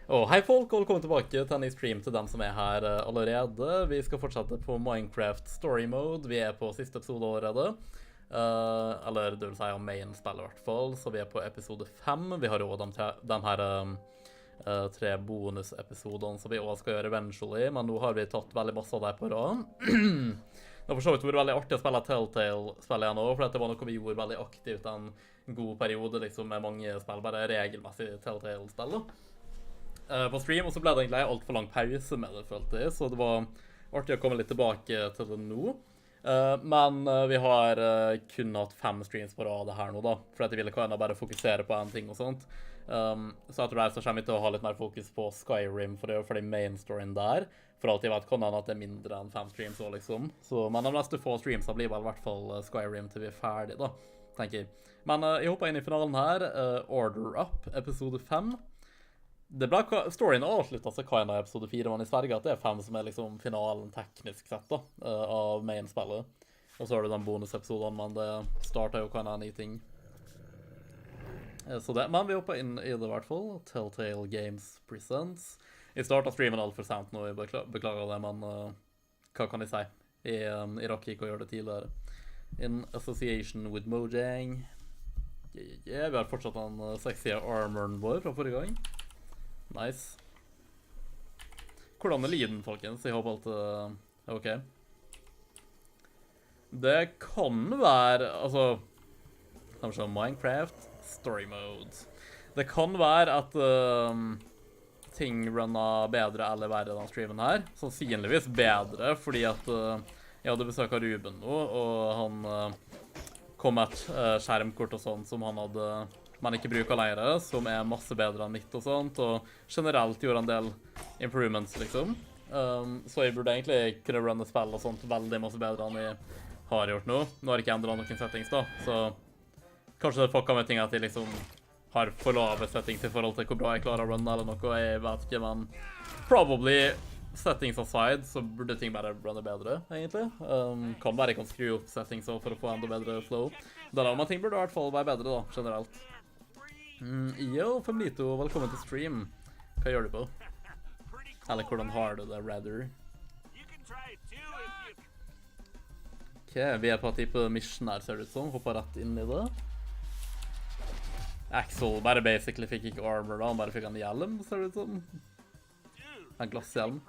Og hei folk, og velkommen tilbake til en ny stream til dem som er her allerede. Vi skal fortsette på Minecraft Story Mode. Vi er på siste episode allerede. Eller det vil si om main-spillet i hvert fall. Så vi er på episode 5. Vi har også de her 3 bonusepisodene som vi også skal gjøre eventually. Men nå har vi tatt veldig masse av det på rad. Det har for så vidt vært veldig artig å spille Telltale-spill igjen også, for det var noe vi gjorde veldig aktivt en god periode, liksom med mange spill, bare regelmessig Telltale-spill da. På stream, og så ble det egentlig alt for lang pause med det, følte jeg, så det var artig å komme litt tilbake til det nå. Men vi har kun hatt 5 streams på rad her nå da, for at jeg ville kunne bare fokusere på en ting og sånt. Så etter det så kommer vi til å ha litt mer fokus på Skyrim, for det er jo fordi main storyen der, for alt jeg vet kan det er mindre enn 5 streams også, liksom. Så, men de neste få streams blir vel i hvert fall Skyrim til vi er ferdig da, tenker jeg. Men jeg hopper inn i finalen her, Order Up, episode 5. Storyen avsluttet seg kind av episode 4, men i sverige at det er 5 som er liksom finalen teknisk sett da, av main-spillet. Og så har du den bonusepisoden, men det startet jo kind av ny ting. Så det, men vi hopper inn i det i hvert fall. Telltale Games Presents. Jeg startet streamen alt for sent nå, jeg beklager det, men hva kan jeg si? Jeg rakk ikke å gjøre det tidligere. In association with Mojang. Vi har fortsatt den sexy armoren vår fra forrige gang. Nice. Hvordan er lyden, folkens? Jeg håper alt er ok. Det kan være, altså, la meg se, Minecraft Story Mode. Det kan være at ting runner bedre eller verre den streamen her. Sannsynligvis bedre, fordi at jeg hadde besøk av Ruben nå, og han kom med et skjermkort og sånt som han hadde, men ikke bruker lenger, som er masse bedre enn mitt og sånt, og generelt gjorde en del improvements, liksom. Så jeg burde egentlig kunne runne spill og sånt veldig masse bedre enn jeg har gjort nå. Nå har jeg ikke endret noen settings da, så kanskje det fucker med ting at jeg liksom har for lave settings i forhold til hvor bra jeg klarer å runne eller noe, jeg vet ikke, men probably settings aside så burde ting bare runne bedre, egentlig. Kan være jeg kan skru opp settings for å få enda bedre flow. Men ting burde i hvert fall være bedre da, generelt. Yo, Femlito, velkommen til stream. Hva gjør du på? Eller hvordan har du det, rather? Ok, vi er på type mission her, ser det ut som. Hopper rett inn i det. Axel bare basically fikk ikke armor da, han bare fikk en hjelm, ser det ut som. En glasshjelm.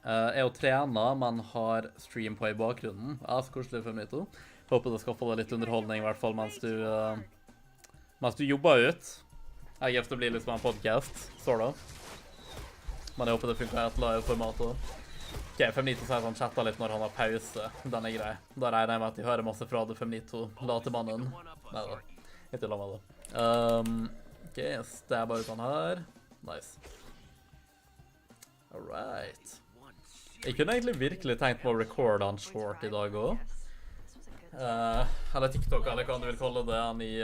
Jeg er jo trener, men har stream på i bakgrunnen. Ja, så koselig for meg to. Håper det skal få deg litt underholdning, i hvert fall mens du jobber ut. Jeg gjev det blir liksom en podcast, så da. Men jeg håper det funker i et live-format også. Ok, Femnito sier at han chatter litt når han har pause. Den er grei. Da regner jeg med at de hører masse fra det Femnito, latemannen. Neida, ikke la meg det. Ok, jeg stabber ut han her. Nice. Alright. Jeg kunne egentlig virkelig tenkt på å recorde en short i dag også. Eller TikTok, eller hva du vil kalle det, en i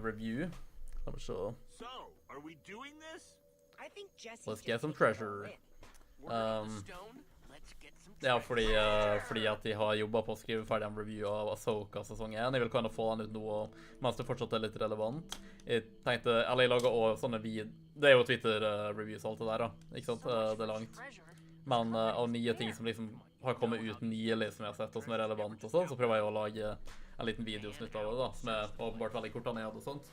review. La meg se. Let's get some treasure. Ja, fordi at de har jobbet på å skrive ferdig en review av Ahsoka sesong 1. Jeg vil kunne få den ut nå, mens det fortsatt er litt relevant. Jeg tenkte, eller jeg lager også sånne det er jo Twitter-reviews og alt det der da, ikke sant? Det er langt. Men av nye ting som liksom har kommet ut nylig som jeg har sett, og som er relevant og sånn, så prøver jeg å lage en liten videosnutt av det da, som er åpenbart veldig kortet ned og sånt.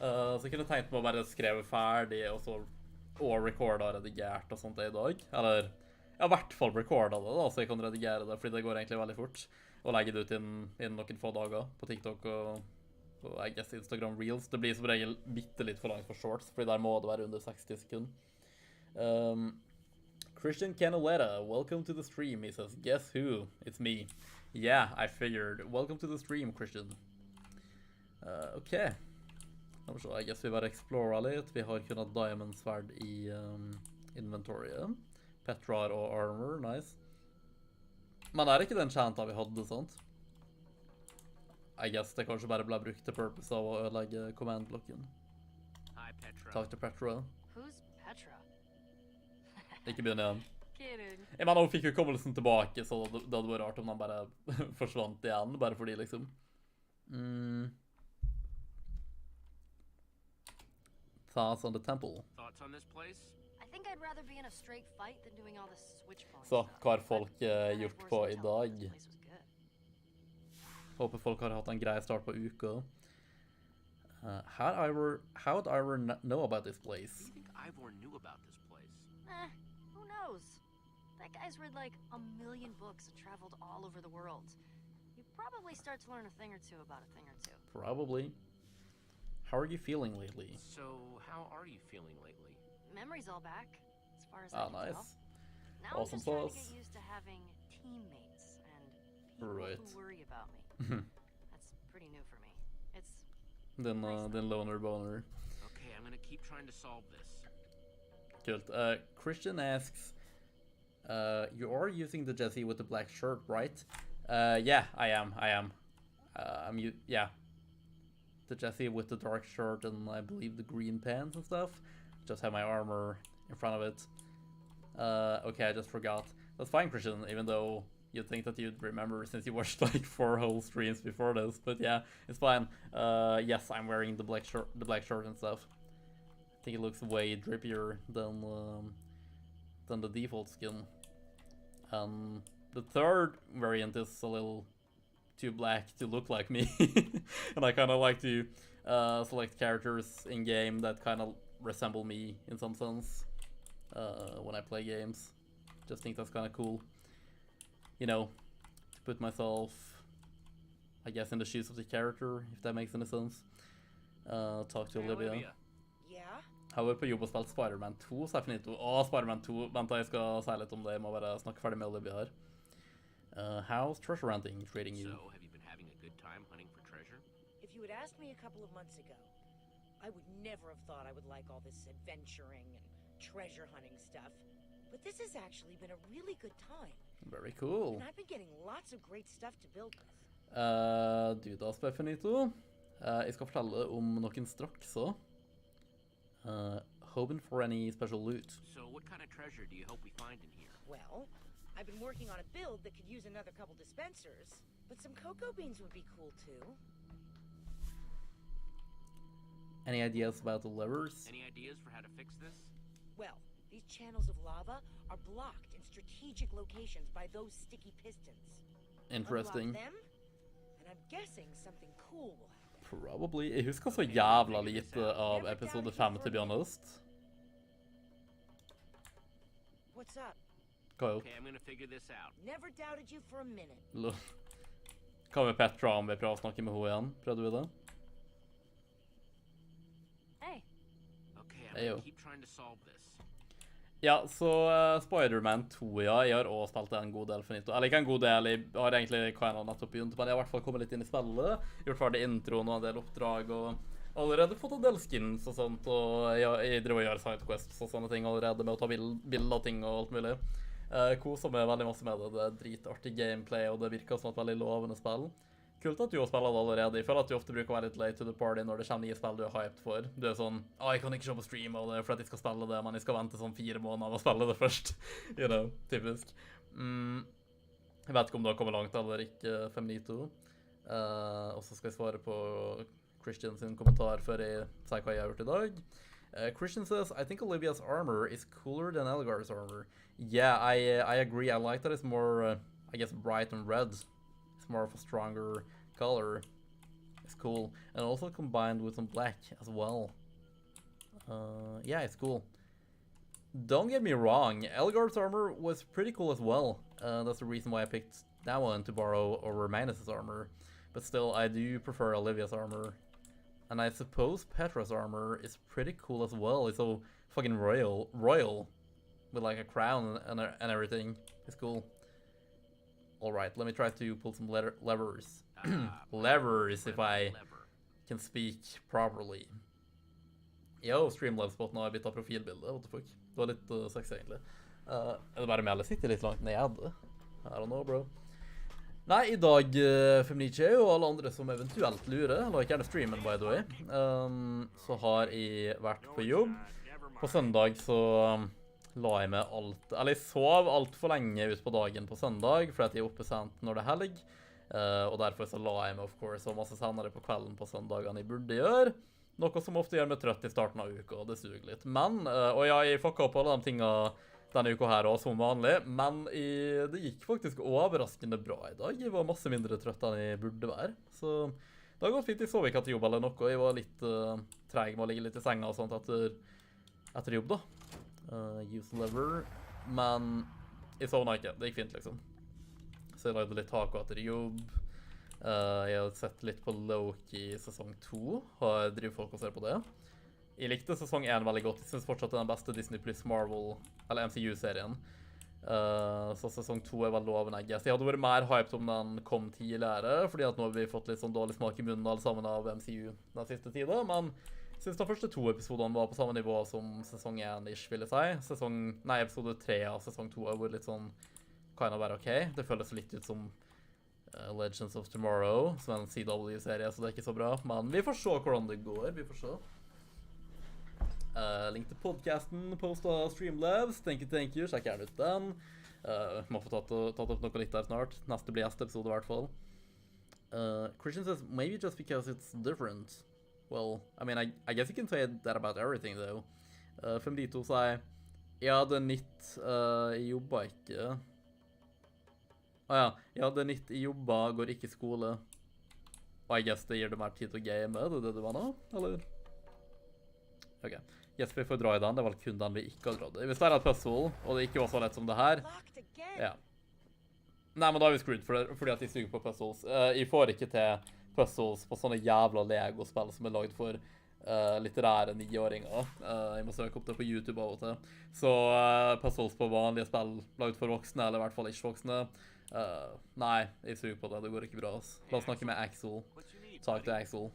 Så jeg kunne tenkt meg å bare skrive ferdig, og recorda og redigert og sånt i dag. Eller, ja, i hvert fall recorda det da, så jeg kan redigere det, fordi det går egentlig veldig fort. Og legge det ut innen noen få dager på TikTok og I guess Instagram Reels. Det blir som regel bittelitt for langt for shorts, fordi der må det være under 60 sekunder. Christian Canoletta, welcome to the stream. He says, guess who? It's me. Yeah, I figured. Welcome to the stream, Christian. Ok. I guess vi bare explorer litt. Vi har kun et diamond-sverd i inventoriet. Petrar og armor, nice. Men er ikke den chanta vi hadde, sant? I guess det kanskje bare ble brukt til purpose av å ødelegge command-blokken. Takk til Petra. Who's Petra? Ikke begynne igjen. Jeg mener, hun fikk hukommelsen tilbake, så det hadde vært rart om han bare forsvant igjen, bare fordi liksom. thoughts on the temple? Thoughts on this place? I think I'd rather be in a straight fight than doing all this switch pulling Så, stuff. hva har folk But I'd gjort worse på than i tell dag? the place was good. Håper folk har hatt en grei start på uka. How'd Ivor know about this Do you place? think Ivor knew about this place? Who knows? That guy's read like 1,000,000 books and traveled all over the world. You'd probably start to learn a thing or two about a thing or two. Probably. How are you feeling lately? So, how are you feeling lately? Memory's all back, as far as I Ah, can tell. nice. Now Awesome I'm just trying to sauce. get used to having teammates and people Right. who worry about me. That's pretty new for me. It's Den loner boner. Okay, I'm gonna keep trying to solve this. Kult. Christian asks, you are using the Jesse with the black shirt, right? Yeah, I am. Yeah. The Jesse with the dark shirt and I believe the green pants and stuff. Just have my armor in front of it. Okay, I just forgot. That's fine, Christian, even though you'd think that you'd remember since you watched like 4 whole streams before this. But yeah, it's fine. Yes, I'm wearing the black shirt and stuff. I think it looks way drippier than the default skin. The third variant is a little too black to look like me. And I kind of like to select characters in game that kind of resemble me in some sense when I play games. Just think that's kind of cool. You know, to put myself, I guess, in the shoes of the character, if that makes any sense. Talk to Hey, Olivia. Yeah? Har vært på jobb og spilt Spider-Man 2, så er finito. Spider-Man 2. Vent da, jeg skal si litt om det. Jeg må bare snakke ferdig med Olivia her. How's treasure hunting treating you? So, have you been having a good time hunting for treasure? If you had asked me a couple of months ago, I would never have thought I would like all this adventuring and treasure hunting stuff. But this has actually been a really good time. Very cool. And I've been getting lots of great stuff to build with. Du da, Spefinito. Jeg skal fortelle om noen straks også. Hoping for any special loot. So, what kind of treasure do you hope we find in here? Well, I've been working on a build that could use another couple dispensers, but some cocoa beans would be cool too. Any ideas about the levers? Any ideas for how to fix this? Well, these channels of lava are blocked in strategic locations by those sticky pistons. Interesting. Unlock them, and I'm guessing something cool will happen. Probably. Jeg husker så jævla lite av episode 5 til be honest. What's up? Hva har jeg Okay, I'm gonna figure this out. Never doubted you for a minute. gjort? Hva med Petra om vi prøver å snakke med henne igjen? Prøvde vi det? hey. Okay, I'm Hey, yo. gonna keep trying to solve this. Ja, så Spider-Man 2, ja. Jeg har også spilt det en god del finito. Eller ikke en god del, jeg har egentlig kind of nettopp begynt, men jeg har i hvert fall kommet litt inn i spillet. Gjort ferdig introen og en del oppdrag, og allerede fått en del skins og sånt, og jeg driver og gjør sidequests og sånne ting allerede med å ta bilder av ting og alt mulig. Koser meg veldig masse med det. Det er dritartig gameplay, og det virker som et veldig lovende spill. Kult at du også spiller det allerede. Jeg føler at du ofte bruker å være litt late to the party når det kommer nye spill du er hyped for. Du er sånn, jeg kan ikke se på stream og det er for at jeg skal spille det, men jeg skal vente sånn 4 måneder og spille det først. You know, typisk. Jeg vet ikke om du har kommet langt eller ikke, Feminito. Og så skal jeg svare på Christian sin kommentar før jeg sier hva jeg har gjort i dag. Christian says, I think Olivia's armor is cooler than Elgar's armor. Yeah, I agree. I like that it's more, I guess, bright and red. It's more of a stronger color. It's cool. And also combined with some black as well. Yeah, it's cool. Don't get me wrong, Elgar's armor was pretty cool as well. That's the reason why I picked that one to borrow over Magnus's armor. But still, I do prefer Olivia's armor. And I suppose Petra's armor is pretty cool as well. It's so fucking royal. With like a crown and everything. It's cool. Alright, let me try to pull some levers. Levers, if I can speak properly. Yo, Streamlabs-boten har byttet profilbilde, what the fuck. Det var litt sexy egentlig. Er det bare med alle sitter litt langt nede? I don't know, bro. Nei, i dag, Femnice og alle andre som eventuelt lurer, like gjerne streamen, by the way, så har jeg vært på jobb. På søndag så la jeg med alt, eller jeg sov alt for lenge ut på dagen på søndag, fordi at jeg er oppe sent når det er helg, og derfor så la jeg med, of course, og masse senere på kvelden på søndagene jeg burde gjøre. Noe som ofte gjør meg trøtt i starten av uka, og det suger litt. Men, og ja, jeg fucka opp alle de tingene denne uka her også, som vanlig, men det gikk faktisk overraskende bra i dag. Jeg var masse mindre trøtt enn jeg burde være, så det har gått fint. Jeg sov ikke etter jobb eller noe. Jeg var litt treg med å ligge litt i senga og sånt etter jobb da. Use lever, men jeg sovna ikke. Det gikk fint liksom. Så jeg lagde litt taco etter jobb. Jeg har sett litt på Loki i sesong 2. Har drivet folk og ser på det. Jeg likte sesong 1 veldig godt. Jeg synes fortsatt det er den beste Disney Plus Marvel, eller MCU-serien. Så sesong 2 er veldig lovende, I guess. Jeg hadde vært mer hyped om den kom tidligere, fordi at nå har vi fått litt sånn dårlig smak i munnen alle sammen av MCU den siste tiden, men jeg synes de første 2 episodene var på samme nivå som sesong 1-ish, vil jeg si. Episode 3 av sesong 2 har vært litt sånn, kan det være ok? Det føles litt ut som Legends of Tomorrow, som er en CW-serie, så det er ikke så bra. Men vi får se hvordan det går, vi får se. Link til podcasten, post av Streamlabs, thank you, sjekk gjerne ut den. Må få tatt opp noe litt der snart. Neste blir gjesteepisode I hvert fall. Christian says, maybe just because it's different. Well, I mean, I guess you can say that about everything, though. Femdito sier, ja, det nytt, jeg jobber ikke. Ja, det nytt jeg jobber, går ikke I skole. Og I guess det gir du mer tid til å game, det det du var nå, eller? Ok, yes, vi får dra I den, det var kun den vi ikke har dratt I. Hvis det et puzzle, og det ikke var så lett som det her, ja. Nei, men da vi screwed, fordi at jeg suger på puzzles. Jeg får ikke til puzzles på sånne jævla Lego-spill som laget for litterære 9-åringer. Jeg må søke opp det på YouTube av og til. Så puzzles på vanlige spill laget for voksne, eller I hvert fall ikke voksne. Nei, jeg suger på det går ikke bra. La oss snakke med Axel. Talk to Axel.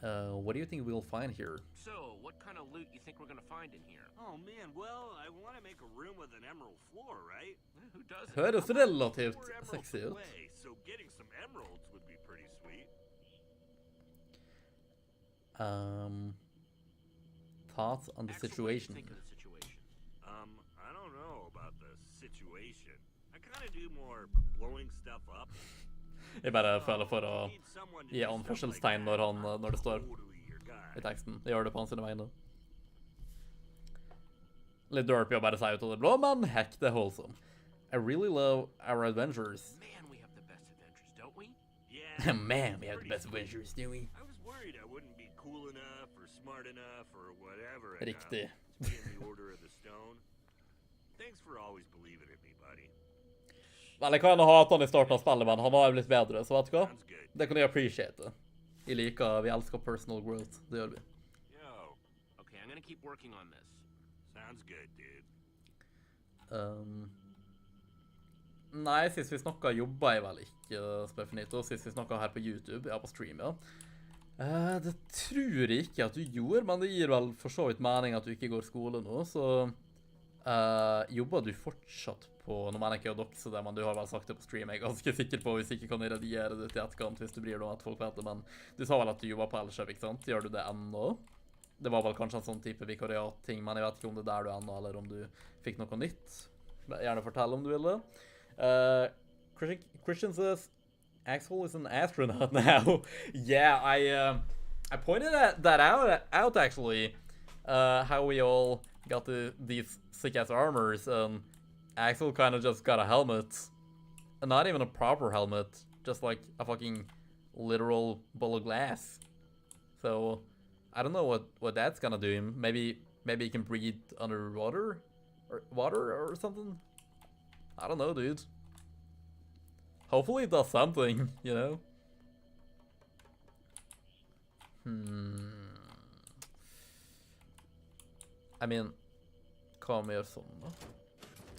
What do you think we'll find here? So, what kind of loot you think we're gonna find in here? Oh man, well, I want to make a room with an emerald floor, right? Who doesn't? Høres relativt Four emeralds sexy ut. away, so getting some emeralds would be pretty sweet. Thoughts on the Axel, what do you situation? think of the situation? I don't know about the situation. I kind of do more blowing stuff up. Jeg bare føler for å Need someone to gi do stuff anførselstegn like that. når det står Totally your guy. I teksten. Jeg gjør det på hans vegne. Litt derpy å bare si ut av det blå, men heck, det er wholesome. I really love our adventures. Man, we have the best adventures, don't we? Yeah. Man, we have the pretty best sweet. adventures, do we? I was worried I wouldn't be cool enough or smart enough or whatever Riktig. enough to be in the Order of the Stone. Thanks for always believing in me, buddy. Vel, jeg kan ha hatt han I starten av spillet, men han har jo blitt bedre, så vet du hva? Sounds good. Det kan jeg appreciate. Vi elsker personal growth, det gjør vi. Yo, Okay, I'm gonna keep working on this. sounds good, dude. Nei, sist vi snakket jobba jeg vel ikke, Spefinito. Sist vi snakket her på YouTube, ja, på stream, ja. Det tror jeg ikke at du gjorde, men det gir vel for så vidt mening at du ikke går skole nå, så jobber du fortsatt på, nå mener jeg ikke å dokse det, men du har vel sagt det på stream, jeg ganske sikker på, hvis ikke kan jeg redigere det til etterkant hvis du blir noe at folk vet det, men du sa vel at du jobber på Elkjøp, ikke sant? Gjør du det ennå? Det var vel kanskje en sånn type vikariat-ting, men jeg vet ikke om det der du ennå, eller om du fikk noe nytt. Gjerne fortell om du vil det. Christian says, Axel is an astronaut now. Yeah, I pointed that out actually, how we all got these sick-ass armors, and Axel kind of just got a helmet. And not even a proper helmet, just like a fucking literal ball of glass. So, I don't know what that's gonna do him. Maybe he can breathe underwater? Or water or something? I don't know, dude. Hopefully it does something, you know? I mean, hva om vi gjør sånn da?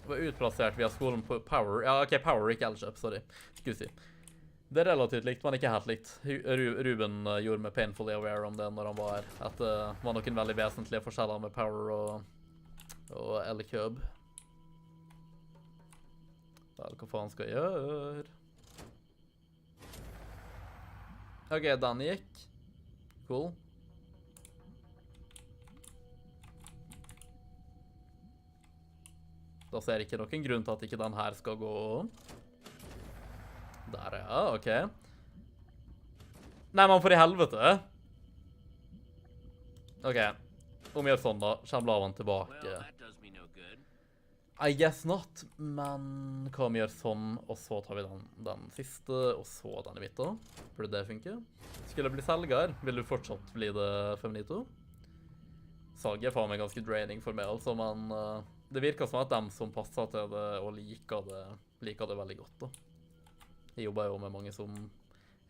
Vi var utplassert via skolen på Power. Ja, ok, Power, ikke Elkjøp, sorry. Skulle si. Det er relativt likt, men ikke helt likt. Ruben gjorde meg painfully aware om det når han var her. At det var noen veldig vesentlige forskjeller med Power og Elkjøp. Hva faen skal jeg gjøre? Ok, den gikk. Cool. Da ser jeg ikke noen grunn til at ikke den her skal gå. Der, ja, ok. Nei, men for I helvete. OK. Om vi gjør sånn da, kommer laven tilbake. Well, that does me no good. I guess not, men hva om vi gjør sånn, og så tar vi den siste, og så den i midten? Burde det funke? Skulle det bli selger, vil du fortsatt bli det feminito? Salget er faen meg ganske draining for meg, altså, men det virker som at dem som passer til det og liker det veldig godt, da. Jeg jobber jo med mange som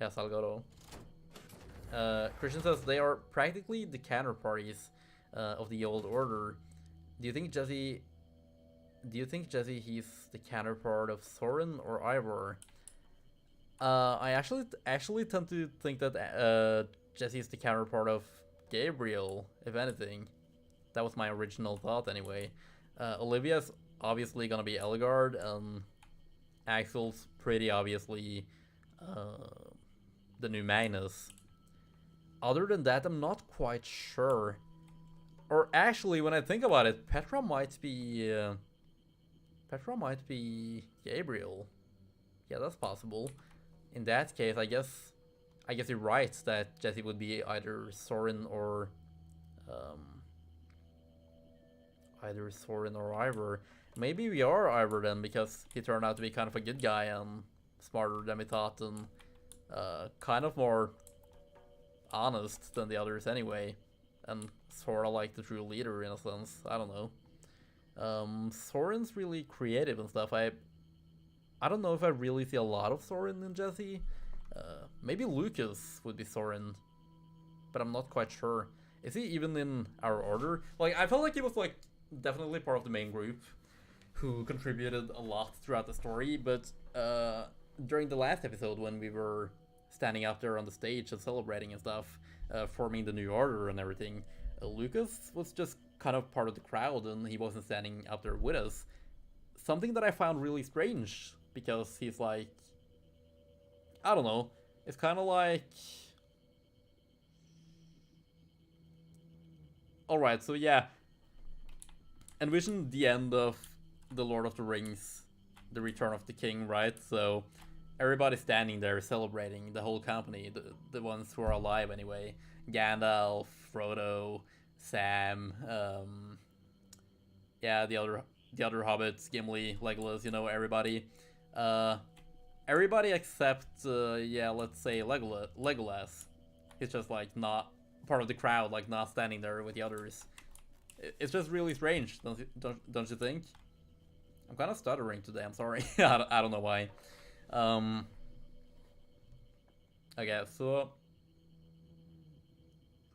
er selgere også. Christian says they are practically the counterparties of the old order. Do you think Jesse he's the counterpart of Soren or Ivor? I actually tend to think that Jesse is the counterpart of Gabriel, if anything. That was my original thought anyway. Olivia's obviously gonna be Elgard, and Axel's pretty obviously the new Magnus. Other than that, I'm not quite sure. Or actually, when I think about it, Petra might be Gabriel. Yeah, that's possible. In that case, I guess you're right that Jesse would be either Soren or Ivor. Maybe we are Ivor then, because he turned out to be kind of a good guy and smarter than we thought, and kind of more honest than the others anyway, and sort of like the true leader in a sense. I don't know. Soren's really creative and stuff. I don't know if I really see a lot of Soren in Jesse. Maybe Lucas would be Soren, but I'm not quite sure. Is he even in our order? Like, I felt like he was like definitely part of the main group who contributed a lot throughout the story, but during the last episode when we were standing out there on the stage and celebrating and stuff, forming the new order and everything, Lucas was just kind of part of the crowd and he wasn't standing out there with us. Something that I found really strange, because he's like, I don't know, it's kind of like... Alright, so yeah, envision the end of The Lord of the Rings, The Return of the King, right? So everybody's standing there celebrating, the whole company, the ones who are alive anyway. Gandalf, Frodo, Sam, yeah, the other hobbits, Gimli, Legolas, you know, everybody. Everybody except, yeah, let's say Legolas. He's just like not part of the crowd, like not standing there with the others. It's just really strange, don't you think? I'm kind of stuttering today, I'm sorry. I don't know why. Ok, så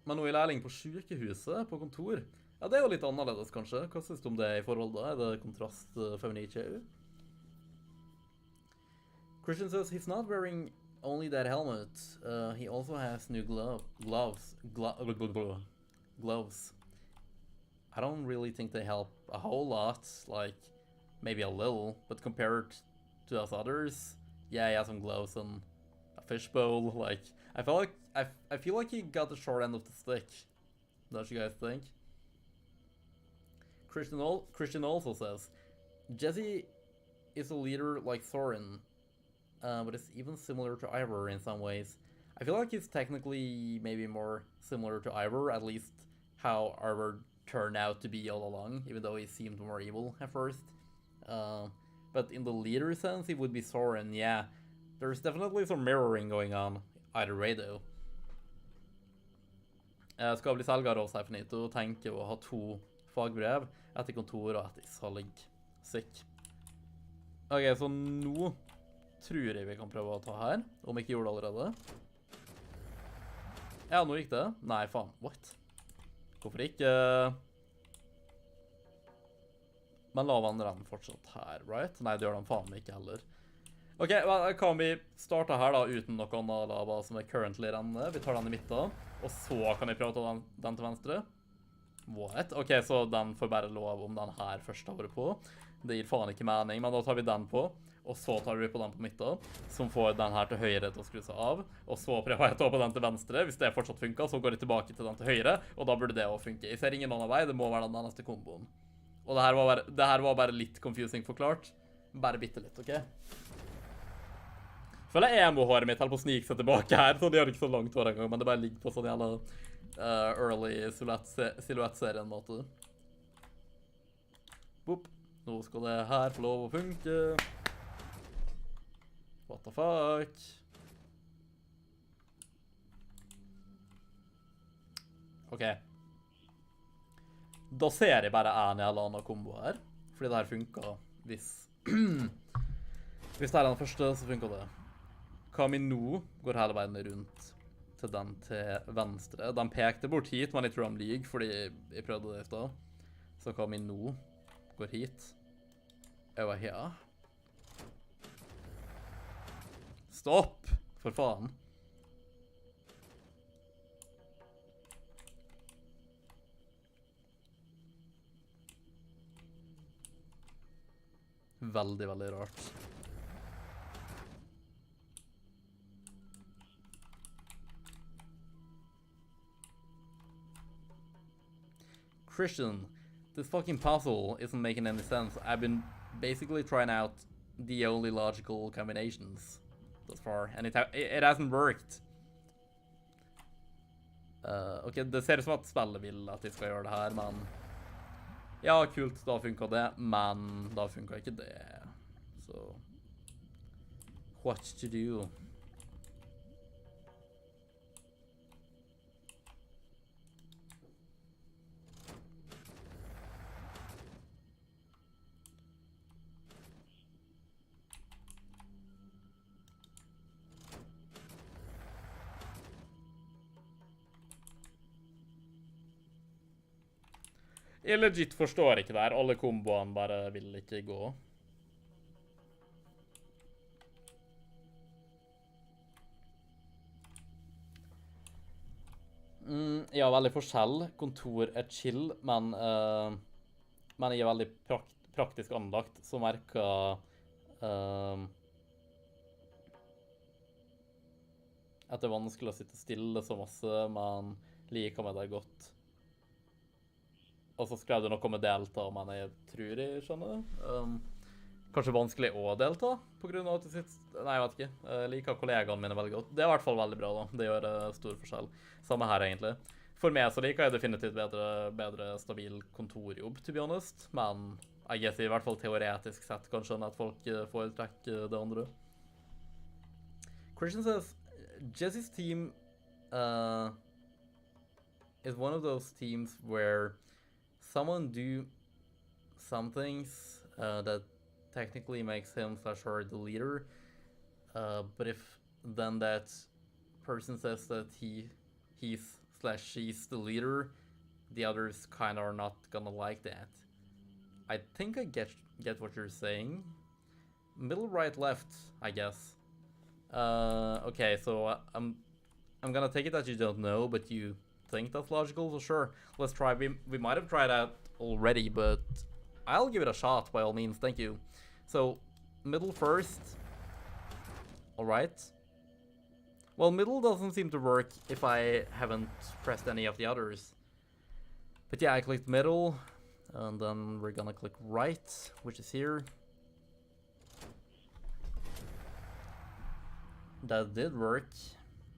Men nå er lærling på sykehuset, på kontor. Ja, det er jo litt annerledes, kanskje. Hva synes du om det i forhold da? Er det kontrast feminiche? Christian says he's not wearing only that helmet. He also has new gloves. I don't really think they help a whole lot, like maybe a little, but compared to us others, yeah, he has some gloves and a fishbowl. Like, I feel like he got the short end of the stick. Don't you guys think? Christian also says Jesse is a leader like Soren, but is even similar to Ivor in some ways. I feel like he's technically maybe more similar to Ivor, at least how Ivor turned out to be all along, even though he seemed more evil at first. But in the leader sense, he would be Soren, yeah. There's definitely some mirroring going on either way, though. Skal bli selger også her for nytt, og tenker å ha 2 fagbrev, etter kontor og etter salg. Sick. Ok, så nå tror jeg vi kan prøve å ta her, om jeg ikke gjorde det allerede. Ja, nå gikk det. Nei, faen, what? Hvorfor ikke? Men la vandrene fortsatt her, right? Nei, det gjør de faen ikke heller. Ok, kan vi starte her da, uten noe annet lava som er currently renne? Vi tar den i midten, og så kan vi prøve å ta den til venstre. What? Ok, så den får bare lov om den her først har vært på. Det gir faen ikke mening, men da tar vi den på, og så tar vi på den på midten, som får den her til høyre til å skru seg av, og så prøver jeg å ta på den til venstre. Hvis det fortsatt funker, så går jeg tilbake til den til høyre, og da burde det også funke. Jeg ser ingen annen vei, det må være den neste komboen. Og det her var bare litt confusing forklart. Bare bitte litt, ok? Føler emo-håret mitt holder på å snike seg tilbake her, så det gjør ikke så langt hår en gang, men det bare ligger på sånn jævla early silhuettserien, måte. Boop. Nå skal det her få lov å funke. What the fuck? Ok. Da ser jeg bare en eller annen kombo her. Fordi det her funker hvis... hvis det er den første, så funker det. Komme nå går hele veien rundt til den til venstre. Den pekte bort hit, men jeg tror de lyver, fordi jeg prøvde det i sted. Så komme nå går hit. Over her. Stopp! For faen. Veldig, veldig rart. Christian, this fucking puzzle isn't making any sense. I've been basically trying out the only logical combinations thus far, and it hasn't worked. Ok, det ser ut som at spillet vil at jeg skal gjøre det her, men... Ja, kult, da funker det, men da funker ikke det. Så... What to do? Jeg legit forstår ikke det her. Alle komboene bare vil ikke gå. Ja, veldig forskjell. Kontor er chill, men jeg er veldig praktisk anlagt, så merker at det er vanskelig å sitte stille så masse, men liker meg det godt. Og så skrev du noe med delta, men jeg tror jeg skjønner. Kanskje vanskelig å delta, på grunn av at du sitter... Nei, jeg vet ikke. Jeg liker kollegaene mine veldig godt. Det er i hvert fall veldig bra da. Det gjør stor forskjell. Samme her, egentlig. For meg så liker jeg definitivt bedre stabil kontorjobb, to be honest. Men jeg guess i hvert fall teoretisk sett kan skjønne at folk foretrekker det andre. Christian says, Jesse's team is one of those teams where someone do some things that technically makes him/her the leader, but if then that person says that he's/she's the leader, the others kind of are not gonna like that. I think I get what you're saying. Middle, right, left, I guess. Okay, so I'm gonna take it that you don't know, but you think that's logical, so sure, let's try. We might have tried that already, but I'll give it a shot by all means. Thank you. So middle first. All right. Well, middle doesn't seem to work if I haven't pressed any of the others. But yeah, I clicked middle, and then we're gonna click right, which is here. That did work.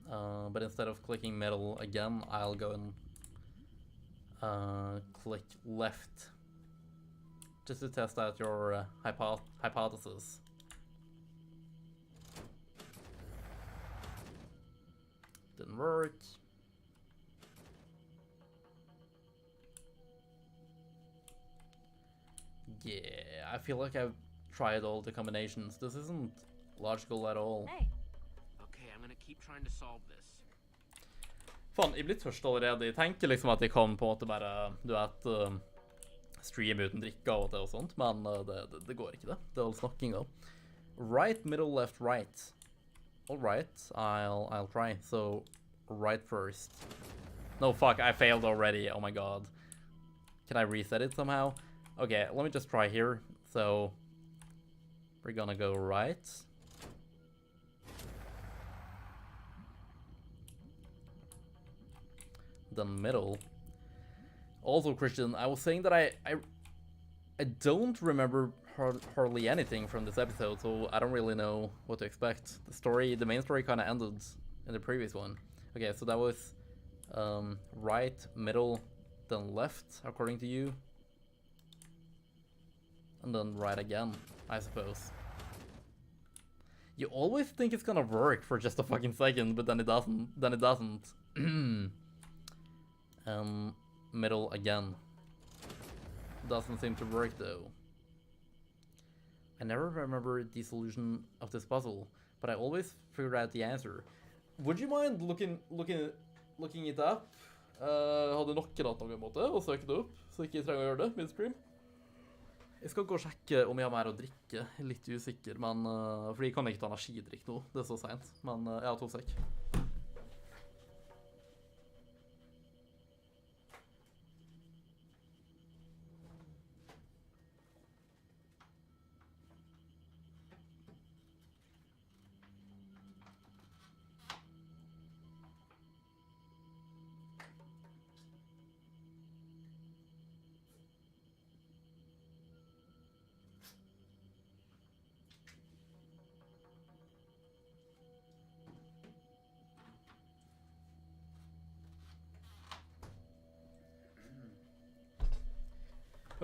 But instead of clicking middle again, I'll go and click left just to test out your hypothesis. Didn't work. Yeah, I feel like I've tried all the combinations. This isn't logical at all. Hey. Keep trying to solve this. Faen, jeg blir tørst allerede. Jeg tenker liksom at jeg kan på en måte bare, du vet, streame uten drikke av og til og sånt, men det går ikke det. Det er all snakking da. Right, middle, left, right. All right, I'll try. So, right first. No, fuck, I failed already. Oh my god. Can I reset it somehow? Okay, let me just try here. So, we're gonna go right. The middle. Also, Christian, I was saying that I don't remember hardly anything from this episode, so I don't really know what to expect. The main story kind of ended in the previous one. Okay, so that was right, middle, then left, according to you. And then right again, I suppose. You always think it's gonna work for just a fucking second, but then it doesn't. Middle again. Doesn't seem to work though. I never remember the solution of this puzzle, but I always figured out the answer. Would you mind looking it up? Hadde dere hatt noen måte å søke det opp, så ikke jeg trenger å gjøre det midstream? Jeg skal gå og sjekke om jeg har mer å drikke. Litt usikker, men fordi jeg kan ikke ta energidrikk nå. Det er så sent. Men jeg har 2 sek.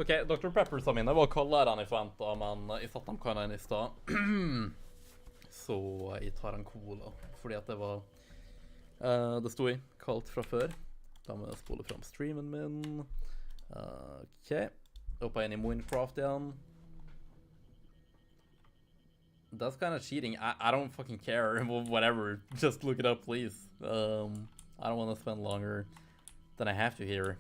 Ok, Dr. Peppersa mine var kaldere enn jeg forventet, men jeg satt dem kanskje inn i sted. Så jeg tar en cola, fordi at det var... det stod i kaldt fra før. Da må jeg spole frem streamen min. Ok, hoppa inn i Minecraft igjen. That's kind of cheating. I don't fucking care. Whatever, just look it up, please. I don't want to spend longer than I have to here.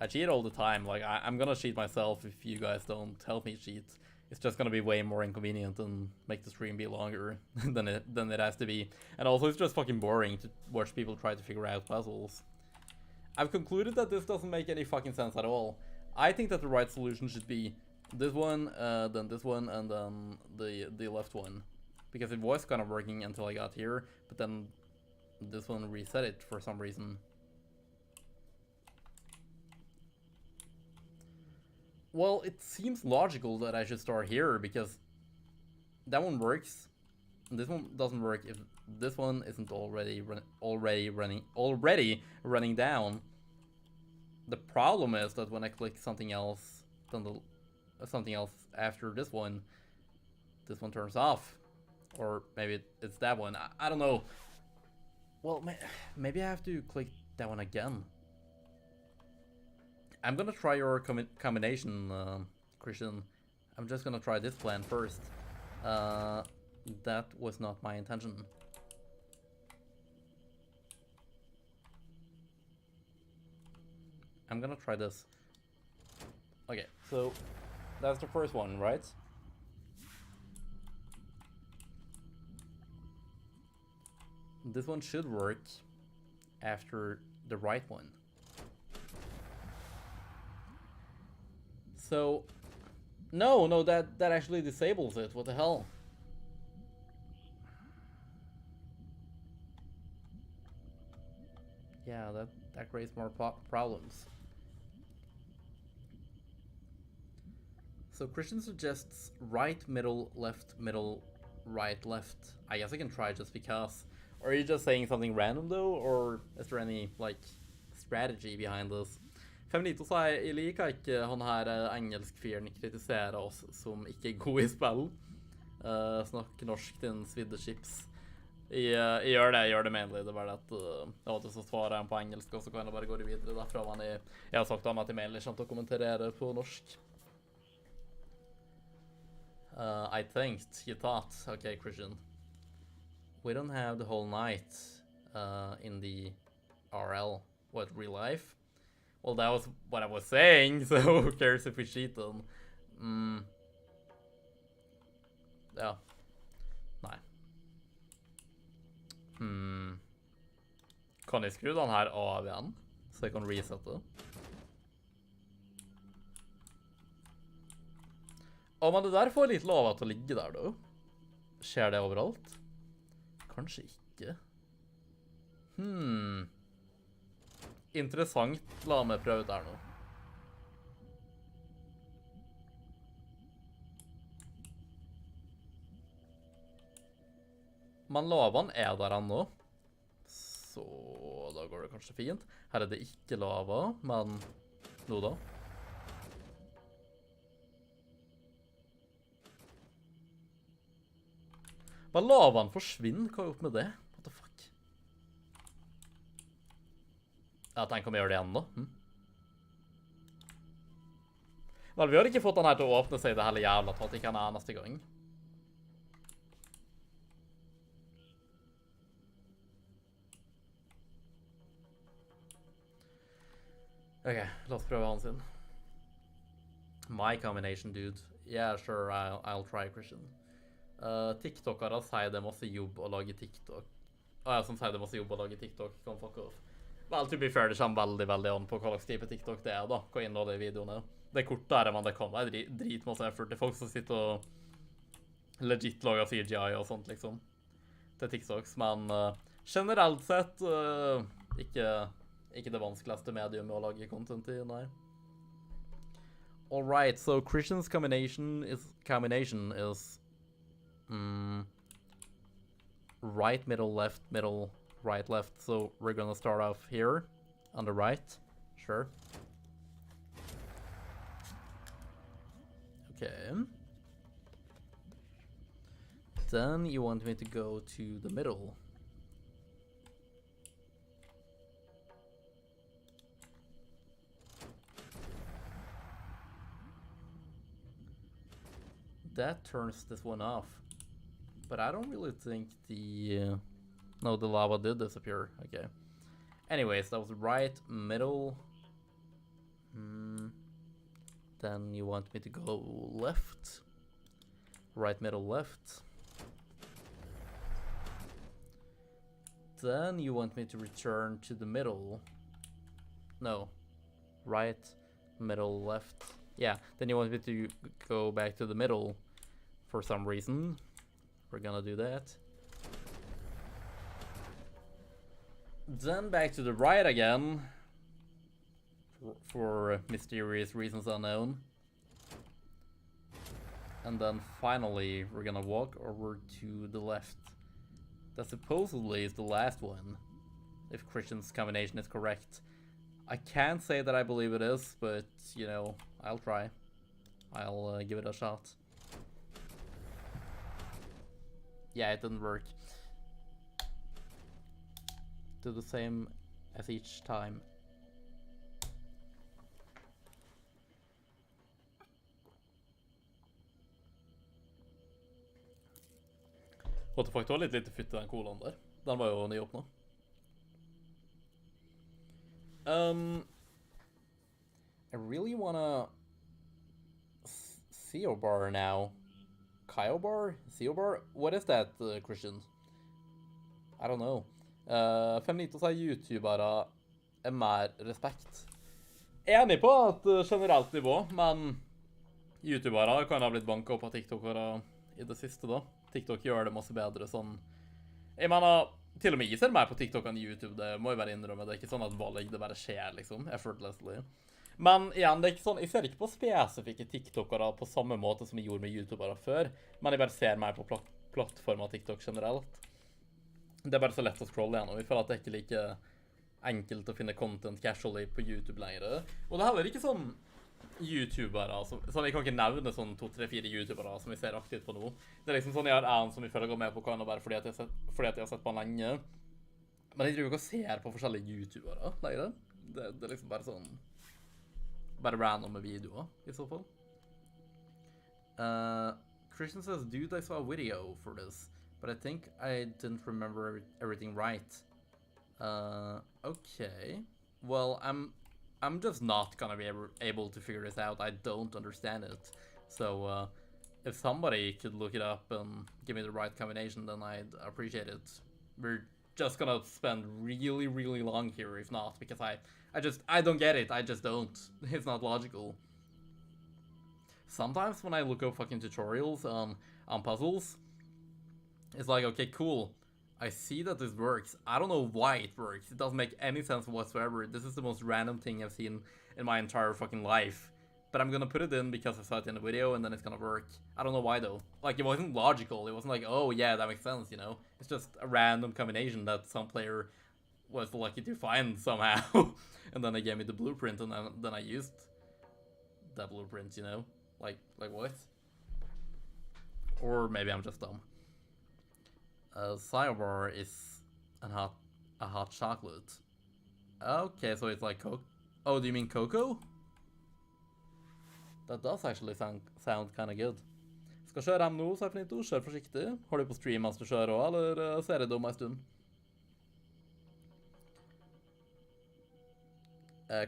I cheat all the time. Like, I'm gonna cheat myself if you guys don't help me cheat. It's just gonna be way more inconvenient and make the stream be longer than it has to be. And also, it's just fucking boring to watch people try to figure out puzzles. I've concluded that this doesn't make any fucking sense at all. I think that the right solution should be this one, then this one, and then the left one. Because it was kind of working until I got here, but then this one reset it for some reason. Well, it seems logical that I should start here, because that one works. This one doesn't work if this one isn't already running down. The problem is that when I click something else, then something else after this one turns off. Or maybe it's that one. I don't know. Well, maybe I have to click that one again. I'm gonna try your combination, Christian. I'm just gonna try this plan first. That was not my intention. I'm gonna try this. Okay, so that's the first one, right? This one should work after the right one. So, no, that actually disables it. What the hell? Yeah, that creates more problems. So Christian suggests right, middle, left, middle, right, left. I guess I can try just because. Or are you just saying something random though, or is there any like strategy behind this? Feminito sa jeg liker ikke han her engelsk-fyren kritiserer oss som ikke er gode i spill. Snakker norsk til en svidde chips. Jeg gjør det mainly. Det er bare at av og til så svarer han på engelsk, og så kan jeg bare gå videre derfra. Men jeg har sagt han at jeg mainly kommer til å kommentere på norsk. I think, you thought. Okay, Christian. We don't have the whole night in the RL. What, real life? Well, that was what I was saying, so who cares if we cheat them? Ja. Nei. Kan jeg skru den her av igjen, så jeg kan resette? Men det der får litt lov til å ligge der, da. Skjer det overalt? Kanskje ikke. Interessant. La meg prøve det her nå. Men lovene er der ennå. Så da går det kanskje fint. Her er det ikke lava, men nå da? Bare lavaen forsvinner, hva er opp med det? What the fuck? Jeg tenker om jeg gjør det igjen da. Vel, vi har ikke fått den her til å åpne seg det hele jævla tatt, ikke han er neste gang. Ok, la oss prøve han sin. My combination, dude. Yeah, sure, I'll try, Christian. TikTokere sier det er masse jobb å lage TikTok. Ja, som sier det er masse jobb å lage TikTok, kan fuck off. Vel, to be fair, det kommer veldig, veldig an på hva slags type TikTok det er da, hva innholdet i videoene. Det er kortere, men det kan være dritmasse effort. Det er folk som sitter og legit lager CGI og sånt, liksom. Til TikToks, men generelt sett ikke det vanskeligste medium å lage content i, nei. Alright, so Christian's combination is right, middle, right, left. So we're gonna start off here on the right. Sure. Okay. Then you want me to go to the middle. That turns this one off. But I don't really think the... no, the lava did disappear. Okay. Anyways, that was right, middle. Then you want me to go left. Right, middle, left. Then you want me to return to the middle. No. Right, middle, left. Yeah, then you want me to go back to the middle for some reason. We're gonna do that. Then back to the right again. For mysterious reasons unknown. And then finally, we're gonna walk over to the left. That supposedly is the last one, if Christian's combination is correct. I can't say that I believe it is, but, you know, I'll try. I'll give it a shot. Yeah, it didn't work. Do the same as each time. What the fuck, det var litt lite fytt i den colaen der. Den var jo nyåpnet. I really wanna CO bar now. Kyo bar? CO bar? What is that, Christian? I don't know. Feminito sier YouTubere er mer respekt. Enig på at generelt nivå, men YouTubere kan ha blitt banket opp av TikTokere i det siste da. TikTok gjør det masse bedre sånn. Jeg mener, til og med jeg ser mer på TikTok enn YouTube, det må jeg bare innrømme. Det er ikke sånn at valg det bare skjer, liksom, effortlessly. Men igjen, det er ikke sånn, jeg ser ikke på spesifikke TikTokere på samme måte som jeg gjorde med YouTubere før, men jeg bare ser mer på plattformer TikTok generelt. Det er bare så lett å scrolle gjennom. Jeg føler at det er ikke like enkelt å finne content casually på YouTube lenger. Og det er heller ikke sånn YouTubere, sånn jeg kan ikke nevne sånn 2, 3, 4 YouTubere som vi ser aktivt på nå. Det er liksom sånn jeg har en som jeg føler går med på kan bare fordi at jeg har sett på han lenge. Men jeg tror ikke jeg ser på forskjellige YouTubere lenger. Det er liksom bare sånn, bare random videoer i så fall. Christian says, dude, I saw a video for this, but I think I didn't remember everything right. Okay. Well, I'm just not gonna be able to figure this out. I don't understand it. So, if somebody could look it up and give me the right combination, then I'd appreciate it. We're just gonna spend really, really long here, if not, because I don't get it. I just don't. It's not logical. Sometimes when I look up fucking tutorials on puzzles, it's like, okay, cool. I see that this works. I don't know why it works. It doesn't make any sense whatsoever. This is the most random thing I've seen in my entire fucking life. But I'm gonna put it in because I saw it in the video and then it's gonna work. I don't know why though. Like, it wasn't logical. It wasn't like, oh yeah, that makes sense, you know? It's just a random combination that some player was lucky to find somehow. And then they gave me the blueprint, and then I used that blueprint, you know? Like what? Or maybe I'm just dumb. Sidebar is a hot chocolate. Okay, so it's like Coke. Oh, do you mean cocoa? That does actually sound kind of good. Skal kjøre hem nå, så Finito. Kjør forsiktig. Har du på stream mens du kjører også, eller ser jeg det om en stund?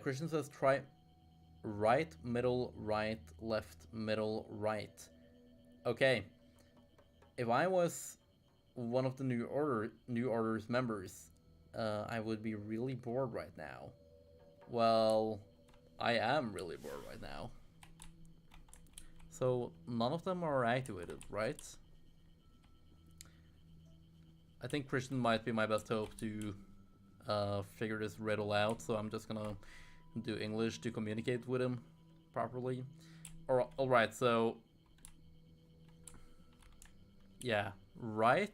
Christian says try right, middle, right, left, middle, right. Okay. If I was one of the New Order's members, I would be really bored right now. Well, I am really bored right now. So none of them are activated, right? I think Christian might be my best hope to figure this riddle out, so I'm just gonna do English to communicate with him properly. Alright, so yeah, right.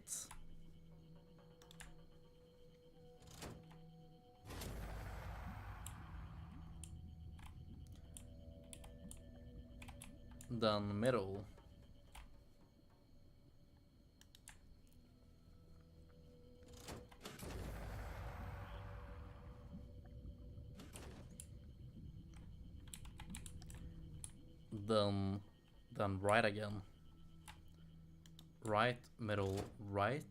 Then middle. Then right again. Right, middle, right.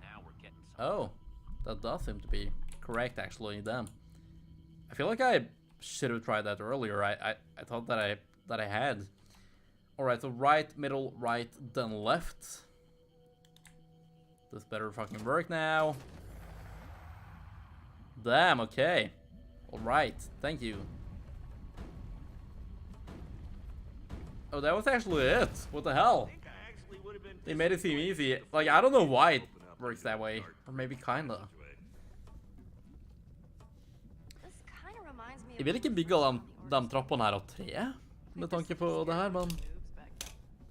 Now we're getting somewhere. Oh, that does seem to be correct actually. Damn. I feel like I should have tried that earlier. I thought that I had. Alright, so right, middle, right, then left. This better fucking work now. Damn, okay. Alright, thank you. Oh, that was actually it. What the hell? They made it seem easy. Like, I don't know why it works that way. Or maybe kinda. This kind of reminds me of Jeg vil ikke bygge de trappene her av tre, med tanke på det her, men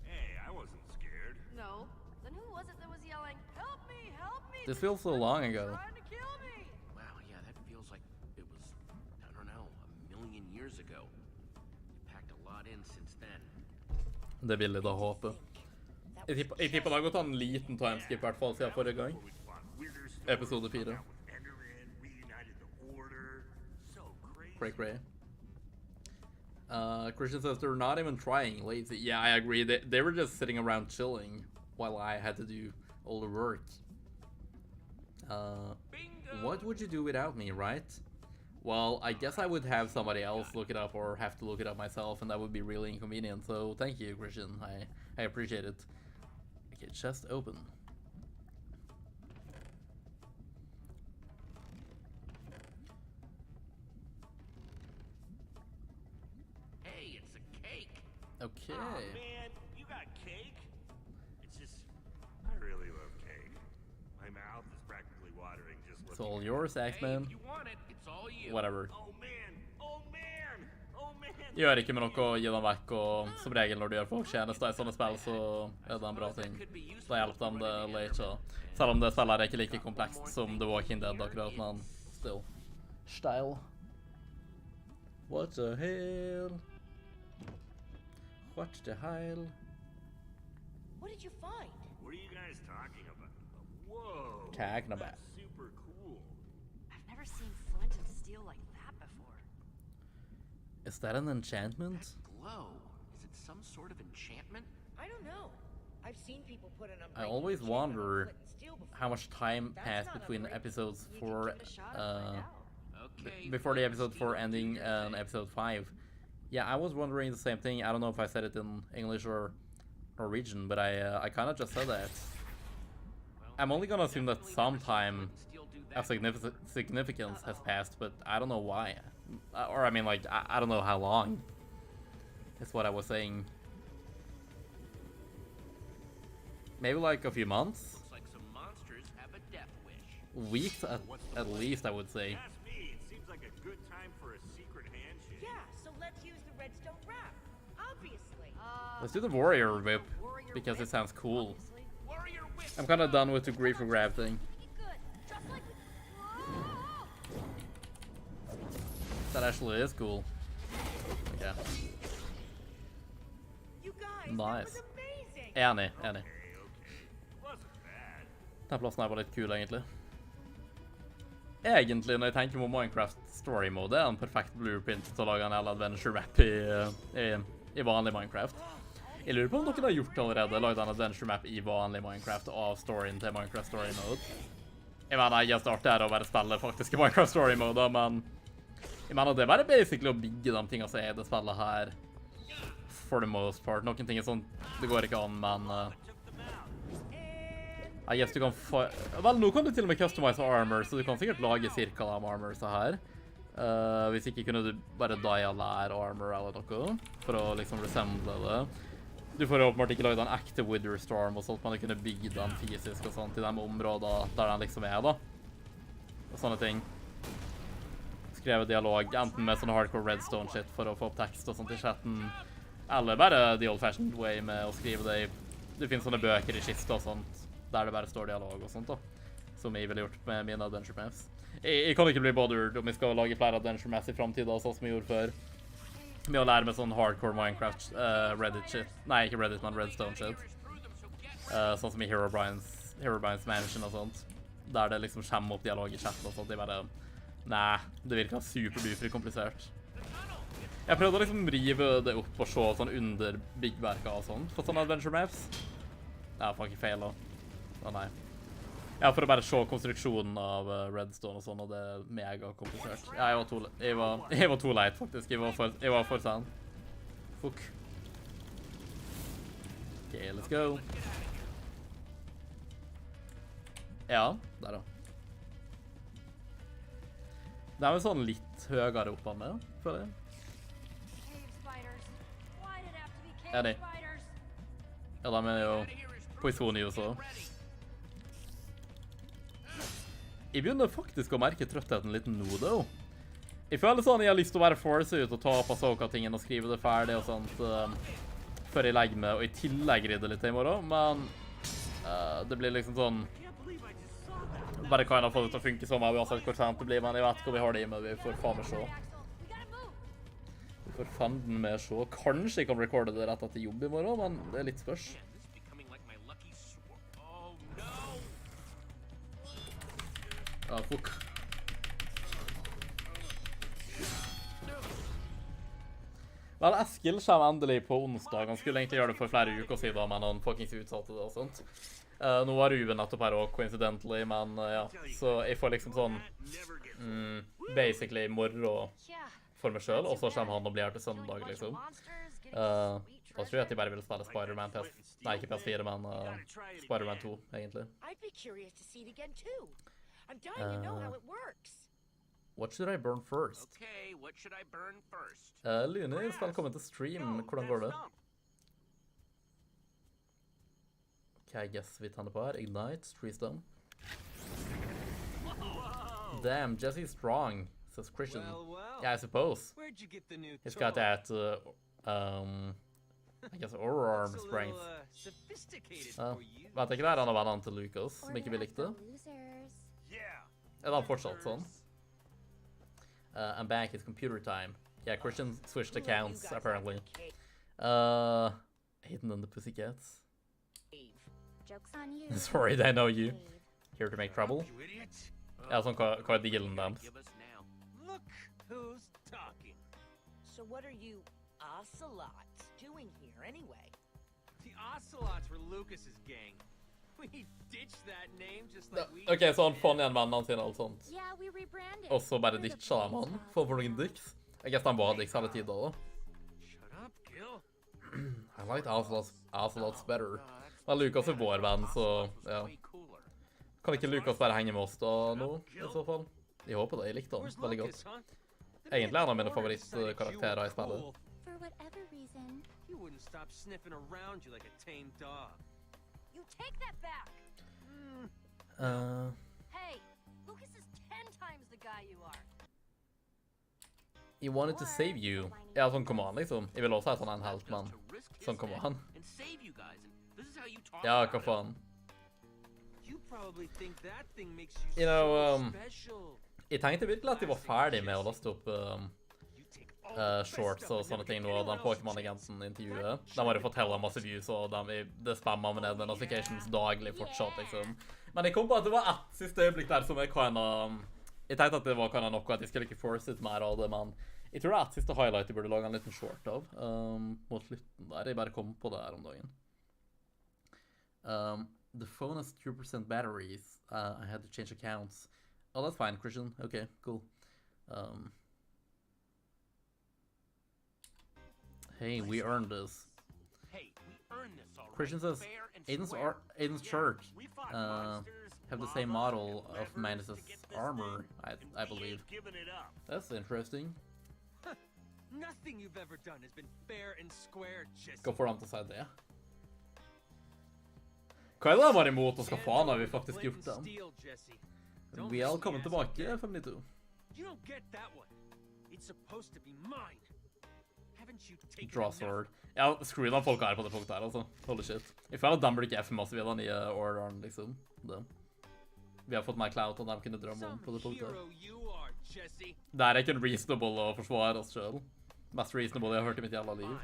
Hey, I wasn't scared. No. Then who was it that was yelling, "Help me, help me"? this feels so long ago. Trying to kill me. Wow, yeah, that feels like it was, I don't know, a million years ago. You packed a lot in since then. Det vil jeg da håpe. Jeg tipper det har gått en liten timeskip, I hvert fall, siden forrige gang. Episode 4. Cray cray. Christian says they're not even trying, lazy. Yeah, I agree. They were just sitting around chilling while I had to do all the work. What would you do without me, right? Well, I guess I would have somebody else look it up or have to look it up myself, and that would be really inconvenient. So thank you, Christian. I appreciate it. Okay, chest open. Hey, it's a cake. Okay. Oh man, you got cake? It's just, I really love cake. My mouth is practically watering just It's looking all at it. yours, Hey, Axeman. if you want it, it's all you. Whatever. Oh man, oh man, oh man. Gjør ikke med noe å gi dem vekk, og som regel når du gjør folk tjenester i sånne spill, så er det en bra ting. Da hjelper dem det late, selv om det spillet er ikke like komplekst som The Walking Dead akkurat, men still. Style. What the hell? What the hell? What did you find? What are you guys talking about? Whoa. Talking about. That's super cool. I've never seen flint and steel like that before. Is that an enchantment? That glow. Is it some sort of enchantment? I don't know. I've seen people put an I unbreakable always enchantment on wonder flint and steel before. how much time That's passed not between unbreakable. episodes We 4, could give it a shot and find out. Okay. before the episode Steel 4 ending figures and then. episode 5. Yeah, I was wondering the same thing. I don't know if I said it in English or Norwegian, but I kind of just said that. Well, I'm only gonna assume that definitely never sometime seen flint and steel do of that. significance has passed, but I don't know why. Or I mean, like, I don't know how long. That's what I was saying. Maybe like a few months? Looks like some monsters have a death wish. Weeks at least, I would say. Ask me, it seems like a good time for a secret handshake. Yeah, so let's use the redstone wrap. Obviously. Let's do the warrior whip, Warrior because it whip, sounds cool. obviously. Warrior whip. I'm kind of done with the grief for grab thing. Make it good. Trust That actually is cool. Okay. You guys, Nice. that was amazing. Enig, enig. Wasn't bad. Den plassen her var litt kul, egentlig. Egentlig, når jeg tenker på Minecraft Story Mode, er en perfekt blueprint til å lage en adventure map i vanlig Minecraft. Jeg lurer på om dere har gjort det allerede, laget en adventure map i vanlig Minecraft av storyen til Minecraft Story Mode. Jeg mener, jeg starter her å bare spille faktisk i Minecraft Story Mode, men jeg mener, det er bare basically å bygge de tingene som er i det spillet her, for the most part. Noen ting er sånn, det går ikke an, men I guess du kan få... Vel, nå kan du til og med customize armor, så du kan sikkert lage cirka de armorsa her. Hvis ikke kunne du bare die lær armor eller noe, for å liksom resemble det. Du får åpenbart ikke laget en ekte Wither Storm, og sånt, men du kunne bygge den fysisk og sånt i de områdene der den liksom er, da. Og sånne ting. Skrevet dialog, enten med sånne hardcore redstone shit for å få opp tekst og sånt i chatten, eller bare the old-fashioned way med å skrive det i... Det finnes sånne bøker i kiste og sånt, der det bare står dialog og sånt da, som jeg ville gjort med mine adventure maps. Jeg kan ikke bli bothered om jeg skal lage flere adventure maps i fremtiden, sånn som jeg gjorde før. Med å lære meg sånn hardcore Minecraft Reddit shit. Nei, ikke Reddit, men Redstone shit. Sånn som i Herobrine's Mansion og sånt. Der det liksom kommer opp dialog i chatten og sånt. Det er bare... Nei, det virker superduper komplisert. Jeg prøvde å liksom rive det opp og se sånn under byggverket og sånt, på sånne adventure maps. Ja, faen ikke feil da. Å nei. Ja, for å bare se konstruksjonen av redstone og sånn, og det er mega komplisert. Ja, jeg var too late, faktisk. Jeg var for sen. Fuck. Ok, let's go. Ja, der da. Det er vel sånn litt høyere opp av meg, føler jeg. Cave spiders. Why did it have to be Ja, cave det. spiders? Ja, de er jo poisoni også. Jeg begynner faktisk å merke trøttheten litt nå, da. Jeg føler sånn jeg har lyst til å være force ut og ta opp Ahsoka-tingen og skrive det ferdig og sånt før jeg legger meg, og i tillegg rydde litt i morgen, men det blir liksom sånn bare kan ha fått det til å funke sånn uansett hvor sent det blir, men jeg vet ikke om vi har det i meg, vi får faen meg se. We gotta move. Vi får fanden med se. Kanskje jeg kan recorde det rett etter jobb i morgen, men det er litt spørs. This is becoming like my lucky sword. Oh no! Ja, fuck. Vel, Eskil kommer endelig på onsdag. Han skulle egentlig gjøre det for flere uker siden, men han fuckings utsatte det og sånt. Nå var Ruben nettopp her også, coincidentally, men ja. Så jeg får liksom sånn, basically morgen Yeah. for meg selv, og så kommer han og blir her til søndag, liksom. Da tror jeg at jeg bare vil spille Spider-Man Nei, ikke PS4, men Spider-Man 2, egentlig. I'd be curious to see it again too. I'm dying to know how it works. What should I burn first? Okay, what should I burn first? Lunis, velkommen til stream. Hvordan går det? Ok, I guess vi tenner på her. Ignite, trees down. Damn, Jesse's strong, says Christian. Yeah, I suppose. Where'd you get the new He's got that, I guess, aura arm strength. Sophisticated Ja, for you. vet ikke det er han og vennene til Lucas, som ikke vi likte. Er det han fortsatt sånn? I'm back, it's computer time. Yeah, Christian switched accounts, apparently. Hidden in the Pussycats. Joke's on you. Sorry, they know you. Here to make trouble. You idiot. Ja, sånn hva er dealen deres? Give us now. Look who's talking. So what are you ocelots doing here anyway? The Ocelots were Lucas's gang. We ditched that name just like we Ok, så han fant igjen vennene sine og alt sånt. Yeah, we rebranded. Og så bare ditcha de han for noen dicks. Jeg guess de var dicks hele tiden da. Shut up, Gil. I liked Ocelots better. Men Lucas er vår venn, så ja. Way cooler. Kan ikke Lucas bare henge med oss da nå, i så fall? Jeg håper det, jeg likte han Where's veldig Lucas, godt. huh? Egentlig en av mine favorittkarakterer i spillet. For whatever reason. You wouldn't stop sniffing around you like a tame dog. You take that back. Hey, Lucas is 10 times the guy you are. He wanted to save you. Ja, sånn come on, liksom. Jeg vil også ha sånn en helt, men sånn come on. And save you guys. And this is how you talk Ja, about hva it. faen. You probably think that thing makes you You know, so special. Jeg tenkte virkelig at jeg var ferdig med å laste opp shorts og sånne ting nå, og den Pokémon-agenten-intervjuet. De har jo fått heller masse views, og det spammer med ned notifications daglig fortsatt, liksom. Men jeg kom på at det var ett siste øyeblikk der som jeg tenkte at det var noe at jeg skulle ikke force ut mer av det, men jeg tror det er et siste highlight jeg burde lage en liten short av, mot slutten der. Jeg bare kom på det her om dagen. The phone has 2% batteries. I had to change accounts. Oh, that's fine, Christian. Okay, cool. Hey, we earned this. Hey, we earned this already. Christian says, Fair and Aiden's square. shirt We fought monsters, have the same llama, model of leopards Manus's to get this armor, thing, I and we believe. ain't giving it up. That's interesting. Nothing you've ever done has been fair and square, Jesse. Gå for han til å si det. Hva er det de var imot, og skal faen har vi faktisk gjort den? Vi er kommet tilbake, 52. You don't get that one. It's supposed to be mine. Haven't you taken Draw enough? sword. Ja, screw den folk her på det punktet her, altså. Holy shit. Jeg føler at de burde ikke F-masse ved den nye orderen, liksom. Det. Vi har fått mer clout enn de kunne drømme om på det punktet her. Hero you are, Jesse. Det er ikke reasonable å forsvare oss selv. Mest reasonable jeg har hørt i mitt jævla liv.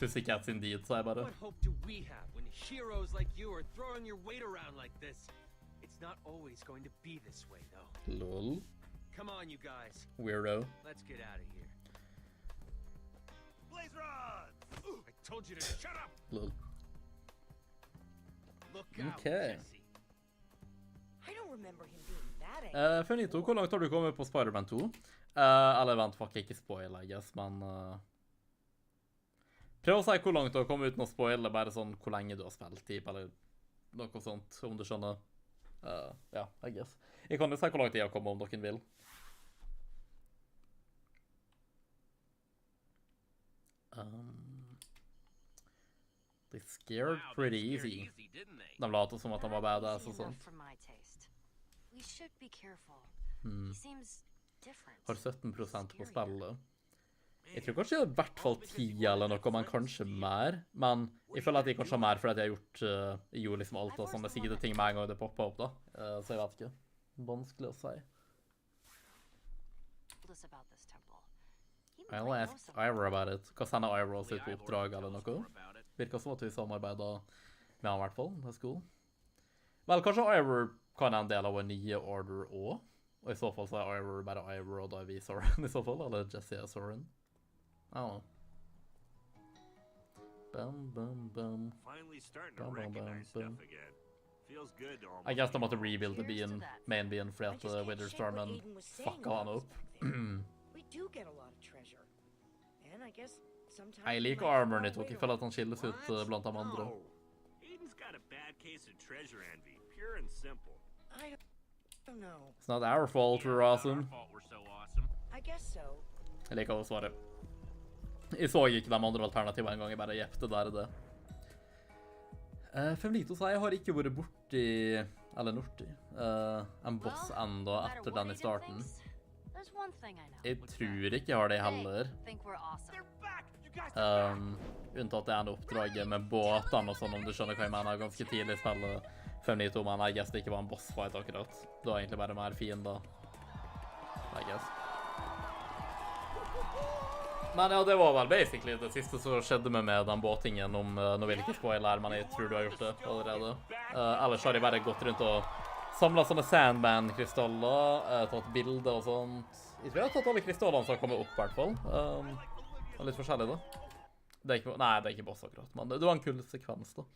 Pussycat sin deed, sa jeg bare. What hope do we have when heroes like you are throwing your weight around like this? It's not always going to be this way, though. Lol. Come on, you guys. Weirdo. Let's get out of here. Blaze rods! I told you to shut up. Lol. Look out, Okay. Jesse. I don't remember him being that angry. Finito, hvor langt har du kommet på Spider-Man 2? Eller vent, fuck, ikke spoil, I guess, men... Prøv å si hvor langt du har kommet uten å spoile, bare sånn hvor lenge du har spilt, typ, eller noe sånt, om du skjønner. Ja, I guess. Jeg kan jo si hvor langt jeg har kommet, om dere vil. They scared Wow, pretty they scared easy. didn't they? De later som at de var badass og Easy enough sånt. for my taste. We should be careful. Hmm. He seems different. Har 17% på Scarier. spillet. Jeg tror kanskje i hvert fall 10 eller noe, men kanskje mer. Men jeg føler at jeg kanskje har mer fordi at jeg gjorde liksom alt av sånne sideting med en gang det poppet opp da. Så jeg vet ikke. Vanskelig å si. Told us about this temple. He I'll might know ask something. Ira about it. Hva sender Ira oss ut på Ivor oppdrag can eller tell us noe? more about it. Virker som at vi samarbeider med han i hvert fall. Det er cool. Vel, kanskje Ira kan en del av en nye order også? Og i så fall så er Ira bare Ira, og da er vi Soren i så fall, eller Jesse er Soren. I don't know. Bum, bum, bum. Finally starting to Bum, bum, bum, recognize bum. stuff again. Feels good to almost I guess de be måtte home. rebuild the Cheers to bien, that. main bien, fordi I at just can't Winther shake what Armeen Aiden was saying fucka han about opp. something. We do get a lot of treasure. And I guess sometimes Jeg we liker might armoren throw jeg tok. away Jeg føler at our- han skilles ut What? blant de andre. No. Aiden's got a bad case of treasure envy, pure and simple. I don't know. It's not our fault, we're Not awesome. Our fault we're so awesome. I guess so. Jeg liker å svare. Jeg så ikke de andre alternativene en gang, jeg bare gjepte der og det. Femlito sier jeg har ikke vært borti, eller norti, en boss Well, enda no matter etter what den i Aiden starten. thinks, there's one thing I know. Jeg tror ikke jeg har det heller. They think we're awesome. They're back! You guys are back! Unntatt det ene oppdraget med båtene og sånn, om du skjønner hva jeg mener, ganske tidlig i spillet. Femlito, men I guess det ikke var en bossfight akkurat. Det var egentlig bare mer fiender. I guess. Men ja, det var vel basically det siste som skjedde med den båtingen om, nå vil jeg ikke spoile her, men jeg tror du har gjort det allerede. Ellers har jeg bare gått rundt og samlet sånne sandman-krystaller, tatt bilder og sånt. Jeg tror jeg har tatt alle krystallene som har kommet opp i hvert fall. Det er litt forskjellig da. Det er ikke, nei, det er ikke boss akkurat, men det var en kul sekvens da.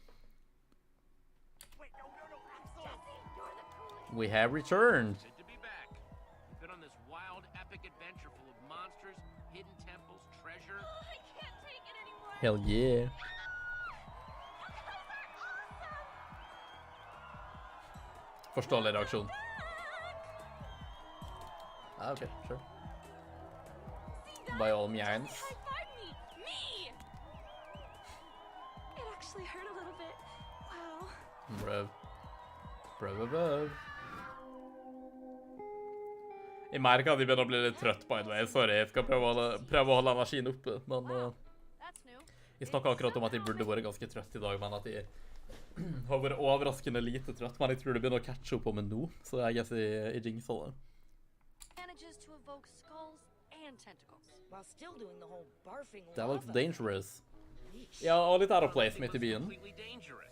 We have returned. Good to be back. We've been on this wild, epic adventure full of monsters, hidden temples, treasure. I can't take it anymore. Hell yeah. Forståelig reaksjon. Ok, sure. By all means. Me! It actually hurt a little bit. Wow. Brev. Brev. Jeg merker at jeg begynner å bli litt trøtt, by the way. Sorry, jeg skal prøve å holde energien oppe. Men That's new. jeg snakket akkurat om at jeg burde være ganske trøtt i dag, men at jeg har vært overraskende lite trøtt. Men jeg tror det begynner å catche opp på meg nå, så jeg guess jeg jinxer det. Manages to evoke skulls and tentacles. While still doing the whole barfing That looks lava dangerous. Ja, og litt out of place midt i byen. Completely dangerous.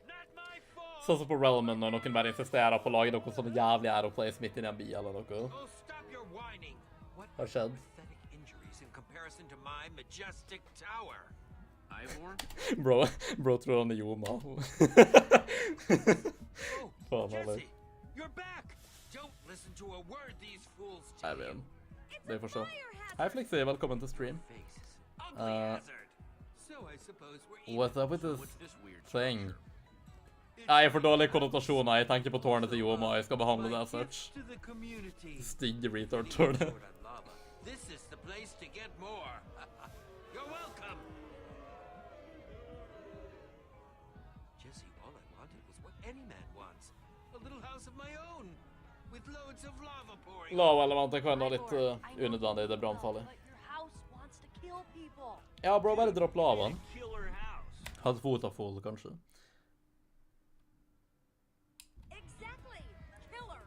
Not my fault! Sånn som på Realmen når noen bare insisterer på å lage noe sånn jævlig out of place midt i en by eller noe. Oh, stop your whining. What Har skjedd. pathetic injuries in comparison to my majestic tower? Ivor? Bro tror han er Joma. Oh, Faen, eller. Jesse, you're back. Don't listen to a word these fools Nei, tell you. men. Det får se. Hei, Flixi. Velkommen til stream. Faces. Ugly hazard. So I suppose we're even. What's up with What's this this weird thing? structure? Nei, for dårlige konnotasjoner. Jeg tenker på tårnet til Joma. Jeg skal behandle det My as such. gift to the community. Stygge retard Leave tårnet. short on lava. This is the place to get more. You're welcome. Jesse, all I wanted was what any man wants. A little house of my own. With loads of lava pouring. Lava-elementet kan være litt Ivor, I know unødvendig. Det er you brannfarlig. know, but your house wants to kill people. Ja, bro, bare dropp lavaen. Killer house. Hadde fotafol, kanskje. Exactly. Killer.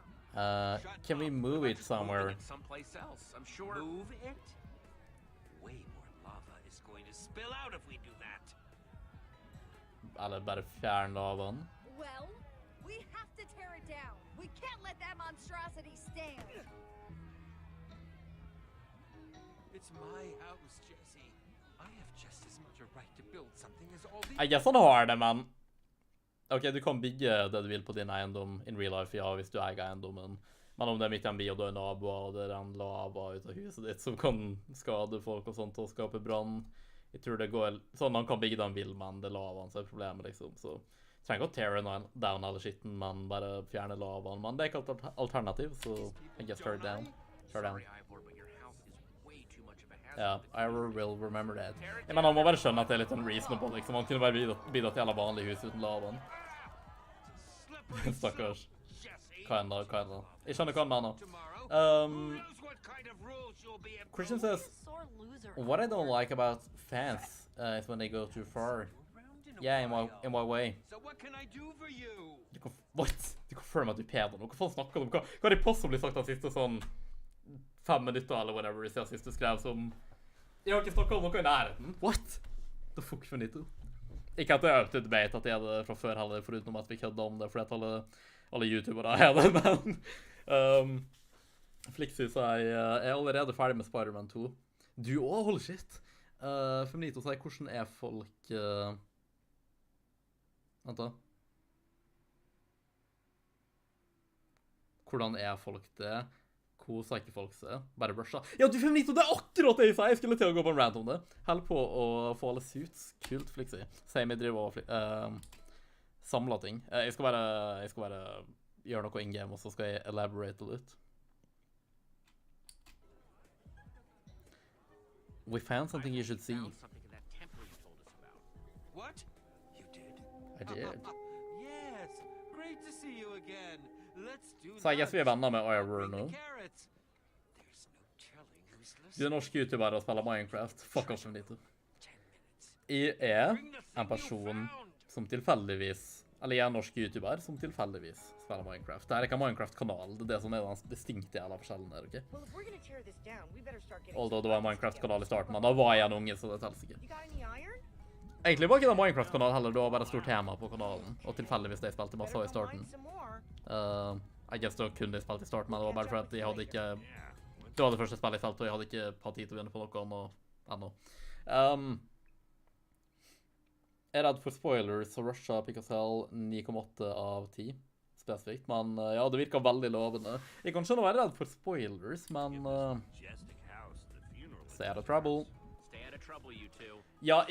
Can we move it somewhere? Moving it someplace else. I'm sure. Move it? Way more lava is going to spill out if we do that. Eller bare fjern lavaen. Well, we have to tear it down. We can't let that monstrosity stand. It's my house, Jesse. I have just as much a right to build something as all the Jeg guess han har det, men... Ok, du kan bygge det du vil på din eiendom in real life, ja, hvis du eier eiendommen. Men om det er midt i en by, og du er naboer, og det renner lava ut av huset ditt, som kan skade folk og sånt, og skape brann. Jeg tror det går... Sånn, han kan bygge det han vil, men det er lavaen som er problemet, liksom. Så trenger ikke å tear down alle skitten, men bare fjerne lavaen. Men det er ikke et alternativ, så I guess tear it down. Tear down. Sorry, Ivor, but your house is way too much of a hazard. Ja, for the I will remember that. Jeg mener, han må bare skjønne at det er litt unreasonable, liksom. Han kunne bare bidra til hele vanlige hus uten lavaen. Stakkars. Kinda. Jeg skjønner hva han mener. tomorrow. What kind of rules you'll be Christian says, Sore loser. what I don't like about fans is when they go too far. Yeah, in my way. So what can I do for you? What? Du kan føle meg at du er pedo nå. Hva faen snakker du om? Hva har de possibly sagt de siste sånn 5 minutter eller whatever siden siste skrev som... Jeg har ikke snakket om noe i nærheten. What? The fuck for nito? Ikke at det er up to debate at jeg er det fra før heller, foruten om at vi kødder om det, fordi at alle youtubere er det, men... Flixi sier, jeg er allerede ferdig med Spider-Man 2. Du også, hold shit. Feminito sier, hvordan er folk... Vent da. Hvordan er folk det? Hvor sa ikke folk seg? Bare brusha. Ja, du Feminito, det er akkurat det jeg sa! Jeg skulle til å gå på en rant om det. Held på å få alle suits. Kult, Flixi. Sier vi driver og samler ting. Jeg skal bare gjøre noe in-game, og så skal jeg elaborate litt. We found something you should see. Found something in that temple you told us about. What? You did? I did. Yes. Great to see you again. Let's do Så jeg guess vi er venner med Ivor Bring nå. the carrots. There's no telling who's Du er listening. norsk youtuber og spiller Minecraft. Fuck off, Feminito. 10 minutes. Jeg er Bring the en thing you person found. som tilfeldigvis, eller jeg er en norsk youtuber som tilfeldigvis spiller Minecraft. Det er ikke en Minecraft-kanal, det er det som er den distinkte jævla forskjellen der, ok? Well, if we're gonna tear this down, we better start getting Although some det var en weapons Minecraft-kanal i together. starten, men da var jeg en unge, så det telles ikke. You got any iron? Egentlig var ikke det en Minecraft-kanal heller, det var bare et stort tema på kanalen, og tilfeldigvis det jeg spilte masse Better i go starten. mine some more. I guess det var kun det jeg spilte i starten, men det var bare for at jeg hadde ikke... Det var det første spillet jeg spilte, og jeg hadde ikke hatt tid til å begynne på noe annet ennå. Jeg er redd for spoilers, så rusha Picasell 9,8 av 10 spesifikt, men ja, det virker veldig lovende. Jeg kan skjønne å være redd for spoilers, men Majestic house, the funeral. stay out of trouble. Stay out of trouble, you two. Ja,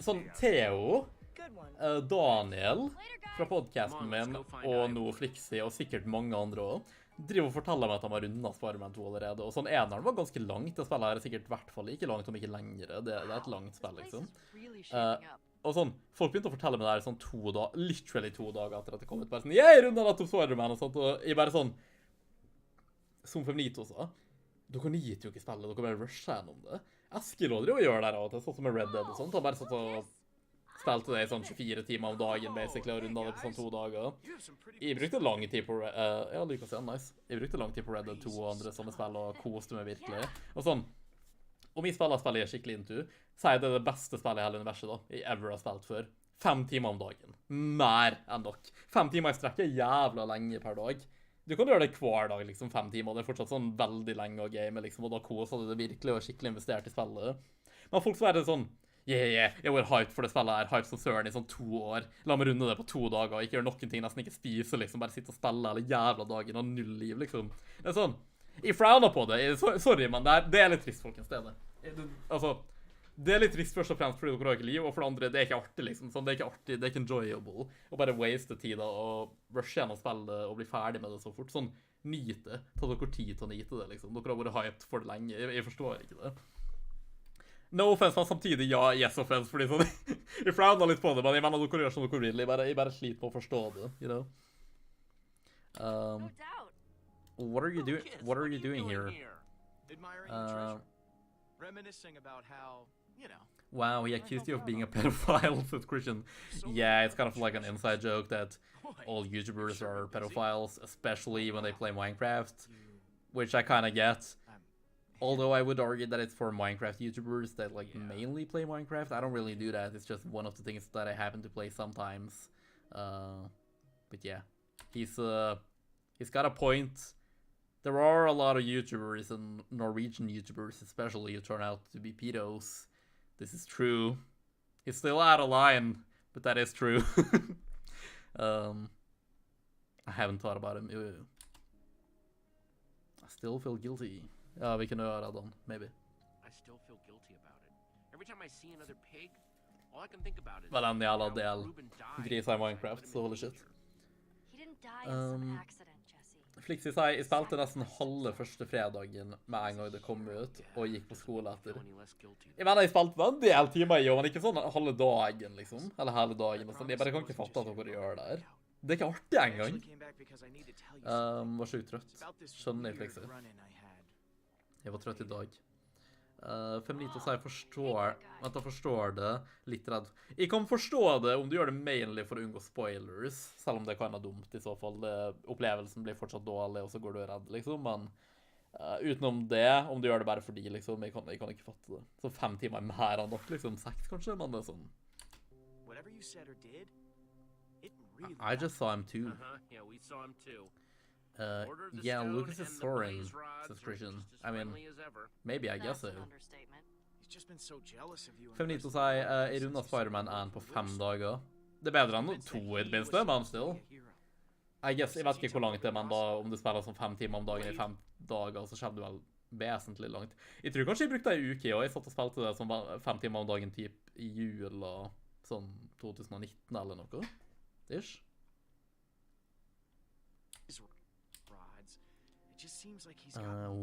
sånn Theo, Good one. Daniel fra podcasten min, og nå Flixi, og sikkert mange andre også, driver og forteller meg at de har rundet Spider-Man 2 allerede, og sånn eneren var ganske langt. Det spillet her er sikkert i hvert fall ikke langt, om ikke lengre. Det er et langt spill, liksom. Really shaping up. Og sånn, folk begynte å fortelle meg det her sånn literally 2 dager etter at det kom ut, bare sånn, jeg rundet nettopp Spider-Man og sånt, og jeg bare sånn, som Feminito sa, dere nyter jo ikke spillet, dere bare rusher gjennom det. Eskil og driver og gjør det her av og til, sånn som med Red Dead og sånt, han bare satt og Spilte det i sånn 24 timer om dagen, basically, og rundet det på sånn 2 dager. Jeg brukte lang tid på ja, Lucas, ja, nice. Jeg brukte lang tid på Red Dead 2 og andre sånne spill, og koste meg virkelig. Og sånn, om jeg spiller jeg skikkelig into, så er det det beste spillet i hele universet da, jeg ever har spilt før. 5 timer om dagen. Mer enn nok. 5 timer i strekk er jævla lenge per dag. Du kan gjøre det hver dag, liksom, 5 timer, og det er fortsatt sånn veldig lenge å game, liksom, og da koser du det virkelig og er skikkelig investert i spillet. Men folk som er det sånn, jeg var hyped for det spillet her, hyped som søren i sånn 2 år. La meg runde det på 2 dager, ikke gjøre noen ting, nesten ikke spise, liksom, bare sitte og spille hele jævla dagen og null liv, liksom. Det er sånn, jeg frowner på det, sorry, men det er litt trist, folkens, det er det. Altså, det er litt trist først og fremst fordi dere har ikke liv, og for det andre, det er ikke artig, liksom. Sånn, det er ikke artig, det er ikke enjoyable. Og bare waste tida og rushe gjennom spillet og bli ferdig med det så fort. Sånn, nyte. Ta dere tid til å nyte det, liksom. Dere har vært hyped for det lenge. Jeg forstår ikke det. No offense, men samtidig, ja, yes offense, fordi sånn, jeg frowner litt på det, men jeg mener dere gjør som dere vil. Jeg bare sliter på å forstå det, you know? No doubt. What are you doing? What are you doing here? Admiring the treasure. Reminiscing about how, you know. Wow, he accused you of being a pedophile, said Christian. Yeah, it's kind of like an inside joke that all YouTubers are pedophiles, especially when they play Minecraft, which I kind of get. Although I would argue that it's for Minecraft YouTubers that like mainly play Minecraft. I don't really do that. It's just one of the things that I happen to play sometimes. But yeah, he's got a point. There are a lot of YouTubers and Norwegian YouTubers especially who turn out to be pedos. This is true. He's still out of line, but that is true. I haven't thought about him. I still feel guilty. Ja, vi kan gjøre det, maybe. I still feel guilty about it. Every time I see another pig, all I can think about is Vel, en jævla how del Ruben died grisa i when I Minecraft, put him så in holy the shit. freezer. He didn't die in some accident, Jesse. Flixi sier, jeg spilte nesten halve første fredagen med en gang det kom ut, og gikk på skole etter. Any less guilty. Jeg mener, jeg spilte en del timer i, men ikke sånn halve dagen, liksom. Eller hele dagen, og sånn. Jeg bare kan ikke fatte at dere gjør det her. Det er ikke artig engang. Var sjukt trøtt. Skjønner jeg, Flixi. Jeg var trøtt i dag. Feminito sier forstår det, litt redd. Jeg kan forstå det om du gjør det mainly for å unngå spoilers, selv om det kan være dumt i så fall. Opplevelsen blir fortsatt dårlig, og så går du redd, liksom. Men utenom det, om du gjør det bare fordi, liksom, jeg kan ikke fatte det. Så 5 timer er mer enn nok, liksom. 6 kanskje, men det er sånn. I just saw him too. Yeah, we saw him too. Order the Yeah, stone Lucas is and the soaring, blaze rods says were Christian. just as I mean, friendly as ever. maybe, I guess That's so. an understatement. Feminito sier, jeg rundet Spider-Man 1 på 5 dager. Det er bedre enn 2 i det minste, men still. I guess, jeg vet ikke hvor langt det er, men da, om du spiller sånn 5 timer om dagen i 5 dager, så kommer du vel vesentlig langt. Jeg tror kanskje jeg brukte en uke, og jeg satt og spilte det som 5 timer om dagen typ i jul, og sånn 2019 eller noe. Ish.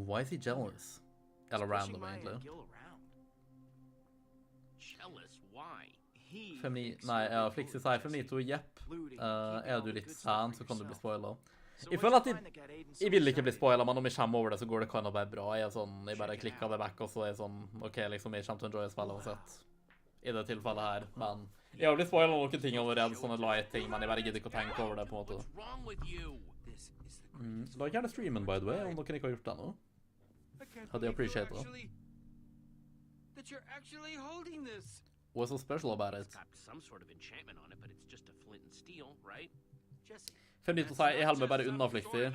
Why is he jealous? Eller random, egentlig. Jealous? Why? Flixi sier Feminito, jepp. Er du litt fan, så kan du bli spoilet. Jeg føler at jeg vil ikke bli spoilet, men om jeg kommer over det, så går det kan å være bra. Jeg bare klikker det vekk, og så er jeg sånn, ok, liksom, jeg kommer til å enjoye spillet uansett. I det tilfellet her, men jeg har blitt spoilet noen ting allerede, sånne light-ting, men jeg bare gidder ikke å tenke over det, på en måte. What's wrong with you? Da er gjerne streamen, by the way, om dere ikke har gjort det nå. Hadde jeg appreciate det. That you're actually holding this. What's so special about it? It's got some sort of enchantment on it, but it's just a flint and steel, right? Jesse. Feminito sier, jeg holder meg bare unna, Flixi.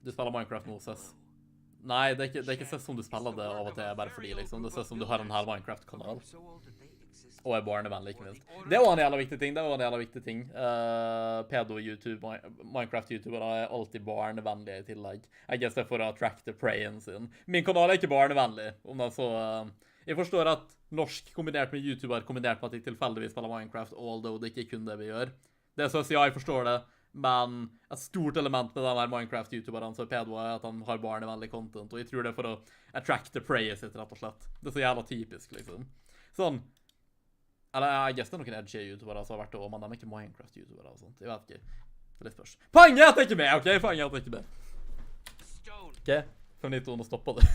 Du spiller Minecraft nå, Ses. Nei, det er ikke Ses som du spiller det av og til, bare fordi, liksom. Det er Ses som du har en hel Minecraft-kanal. Og er barnevennlig, ikke minst. Det var en jævla viktig ting. Pedo-YouTube, Minecraft-YouTubere er alltid barnevennlige i tillegg. I guess det er for å attracte prayen sin. Min kanal er ikke barnevennlig, om det er så... Jeg forstår at norsk kombinert med YouTuber, kombinert med at jeg tilfeldigvis spiller Minecraft, although det ikke er kun det vi gjør. Det er så å si, ja, jeg forstår det, men et stort element med den der Minecraft-YouTuberen som er pedo er at han har barnevennlig content, og jeg tror det er for å attracte prayen sitt, rett og slett. Det er så jævla typisk, liksom. Sånn, eller jeg guess det er noen edgy YouTubere som har vært det også, men de er ikke Minecraft-YouTubere og sånt. Jeg vet ikke. Det er litt spørs. Poenget er at det ikke er med, ok? Poenget er at det ikke er med. Ok, Feminito, nå stopper det.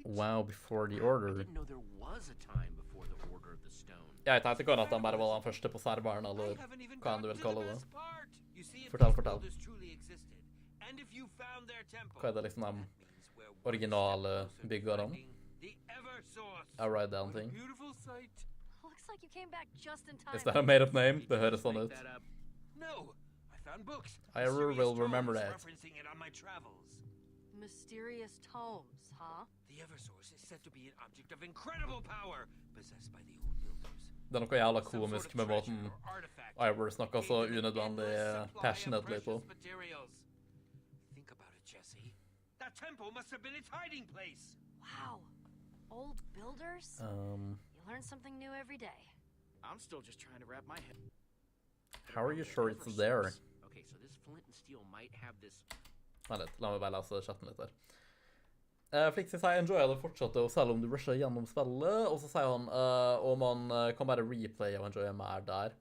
Wow, before the order. I didn't know there was a time before the Order of the Stone. Jeg tenkte ikke at han bare var den første på serveren, eller I haven't even hva enn du vil gotten to the kalle det. best part. You see, if Fortell, these fortell. builders truly existed, and if you found their temple, Hva det liksom de that means we're one originale step closer to byggerne? finding the Eversource. I write down What a ting. beautiful sight. Looks like you came back just in time. Is that a made-up name? Det høres sånn Make ut. that up. No, I found books. I Mysterious will remember tomes that. Referencing it on my travels. Mysterious tomes, huh? The Eversource is said to be an object of incredible power, possessed by the old builders. Det er noe jævla Some sort komisk of med måten treasure or artifact Ivor snakker så capable of unødvendig endless supply of passionately på. precious materials. Think about it, Jesse. That temple must have been its hiding place. Wow. Old builders? You learn something new every day. I'm still just trying to wrap my head. How are you sure it's there? Okay, so this flint and steel might have this. Vent litt, la meg bare lese chatten litt der. Flixi sier enjoyer det fortsatte, og selv om du rusher gjennom spillet, og så sier han om man kan bare replaye og enjoye mer der.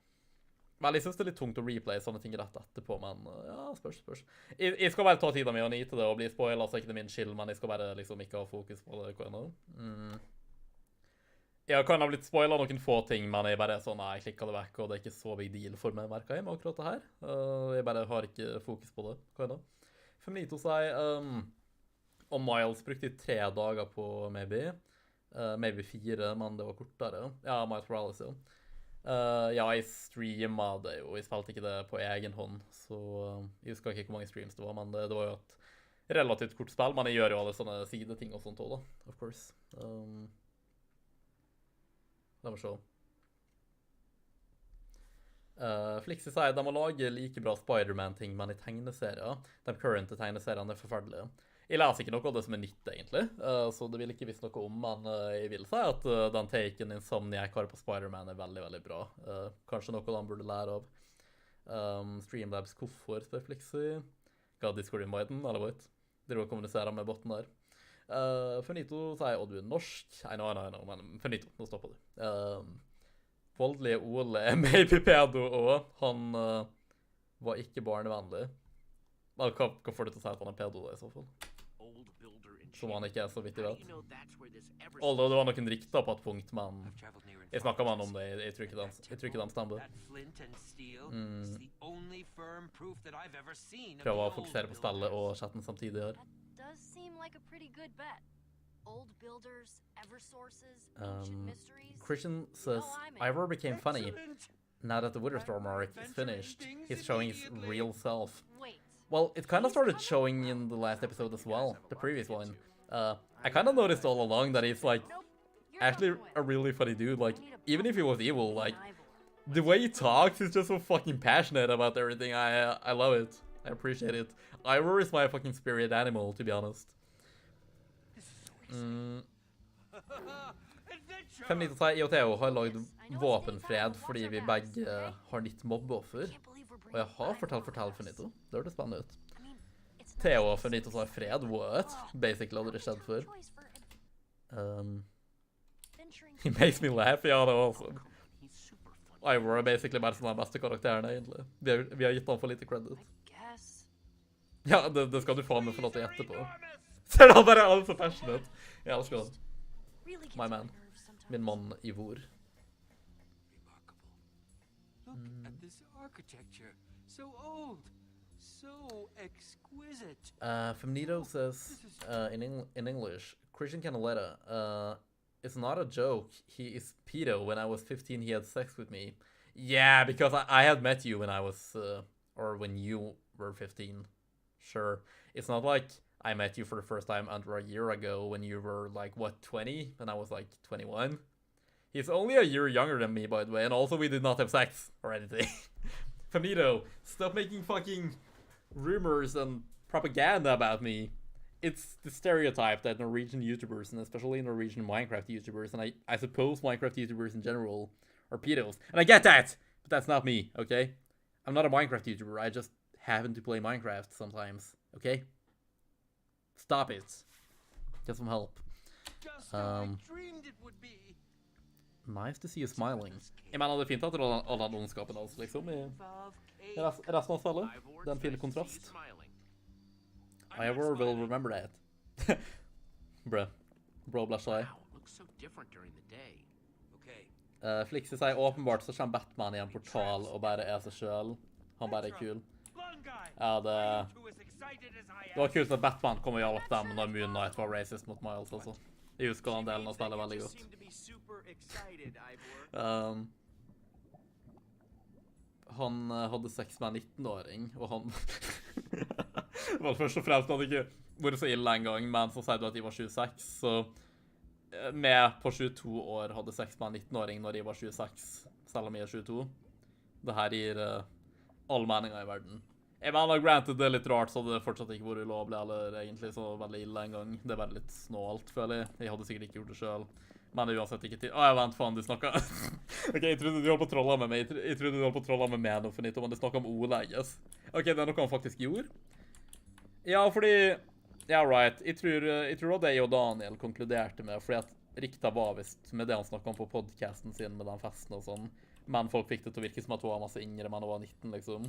Vel, jeg synes det er litt tungt å replaye sånne ting rett etterpå, men ja, spørs. Jeg skal bare ta tiden min og nyte det og bli spoilet, så er ikke det min skyld, men jeg skal bare liksom ikke ha fokus på det. Jeg kan ha blitt spoilet noen få ting, men jeg bare er sånn, nei, jeg klikker det vekk, og det er ikke så big deal for meg, merker jeg med akkurat det her. Jeg bare har ikke fokus på det, Feminito sier, og Miles brukte 3 dager på maybe 4, men det var kortere. Ja, Miles Morales, ja. Ja, jeg streamet det jo, jeg spilte ikke det på egen hånd, så jeg husker ikke hvor mange streams det var, men det var jo et relativt kort spill, men jeg gjør jo alle sånne sideting og sånt også da, of course. La meg se. Flixi sier de må lage like bra Spider-Man-ting, men i tegneserier. De currente tegneseriene er forferdelige. Jeg leser ikke noe av det som er nytt, egentlig, så det vil ikke vise noe om, men jeg vil si at den taken Insomniac har på Spider-Man er veldig, veldig bra. Kanskje noe de burde lære av. Streamlabs hvorfor, spør Flixi. Ga Discord-inviten, eller hva? Dere kommuniserer med botten der. Finito sier, og du er norsk. I know, men Finito, nå stopper du. Voldelige Ole er maybe pedo, og han var ikke barnevennlig. Hva får du til å si at han er pedo da, i så fall? Som han ikke er så vidt I vet. Although det var noen rykter på et punkt, men jeg snakket med han om det, jeg tror ikke den stemmer. Prøver å fokusere på spillet og chatten samtidig her. Does seem like a pretty good bet. Old builders, Eversources, ancient mysteries. Christian says, Ivor became funny. Now that the Witherstorm arc is finished, he's showing his real self. Wait. Well, it kind of started showing in the last episode as well, the previous one. I kind of noticed all along that he's like, actually a really funny dude, like, even if he was evil, like, the way he talks is just so fucking passionate about everything. I love it. I appreciate it. Ivor is my fucking spirit animal, to be honest. 590 sier I og Theo har laget våpenfred fordi vi begge har nytt mobbeoffer. Og jeg har fortalt 590. Det hørtes spennende ut. Theo og 590 har fred, what? Basically hadde det skjedd før. He makes me laugh, ja det var awesome. Ivor er basically bare sånn den beste karakteren egentlig. Vi har gitt han for lite credit. Ja, det skal du faen meg få lov til å gjette på. Ser du, han bare er så passionate. Jeg elsker det. My man. Min mann Ivor. Look at this architecture. So old. So exquisite. Feminito says in English, Christian Canaletta, it's not a joke. He is pedo. When I was 15, he had sex with me. Yeah, because I had met you when I was, or when you were 15. Sure. It's not like I met you for the first time under a year ago when you were like, what, 20? And I was like 21. He's only a year younger than me, by the way, and also we did not have sex or anything. Feminito, stop making fucking rumors and propaganda about me. It's the stereotype that Norwegian YouTubers, and especially Norwegian Minecraft YouTubers, and I suppose Minecraft YouTubers in general, are pedos. And I get that, but that's not me, okay? I'm not a Minecraft YouTuber, I just happen to play Minecraft sometimes, okay? Stop it. Get some help. Nice to see you smiling. Jeg mener det fint at all den ondskapen altså, liksom, I resten av spillet. Det en fin kontrast. Ivor will remember that. Bruh. Bro blir shy. Wow, it looks so different during the day. Okay. Flixi sier åpenbart så kommer Batman i en portal og bare er seg selv. Han bare er kul. Ja, det var kult at Batman kom og hjalp dem når Moon Knight var racist mot Miles, altså. Jeg husker den delen av spillet veldig godt. Han hadde sex med en 19-åring, og han... Vel, først og fremst hadde ikke vært så ille en gang, men så sier du at de var 26, så... Med på 22 år hadde sex med en 19-åring når de var 26, selv om jeg er 22. Det her gir all meningen i verden. Jeg mener, granted, det er litt rart, så det fortsatt ikke vært ulovlig, eller egentlig så veldig ille en gang. Det er bare litt snålt, føler jeg. Jeg hadde sikkert ikke gjort det selv. Men det er uansett ikke til... Jeg vent, faen, du snakket... Ok, jeg trodde du holdt på å trolle med meg. Jeg trodde du holdt på å trolle med meg nå, Finito, men du snakket om ordlegges. Ok, det er noe han faktisk gjorde. Ja, fordi... Ja, right. Jeg tror det jeg og Daniel konkluderte med, fordi at rikta var visst med det han snakket om på podcasten sin med den festen og sånn. Men folk fikk det til å virke som at hun var masse yngre, men hun var 19, liksom.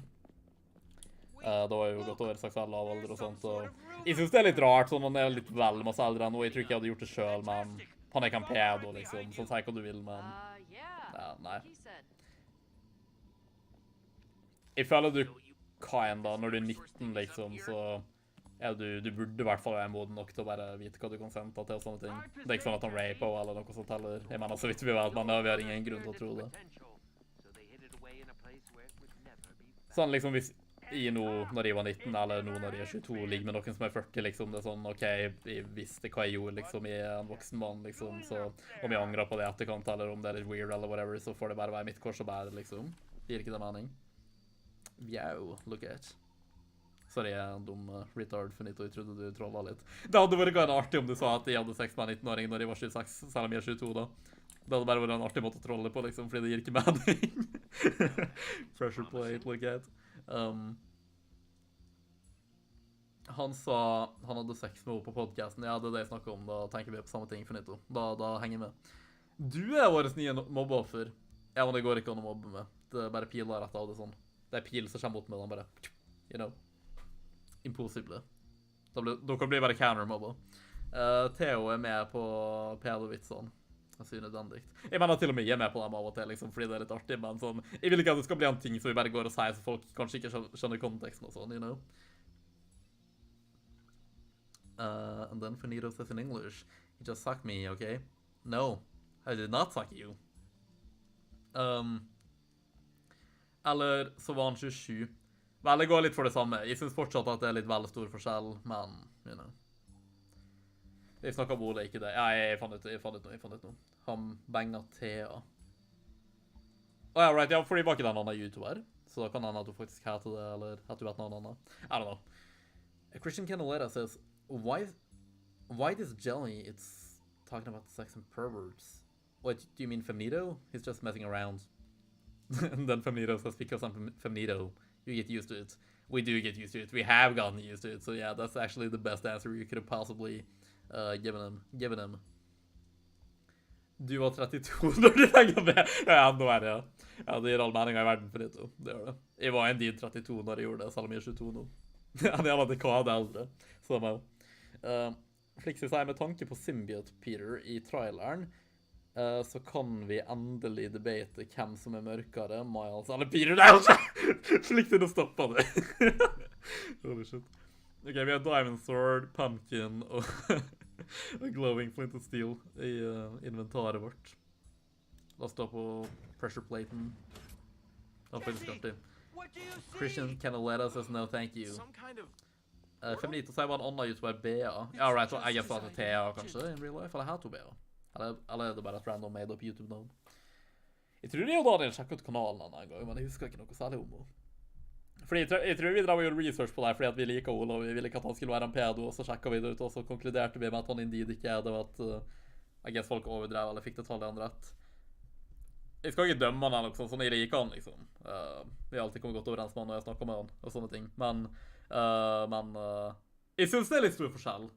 Det var jo gått over seksuell lavalder og sånt, og jeg synes det er litt rart, sånn han er litt vel masse eldre enn noe. Jeg tror ikke jeg hadde gjort det selv, men han er ikke en pedo, liksom. Sånn sier hva du vil, men... Ja, nei. Jeg føler du kinda, når du er 19, liksom, så... Ja, du burde i hvert fall være moden nok til å bare vite hva du konsenter til og sånne ting. Det er ikke sånn at han raper eller noe sånt heller. Jeg mener, så vidt vi vet, men vi har ingen grunn til å tro det. Sånn, liksom, hvis jeg nå, når jeg var 19, eller nå når jeg er 22, ligger med noen som er 40, liksom, det er sånn, ok, jeg visste hva jeg gjorde, liksom, jeg er en voksen mann, liksom, så om jeg angrer på det i etterkant, eller om det er litt weird, eller whatever, så får det bare være mitt kors og bære, liksom. Gir ikke det mening? Wow, look at. Sorry, jeg er en dum retard, Finito, jeg trodde du trollet litt. Det hadde vært ganske artig om du sa at jeg hadde sex med en 19-åring når jeg var 26, selv om jeg er 22 da. Det hadde bare vært en artig måte å trolle på, liksom, fordi det gir ikke mening. Pressure plate, look at. Han sa han hadde sex med henne på podcasten. Ja, det er det jeg snakker om. Da tenker vi på samme ting, Finito. Da henger jeg med. Du er våres nye mobbeoffer. Ja, men det går ikke an å mobbe med. Det er bare piler rett av det sånn. Det er pil som kommer mot med den bare, you know. Impossible. Dere blir bare counter-mobba. Theo er med på pedo-vitsene. Jeg synes nødvendig. Jeg mener til og med jeg er med på dem av og til, liksom, fordi det er litt artig, men sånn, jeg vil ikke at det skal bli en ting som vi bare går og sier, så folk kanskje ikke skjønner konteksten og sånn, you know? And then Finito says in English, "You just sucked me, okay?" No, I did not suck you. Eller så var han 27. Vel, det går litt for det samme. Jeg synes fortsatt at det er litt veldig stor forskjell, men, you know. Jeg snakker om Ole, ikke det. Ja, jeg fant ut noe. Han banget Thea. Ja, right, ja, fordi var ikke den annen YouTuber. Så da kan han at du faktisk heter det, eller at du vet noen annen. I don't know. Christian Canolera says, why this jelly? It's talking about sex and perverts. Wait, do you mean Femnito? He's just messing around. And then Femnito says, because I'm Femnito, you get used to it. We do get used to it. We have gotten used to it. So yeah, that's actually the best answer you could have possibly given him. Du var 32 når du tenker med. Ja, nå er det, ja. Ja, det gir all meningen i verden for det, det gjør det. Jeg var en din 32 når jeg gjorde det, selv om jeg er 22 nå. Ja, det er alltid hva det eldre. Så Flixi sier, med tanke på Symbiote Peter i traileren, så kan vi endelig debate hvem som er mørkere, Miles eller Peter. Nei, Flixi, nå stopper det. Holy shit. Ok, vi har Diamond Sword, Pumpkin og Glowing Flint and Steel i inventaret vårt. La oss stå på pressure platen. Det er faktisk artig. Christian Canolera says no thank you. Feminito sier var en annen YouTuber, Bea. Ja, right, så jeg sa til Thea kanskje, in real life, eller her to Bea. Eller er det bare et random made up YouTube-navn? Jeg tror jeg og Daniel sjekket ut kanalen en gang, men jeg husker ikke noe særlig om henne. Fordi jeg tror vi drev og gjorde research på det, fordi at vi liker Ola, og vi ville ikke at han skulle være en pedo, og så sjekket vi det ut, og så konkluderte vi med at han indeed ikke er det, og at jeg guess folk overdrev, eller fikk detaljer rett. Jeg skal ikke dømme han eller noe sånn, jeg liker han, liksom. Vi har alltid kommet godt overens med han når jeg snakker med han, og sånne ting. Men jeg synes det er litt stor forskjell.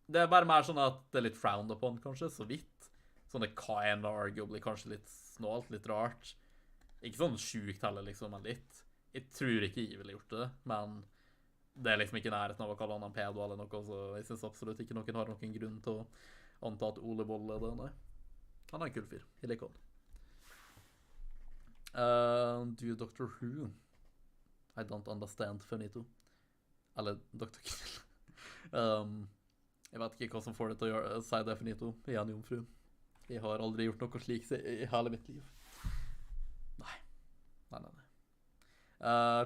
Det er bare mer sånn at det er litt frowned upon, kanskje, så vidt. Sånn det kind of arguably, kanskje litt snålt, litt rart. Ikke sånn sjukt heller, liksom, men litt. Jeg tror ikke jeg ville gjort det, men det er liksom ikke nærheten av å kalle han en pedo eller noe, så jeg synes absolutt ikke noen har noen grunn til å Anta at Ole Boll er det, nei. Han er en kul fyr. Jeg liker han. Do Doctor Who? I don't understand, finito. Eller Dr. Kill. Jeg vet ikke hva som får det til å si det, finito. Jeg er en jomfru. Jeg har aldri gjort noe slik i hele mitt liv. Nei.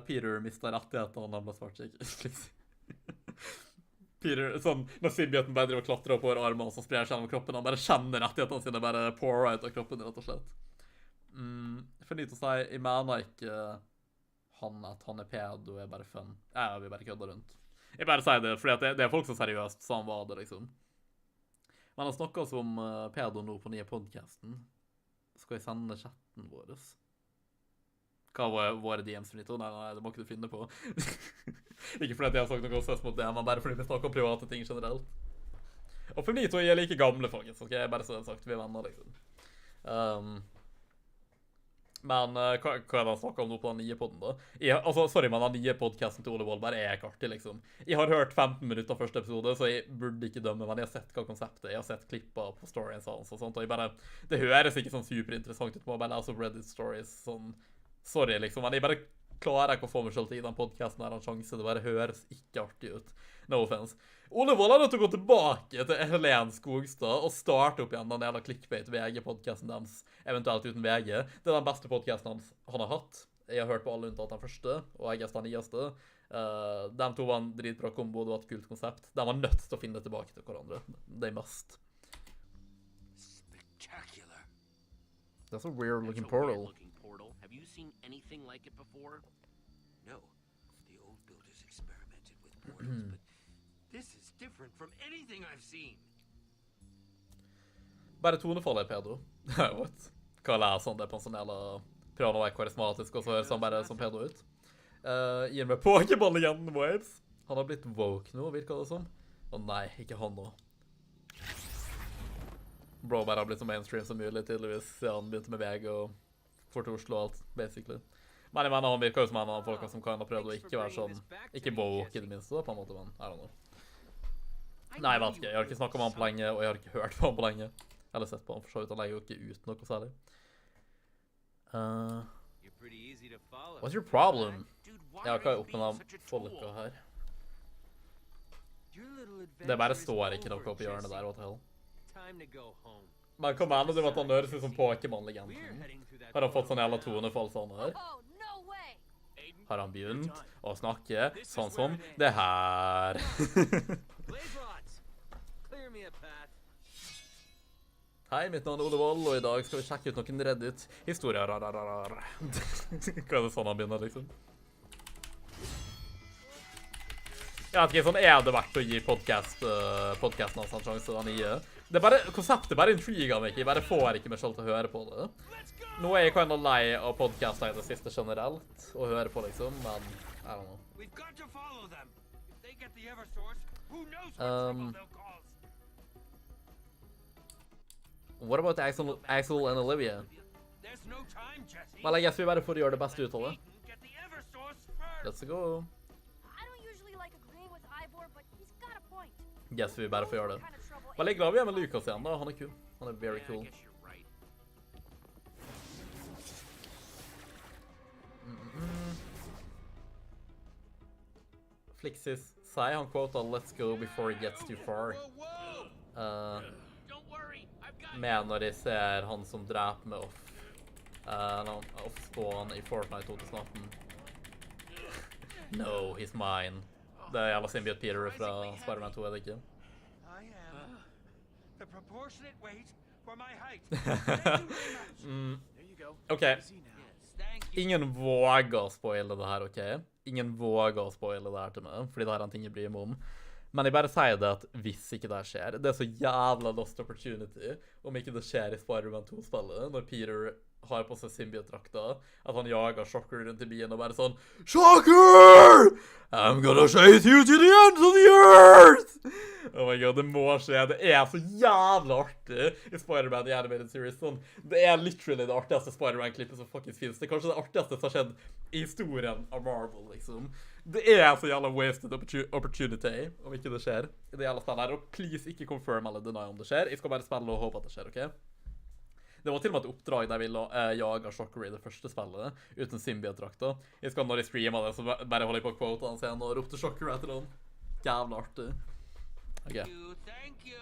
Peter mistet rettighetene, han ble svartskjegg. Peter, sånn, når symbioten bare driver og klatrer opp over armene, så sprer seg gjennom kroppen, han bare kjenner rettighetene sine, bare pour out av kroppen, rett og slett. Finito sier, jeg mener ikke at han er pedo, er bare fun. Jeg vil bare kødde rundt. Jeg bare sier det, fordi det er folk så seriøst, så han var det, liksom. Men han snakker om pedo nå på nye podcasten. Skal jeg sende chatten vår? Hva var våre DMs, Finito? Nei, det må ikke du finne på. Ikke fordi jeg har sagt noe søs mot det, men bare fordi vi snakker om private ting generelt. Og Finito er like gamle, folkens, ok? Bare så sagt, vi er venner, liksom. Men hva er det han snakker om nå på den nye podden, da? Sorry, men den nye podcasten til Ole Wollberg er ikke artig, liksom. Jeg har hørt 15 minutter av første episode, så jeg burde ikke dømme, men jeg har sett hva konseptet er. Jeg har sett klipper på stories hans og sånt, og det høres ikke sånn superinteressant ut med å bare lese opp Reddit stories, sånn. Sorry, liksom, men jeg bare klarer ikke å få meg selv til i den podcasten her en sjanse. Det bare høres ikke artig ut. No offense. Ole Woll er nødt til å gå tilbake til Helen Skogstad og starte opp igjen den jævla clickbait VG-podcasten deres, eventuelt uten VG. Det er den beste podcasten han har hatt. Jeg har hørt på alle unntatt den første, og jeg er den nyeste. De to var en dritbra kombo, det var et kult konsept. De var nødt til å finne tilbake til hverandre. They must. Spectacular. That's a weird looking That's a portal. weird-looking portal. Have you seen anything like it before? No, the old builders experimented with portals, but this is different from anything I've seen. Bare tonefallet er pedo. What? Hva leser han det på en sånn jævla prøver å være karismatisk, og så høres han bare som pedo ut. Gir meg Pokémon-legenden-vibes. Han har blitt woke nå, virker det som. Å nei, ikke han nå. Bro bare har blitt så mainstream som mulig, tydeligvis, siden han begynte med VG og for til Oslo og alt, basically. Men jeg mener, han virker jo som en av folk som kan ha prøvd å ikke være sånn, ikke woke i det minste, da, på en måte, men I don't know. Nei, jeg vet ikke, jeg har ikke snakket med han på lenge, og jeg har ikke hørt på han på lenge. Eller sett på han, for så vidt, han legger jo ikke ut noe særlig. What's your problem? Ja, hva er oppe med folka her? Det bare står ikke noe oppe i hjørnet der, what the hell? Men hva mener du med at han høres ut som Pokémon-legenden? Har han fått sånn jævla tonefall sånn her? Har han begynt å snakke sånn som det her? Hei, mitt navn er Ole Woll, og i dag skal vi sjekke ut noen Reddit-historier. Hva er det sånn han begynner, liksom? Jeg vet ikke, sånn er det verdt å gi podcasten hans en sjanse, han gir. Det er bare, konseptet bare intriger meg ikke, jeg bare får ikke meg selv til å høre på det. Nå er jeg kind of lei av podcasten i det siste generelt, å høre på liksom, men I don't know. What about Axel and Olivia? Well, I guess vi bare får gjøre det beste ut av det. Let's go. Guess vi bare får gjøre det. Veldig glad vi er med Lucas igjen da, han er kul. Han er very cool. Flixis sier han quota "Let's go before it gets too far". Men når jeg ser han som dreper med off-spawn i Fortnite 2018. No, he's mine. Det er jævla symbiote Peter fra Spider-Man 2, er det ikke? Ok. Ingen våger å spoile det her, ok? Ingen våger å spoile det her til meg, fordi det er en ting jeg bryr meg om. Men jeg bare sier det at hvis ikke det skjer, det er så jævla lost opportunity om ikke det skjer i Spider-Man 2-spillet, når Peter har på seg symbiote-drakta, at han jager Shocker rundt i byen og bare sånn Shocker! I'm gonna chase you to the ends of the earth! Oh my god, det må skje. Det er så jævla artig i Spider-Man i Animated Series. Sånn, det er literally det artigste Spider-Man-klippet som faktisk finnes. Det er kanskje det artigste som har skjedd i historien av Marvel, liksom. Det er så jævla wasted opportunity om ikke det skjer i det jævla spillet her. Og please ikke confirm eller deny om det skjer. Jeg skal bare spille og håpe at det skjer, ok? Det var til og med et oppdrag der jeg ville jage Shockery i det første spillet, uten symbiote-drakta. Jeg skal når jeg streamer det, så bare holder jeg på quote han scenen og ropte Shockery etter han. Jævla artig. Ok.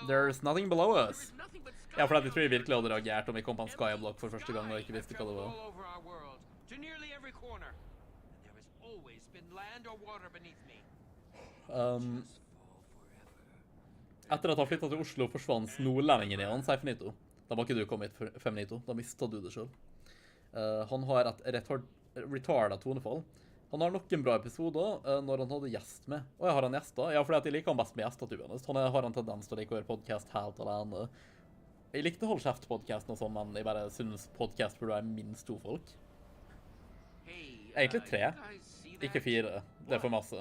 There's nothing below us. Ja, for jeg tror jeg virkelig hadde reagert om jeg kom på en skyblock for første gang og ikke visste hva det var. Etter at han flyttet til Oslo forsvant nordlendingen i han, sier Finito. Da var ikke du kommet, Feminito. Da mistet du det selv. Han har et retardet tonefall. Han har noen bra episoder når han hadde gjest med. Og jeg har han gjester. Ja, fordi jeg liker han best med gjester, til honest. Han har en tendens til å like å gjøre podcast helt alene. Jeg likte Hold Kjeft-podcasten og sånn, men jeg bare synes podcast burde være minst 2 folk. Egentlig 3. Ikke 4. Det er for masse.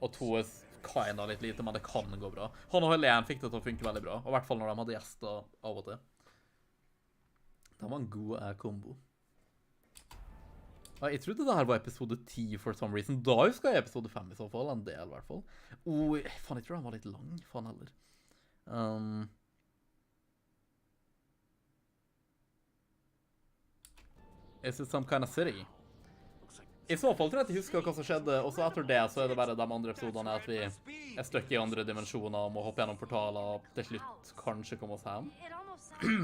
Og 2 er kinda litt lite, men det kan gå bra. Han og Helene fikk det til å funke veldig bra. Og i hvert fall når de hadde gjester av og til. Det var en god kombo. Ja, jeg trodde det her var episode 10 for some reason. Da husker jeg episode 5 i så fall. En del i hvert fall. Faen, jeg tror den var litt lang. Faen heller. Is it some kind of city? I så fall tror jeg at jeg husker hva som skjedde, og så etter det så er det bare de andre episodene at vi er støkket i andre dimensjoner og må hoppe gjennom portaler og til slutt kanskje komme oss hjem.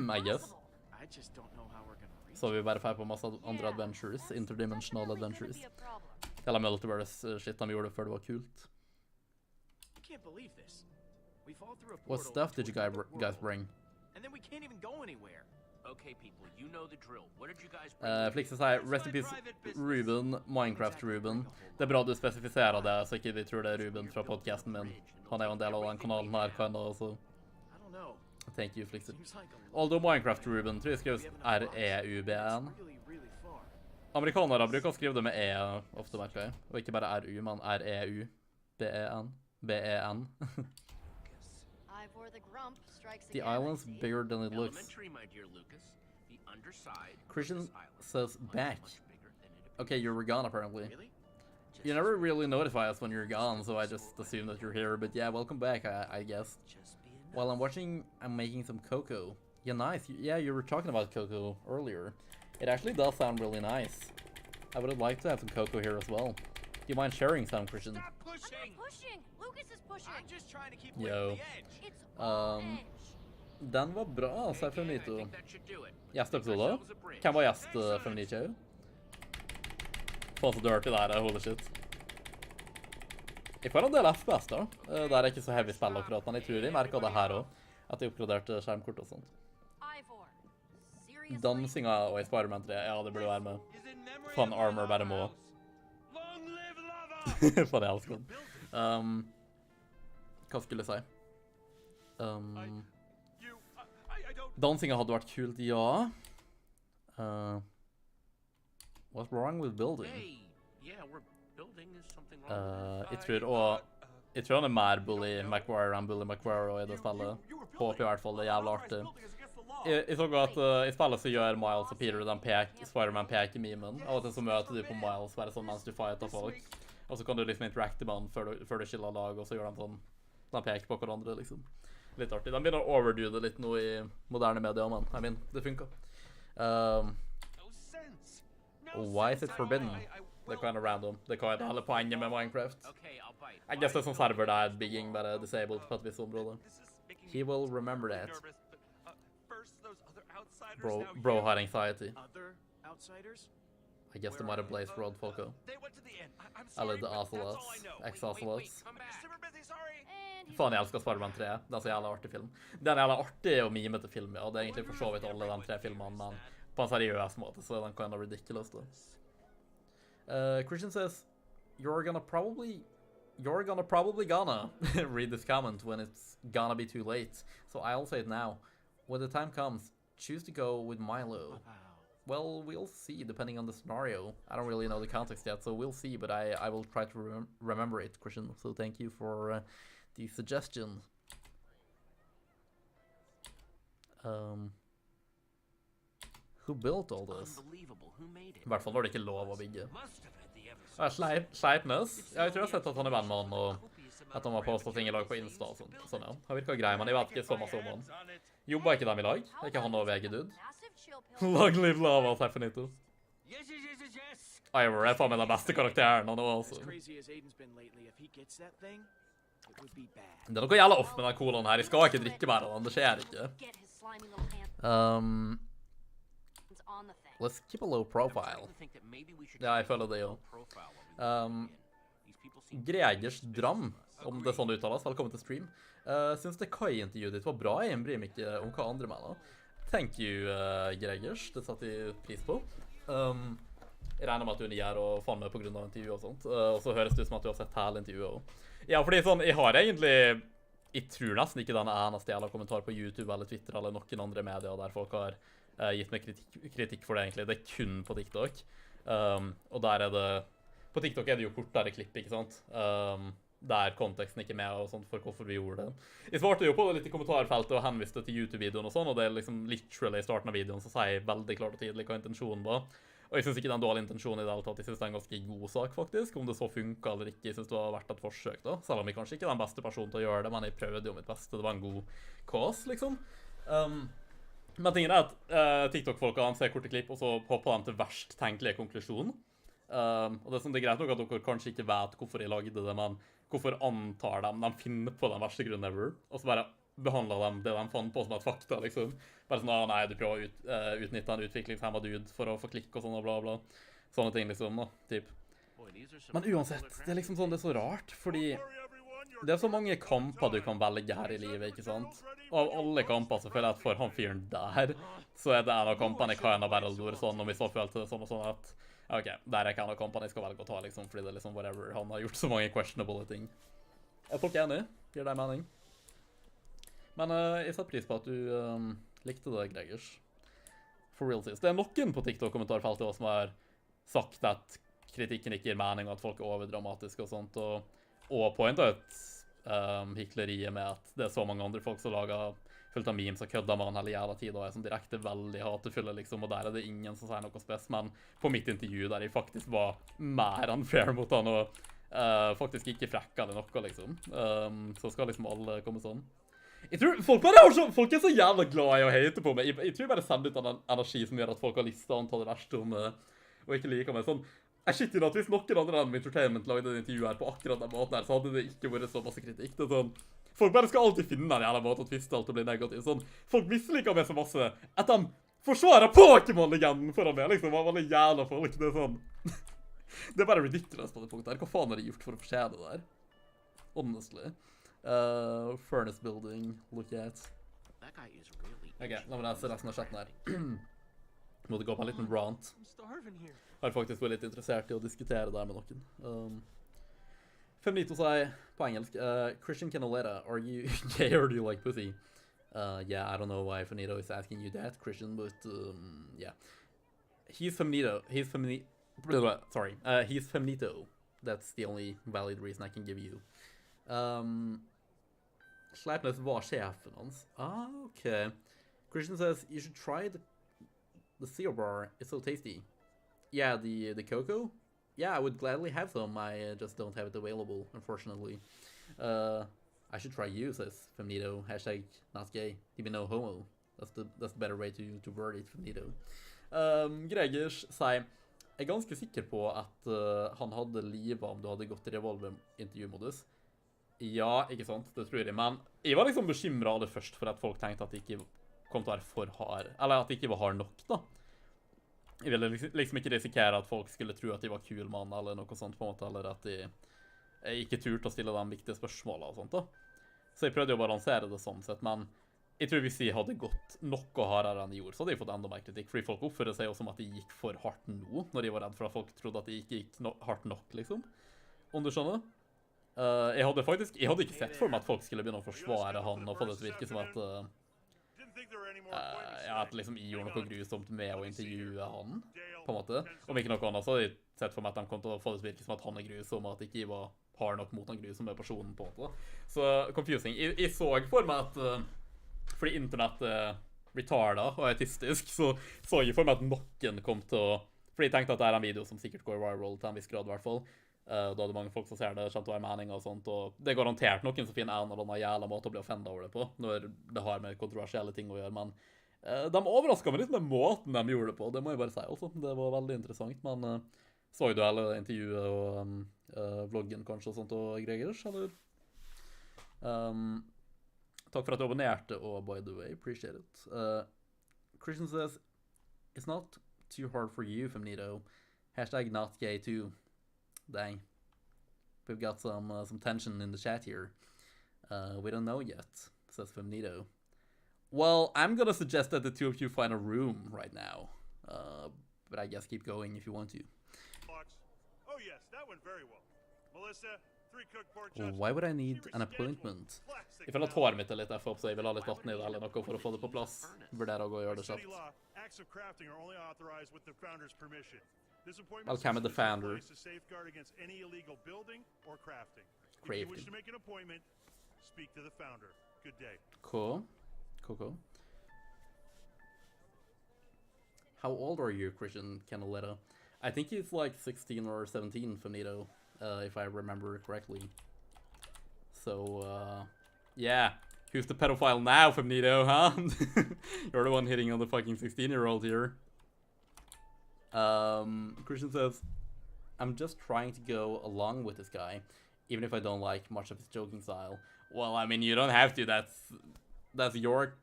I guess. Så vi bare får på masse andre adventures, interdimensional adventures. Eller multiverse-shit de gjorde før det var kult. What stuff did you guys bring? And then we can't even go anywhere. Okay, people, you know the drill. What did you guys bring? Flikse sier, rest in peace, Ruben, Minecraft Ruben. Det er bra du spesifiserer det, så ikke vi tror det er Ruben fra podcasten min. Han er jo en del av den kanalen her, kinda, også. Thank you, Flikse. Although Minecraft Ruben tror jeg skrives R-E-U-B-N. Amerikanere bruker å skrive det med E ofte, merker jeg. Og ikke bare R-U, men R-E-U-B-E-N. B-E-N. The island's bigger than it looks. Christian says back. Okay, you're gone apparently. You never really notify us when you're gone, so I just assume that you're here. But yeah, welcome back, I guess. While I'm watching, I'm making some cocoa. Yeah, nice. Yeah, you were talking about cocoa earlier. It actually does sound really nice. I would like to have some cocoa here as well. Do you mind sharing some, Christian? I'm not pushing! Lucas is pushing! I'm just trying to keep Yo. the edge. It's all edge. Den var bra, sier Feminito. Gjesteepisoder? Hvem var gjest, Feminito? Faen så dirty det her, holy shit. Jeg får en del FPS da. Det er ikke så heavy spill akkurat, men jeg tror jeg merket det her også. At jeg oppgraderte skjermkort og sånt. Dansinga og i Spider-Man 3, ja, det burde være med. Faen, Armor bare må. Faen, jeg elsker den. Hva skulle jeg si? Dansinga hadde vært kult, ja. What's wrong with building? Jeg tror han er mer Bully McGuire enn Bully McGuire i det spillet. Håper i hvert fall det er jævlig artig. Jeg så at i spillet så gjør Miles og Peter Spider-Man peker memen. Av og til så møter du på Miles bare sånn mens du fighter folk. Og så kan du liksom interacte med han før du skiller lag, og så gjør de sånn. De peker på hverandre, liksom. Litt artig. De begynner å overdo det litt nå i moderne medier, men I mean, det funker. Why is it forbidden? Det er kind of random. Det er kind of hele poenget med Minecraft. I guess det er sånn server der bygging bare disabled på et visst område. He will remember that. Bro had anxiety. I guess they might have blazed Road Foco. Eller The Ocelots. Ex-Ocelots. Faen, jeg elsker Spider-Man 3. Det er så jævla artig film. Det er en jævla artig og mimete film, ja. Det er egentlig for så vidt alle de 3 filmene, men på en seriøs måte, så er den kind of ridiculous, da. Christian says, you're gonna probably gonna read this comment when it's gonna be too late. So I'll say it now. When the time comes, choose to go with Milo. Well, we'll see, depending on the scenario. I don't really know the context yet, so we'll see, but I will try to remember it, Christian. So thank you for the suggestion. Who built all this? Unbelievable. Who made it? I hvert fall var det ikke lov å bygge. Must have had the ever Sleipnes. Jeg tror jeg har sett at han er venn med han, og at han var postet ting i lag på Insta og sånn. Sånn, ja. Han virker grei, men jeg vet ikke så masse om han. Jobber ikke dem i lag? Er ikke han og VG-dude? Massive chill pill. Long live lava, Stefanito. Yes, yes, yes, yes, yes. Ivor er faen med den beste karakteren han As også. crazy as Aiden's been lately, if he gets that thing, it would be bad. Det er noe jævla off med den colaen her. Jeg skal ikke drikke mer av den, det skjer ikke. Get his slimy little hands on the thing. Let's keep a low profile. I think that maybe we should Ja, jeg føler det jo. profile what we These people seem Gregers Dram, om det er sånn det uttales. Velkommen til stream. Synes det Kai-intervjuet ditt var bra. Jeg bryr meg ikke om hva andre mener. Thank you, Gregers. Det satte jeg pris på. Jeg regner med at du er nær og fann meg på grunn av intervjuet og sånt. Og så høres det ut som at du har sett hele intervjuet også. Ja, fordi sånn, jeg har egentlig... Jeg tror nesten ikke den eneste jævla kommentar på YouTube eller Twitter eller noen andre medier der folk har gitt meg kritikk for det egentlig. Det er kun på TikTok. Og der er det... På TikTok er det jo kortere klipp, ikke sant? Der konteksten ikke er med og sånt for hvorfor vi gjorde det. Jeg svarte jo på det litt i kommentarfeltet og henviste til YouTube-videoen og sånn, og det er liksom literally i starten av videoen så sier jeg veldig klart og tydelig hva intensjonen var. Og jeg synes ikke det er en dårlig intensjon i det hele tatt. Jeg synes det er en ganske god sak, faktisk. Om det så funket eller ikke, jeg synes det var verdt et forsøk da. Selv om jeg kanskje ikke er den beste personen til å gjøre det, men jeg prøvde jo mitt beste. Det var en god cause, liksom. Men tingen er at TikTok-folkene ser korte klipp, og så hopper de til verst tenkelige konklusjon. Og det er, sånn, det er greit nok at dere kanskje ikke vet hvorfor jeg lagde det, men hvorfor antar de finner på den verste grunnen ever, og så bare behandler de det de fant på som et fakta, liksom. Bare sånn, nei, du prøver å utnytte en utviklingshemmet dude for å få klikk og sånn og bla bla. Sånne ting, liksom, da, typ. Men uansett, det er liksom sånn, det er så rart, fordi det er så mange kamper du kan velge her i livet, ikke sant? Og av alle kamper så føler jeg at for han fyren der, så er det en av kampene jeg kan ha bare lurt sånn, om vi så følte det sånn og sånn at ok, der er ikke en av kampene jeg skal velge å ta, liksom, fordi det er liksom whatever. Han har gjort så mange questionable ting. Er folk enige? Gir deg mening? Men jeg setter pris på at du likte det, Gregers. For real sis. Det er noen på TikTok-kommentarfeltet også som har sagt at kritikken ikke gir mening, og at folk er overdramatiske og sånt, og pointet hikleriet med at det er så mange andre folk som lager fullt av memes og kødder med han hele jævla tid, og er sånn direkte veldig hatefulle, liksom, og der er det ingen som sier noe spes, men på mitt intervju der jeg faktisk var mer unfair mot han, og faktisk ikke frekk eller noe, liksom. Så skal liksom alle komme sånn. Jeg tror folk er så jævla glad i å hate på meg. Jeg tror jeg bare sender ut en energi som gjør at folk har listet antall det verste om og ikke liker meg. Sånn, jeg skikker at hvis noen andre enn Entertainment lagde et intervju her på akkurat den måten her, så hadde det ikke vært så masse kritikk. Det er sånn, folk bare skal alltid finne en jævla måte å tviste alt og bli negativ. Sånn, folk misliker meg så masse at de forsvarer Pokémon-legenden foran meg, liksom, av alle jævla folk. Det er sånn, det er bare ridiculous på det punktet her. Hva faen har de gjort for å fortjene det der? Honestly. Furnace building, look at. That guy is really Ok, la meg lese resten av chatten her. Måtte gå på en liten rant. I'm starving here. Har faktisk vært litt interessert i å diskutere det med noen. Feminito sier på engelsk, Christian Canoletta, are you gay or do you like pussy? Yeah, I don't know why Feminito is asking you that, Christian, but yeah. He's Feminito. He's Feminito. That's the only valid reason I can give you. Sleipnes var sjefen hans. Ah, okay. Christian says, you should try the Seal Bar. It's so tasty. Yeah, the cocoa? Yeah, I would gladly have some. I just don't have it available, unfortunately. I should try you, says Feminito. Hashtag not gay. Even no homo. That's the better way to word it, Feminito. Gregers sier, jeg er ganske sikker på at han hadde livet om du hadde gått i revolver-intervjumodus. Ja, ikke sant, det tror jeg. Men jeg var liksom bekymret aller først for at folk tenkte at det ikke kom til å være for hard. Eller at det ikke var hard nok, da. Jeg ville liksom ikke risikere at folk skulle tro at de var kul mann, eller noe sånt på en måte, eller at de ikke turte å stille de viktige spørsmålene og sånt da. Så jeg prøvde jo å balansere det sånn sett, men jeg tror hvis jeg hadde gått noe hardere enn de gjorde, så hadde jeg fått enda mer kritikk, fordi folk oppfører seg jo som at de gikk for hardt nå, når de var redd for at folk trodde at de ikke gikk hardt nok, liksom. Om du skjønner? Jeg hadde ikke sett for meg at folk skulle begynne å forsvare han og få det til å virke som at at liksom jeg gjorde noe grusomt med å intervjue han, på en måte. Om ikke noe annet, så hadde jeg sett for meg at de kom til å få det til å virke som at han er grusom, og at jeg ikke var hard nok mot den grusomme personen, på en måte. Så confusing. Jeg så for meg at fordi internett retarda og autistisk, så jeg for meg at noen kom til å... Fordi jeg tenkte at det er en video som sikkert går viral til en viss grad i hvert fall. Da er det mange folk som ser det, kommer til å være meninger og sånt, og det er garantert noen som finner en eller annen jævla måte å bli offendet over det på, når det har med kontroversielle ting å gjøre, men de overrasket meg litt med måten de gjorde det på, det må jeg bare si, altså. Det var veldig interessant, men så du hele intervjuet og vloggen kanskje og sånt og Gregers, eller? Takk for at du abonnerte, og by the way, appreciate it. Christian says, it's not too hard for you, Femnito. Hashtag not gay too. Dang. We've got some tension in the chat here. We don't know yet, says Femnito. Well, I'm gonna suggest that the two of you find a room right now. But I guess keep going if you want to. Oh yes, that went very well. Melissa, 3 cooked pork chops. Why would I need an appointment? Jeg føler at håret mitt er litt F opp, så jeg vil ha litt vatten i det eller noe for å få det på plass. Vurderer å gå og gjøre det City kjapt. law, acts of crafting are only authorized with the founder's permission. This appointment Welcome to the system is in founder. place to safeguard against any illegal building or crafting. If you Crafting. wish to make an appointment, speak to the founder. Good day. Cool. Cool. How old are you, Christian Canaletta? I think he's like 16 or 17, Finito, if I remember correctly. So, yeah. Who's the pedophile now, Finito, huh? You're the one hitting on the fucking 16-year-old here. Christian says, I'm just trying to go along with this guy, even if I don't like much of his joking style. Well, I mean, you don't have to. That's your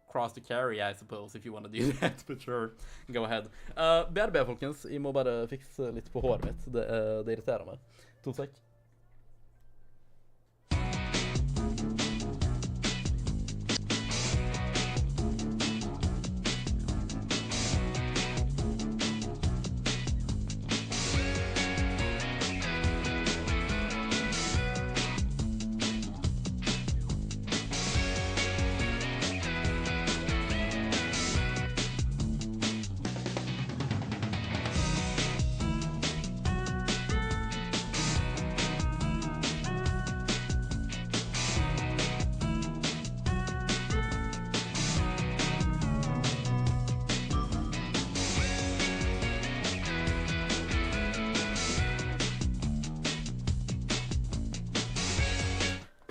cross to carry, I suppose, if you want to do that, but sure. Go ahead. BRB, folkens. Jeg må bare fikse litt på håret mitt. Det irriterer meg. 2 sek.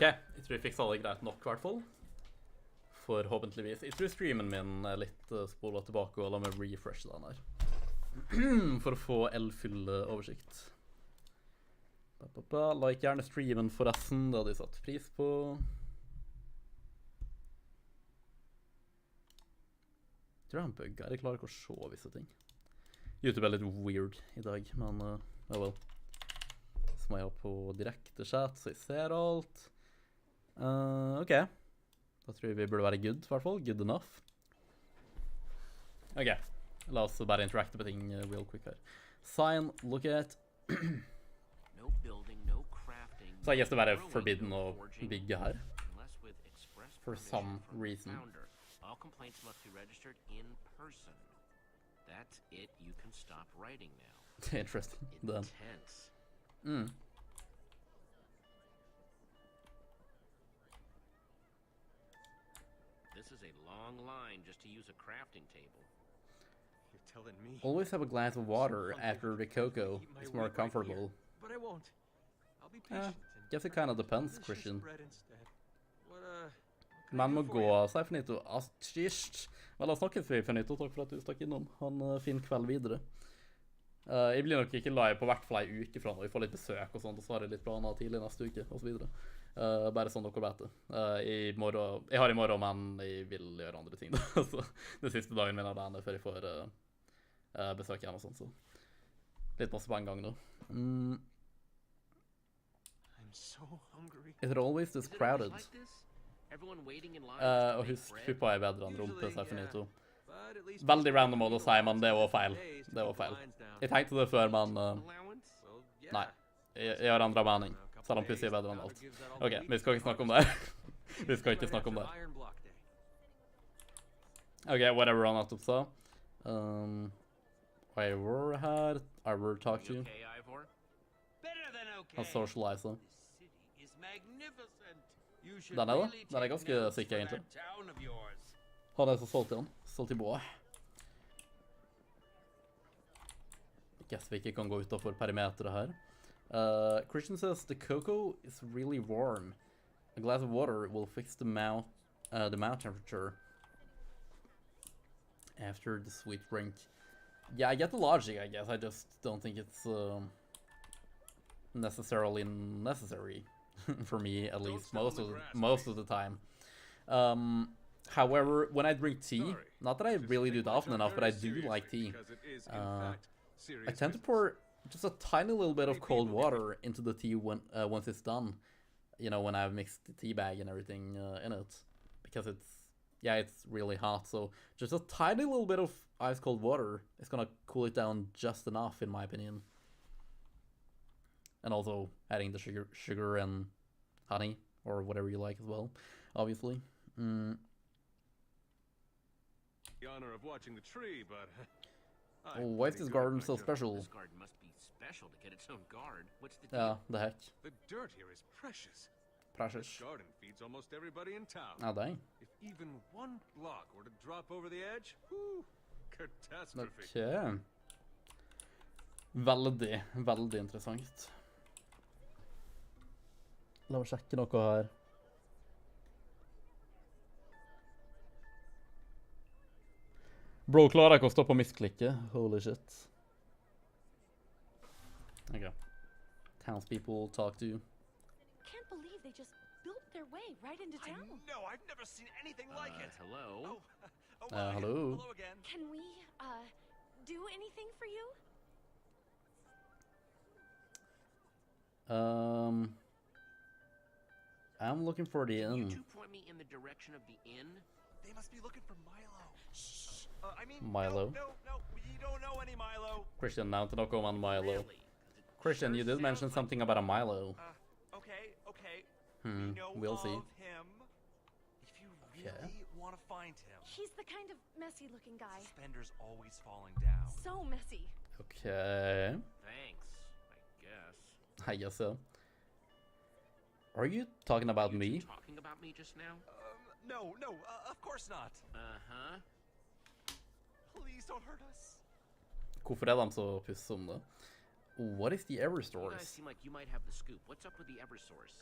Jeg tror jeg fikser det greit nok, I hvert fall. Forhåpentligvis. Jeg tror streamen min er litt spolet tilbake, og la meg refreshe den her. For å få full oversikt. Like gjerne streamen forresten, det hadde jeg satt pris på. Jeg tror han bugger, jeg klarer ikke å se visse ting. YouTube er litt weird I dag, men ja vel. Så må jeg ha på direkte chat, så jeg ser alt. Ok. Da tror jeg vi burde være good, I hvert fall. Good enough. Ok. La oss bare interacte på ting real quick her. Sign, look at. No building, no crafting. Så jeg guess det være forbidden å bygge her. For some reason. All complaints must be registered in person. That's it. You can stop writing now. Interesting. Then. Intense. This is a long line just to use a crafting table. You're telling me. Always have a glass of water after the cocoa. It's more comfortable. But I won't. I'll be patient. Guess it kind of depends, Christian. What Man må gå, sier Finito. Asjist. Vel, da snakkes vi, Finito. Takk for at du stakk innom. Ha en fin kveld videre. Jeg blir nok ikke live på hvert fall en uke fra når vi får litt besøk og sånt, og så har jeg litt planer tidlig neste uke, og så videre. Bare sånn dere vet det. Jeg har I morgen, men jeg vil gjøre andre ting da. Så det siste dagen min av bandet før jeg får besøk igjen og sånt, så litt masse på en gang da. Is it always this crowded? Og husk, puppa bedre enn rumpe, sier Finito. Veldig random måte å si, men det var feil. Det var feil. Jeg tenkte det før, men nei. Jeg har endret mening. Selv om pussy bedre enn alt. Ok, vi skal ikke snakke om det. Vi skal ikke snakke om det. Ok, whatever han nettopp sa. Ivor her. Ivor talk to you. Han socialiser. Den det? Den ganske sikker, egentlig. Han er så solgt i han. Solgt i boa. Guess vi ikke kan gå utenfor perimeteret her. Christian says, the cocoa is really warm. A glass of water will fix the mouth temperature after the sweet drink. Yeah, I get the logic, I guess. I just don't think it's necessarily necessary for me, at least most of the time. However, when I drink tea, not that I really do it often enough, but I do like tea. I tend to pour just a tiny little bit of cold water into the tea when once it's done. You know, when I've mixed the tea bag and everything in it, because it's really hot. So just a tiny little bit of ice cold water is gonna cool it down just enough, in my opinion. And also adding the sugar and honey or whatever you like as well, obviously. The honor of watching the tree, but why is this garden so special? This garden must be special to get its own guard. What's the deal? The heck. The dirt here is precious. Precious. This garden feeds almost everybody in town. Oh, dang. If even one block were to drop over the edge, whew, catastrophe. Okay. Veldig interessant. La oss sjekke noe her. Bro, klarer ikke å stoppe å misklikke. Holy shit. Okay. Townspeople talk to you. Can't believe they just built their way right into town. I know, I've never seen anything like it. Hello? Hello. Hello again. Can we, do anything for you? I'm looking for the Can you inn. two point me in the direction of the inn? They must be looking for Milo. Shh. I mean, Milo. No, we don't know any Milo. Christian, now to knock on Milo. Really? It Christian, sure you did mention sounds something about a Milo. Okay. Hmm, We know we'll see. of him. If you really want to find him. He's the kind of messy-looking guy. Suspenders always falling down. So messy. Okay. Thanks, I guess so. Are you talking about You me? two talking about me just now? No, of course not. Uh-huh. Please don't hurt us. Hvorfor er de så pusse om det? What is the You guys Everstores? seem like you might have the scoop. What's up with the Eversource?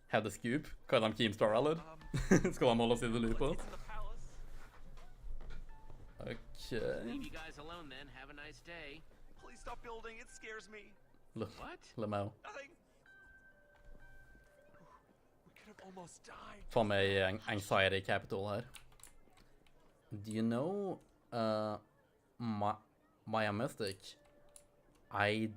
Have the scoop? Hva er de Keemstar, eller? Skal de holde oss i det loopa? It's in the palace. Okay. Leave you guys alone then. Have a nice day. Please stop building. It scares me. What? Lemau. Nothing. We could have almost died. Faen meg anxiety capital her. Do you know Maya Mystic? I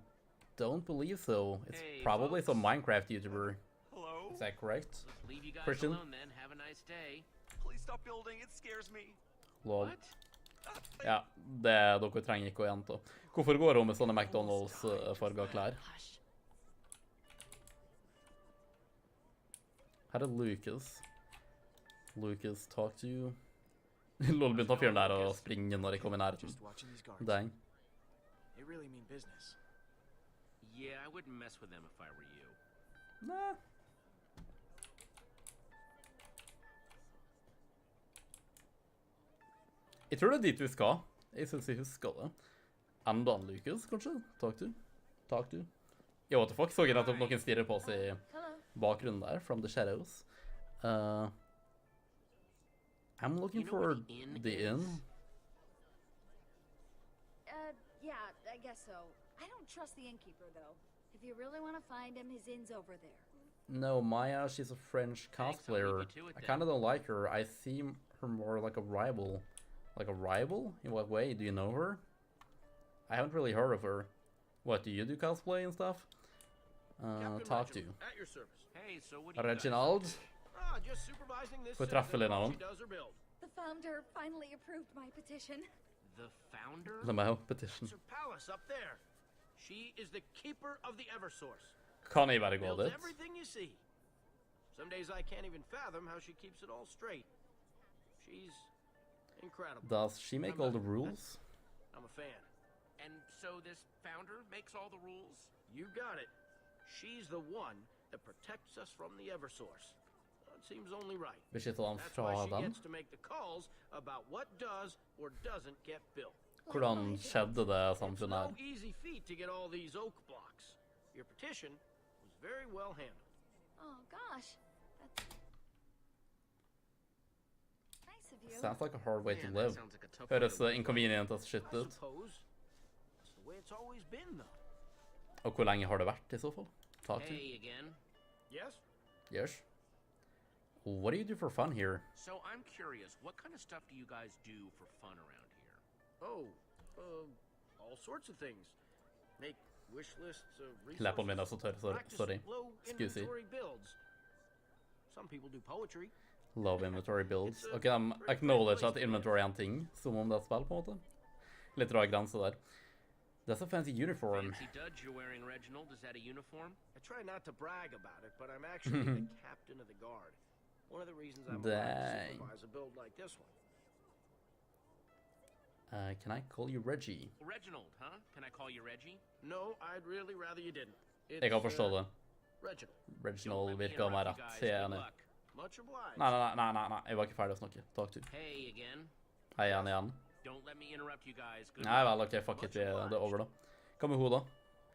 don't believe so. It's Hey, probably folks. some Minecraft YouTuber. Hello? Is that correct? Leave you guys Christian? alone then. Have a nice day. Please stop building. It scares me. Lol. What? Ja, dere trenger ikke å gjenta. Hvorfor går hun med sånne McDonald's-farga klær? Hush. Her er Lucas. Lucas, talk to you. Lol, begynte han fyren der å springe når jeg kom i nærheten. Just watching these guards. Dang. They really mean business. Yeah, I wouldn't mess with them if I were you. Nei. Jeg tror det er dit vi skal. Jeg synes jeg husker det. Enda en Lucas, kanskje? Talk to. Jo, what the fuck, så jeg nettopp noen stirrer på oss i Hello. bakgrunnen der, from the shadows. I'm looking You know where for the inn the inn. is? Yeah, I guess so. I don't trust the innkeeper, though. If you really want to find him, his inn's over there. No, Maya, she's a French Thanks, I'll leave cosplayer. you to it I then. kind of don't like her. I see her more like a rival. Like a rival? In what way? Do you know her? I haven't really heard of her. What, do you do cosplay and stuff? Talk to you. At your service. Hey, so what do you guys Reginald? up to? Just supervising this Får jeg treffe litt av han? she does her build. The founder finally approved my petition. The founder? Lemau petition. That's her palace up there. She is the keeper of the Eversource. Kan jeg bare gå Builds dit? everything you see. Some days I can't even fathom how she keeps it all straight. She's incredible. Does she make all the rules? I'm a fan. And so this founder makes all the rules? You got it. She's the one that protects us from the Eversource. it seems only right. Beskytte han That's fra why she dem. gets to make the calls about what does or doesn't get built. Hvordan skjedde det It's samfunnet no her? easy feat to get all these oak blocks. Your petition was very well handled. Oh, gosh. That's nice of you. Sounds like a hard way to Man, that live. sounds like a tough way Høres to live. inconvenient as shit I ut. suppose that's the way it's always been, though. Og hvor lenge har det vært i så fall? Talk to. Hey again. Yes? Yes. What do you do for fun here? So I'm curious, what kind of stuff do you guys do for fun around here? Oh, all sorts of things. Make wish lists of Leppene mine er så resources. tørre, Practice sorry. low Excuse me. inventory builds. Some people do poetry. Love inventory builds. Ok, de acknowledge at inventory er en ting, som om det er et spill på en måte. Litt rar grense der. That's a fancy uniform. Fancy duds you're wearing, Reginald. Is that a uniform? I try not to brag about it, but I'm actually the captain of the guard. One of the reasons I'm allowed to Dang. supervise a build like this one. Can I call you Reggie? Reginald, huh? Can I call you Reggie? No, I'd really rather you didn't. It's, Jeg kan forstå det. Reginald. Reginald Don't let me virker meg interrupt you rett. guys. Jeg er Good enig. luck. Much obliged. Nei. Jeg var ikke ferdig å snakke. Talk to. Hey again. Hei igjen. Don't let me interrupt you guys. Good Nei luck. vel, ok, fuck it. Det er over da. Hva med hun da?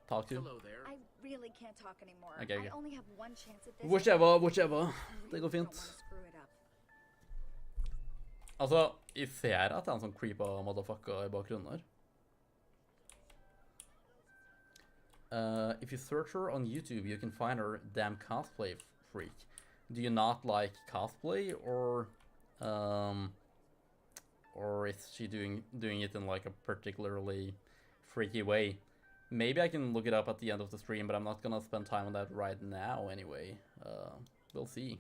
Talk to. Hello there. I really can't talk anymore. Okay. I only have one chance at this. Whichever. I Det går really don't fint. wanna screw it up. Altså, jeg ser at det er en sånn creepa motherfucker i bakgrunnen her. If you search her on YouTube, you can find her damn cosplay freak. Do you not like cosplay, or is she doing it in like a particularly freaky way? Maybe I can look it up at the end of the stream, but I'm not gonna spend time on that right now anyway. We'll see.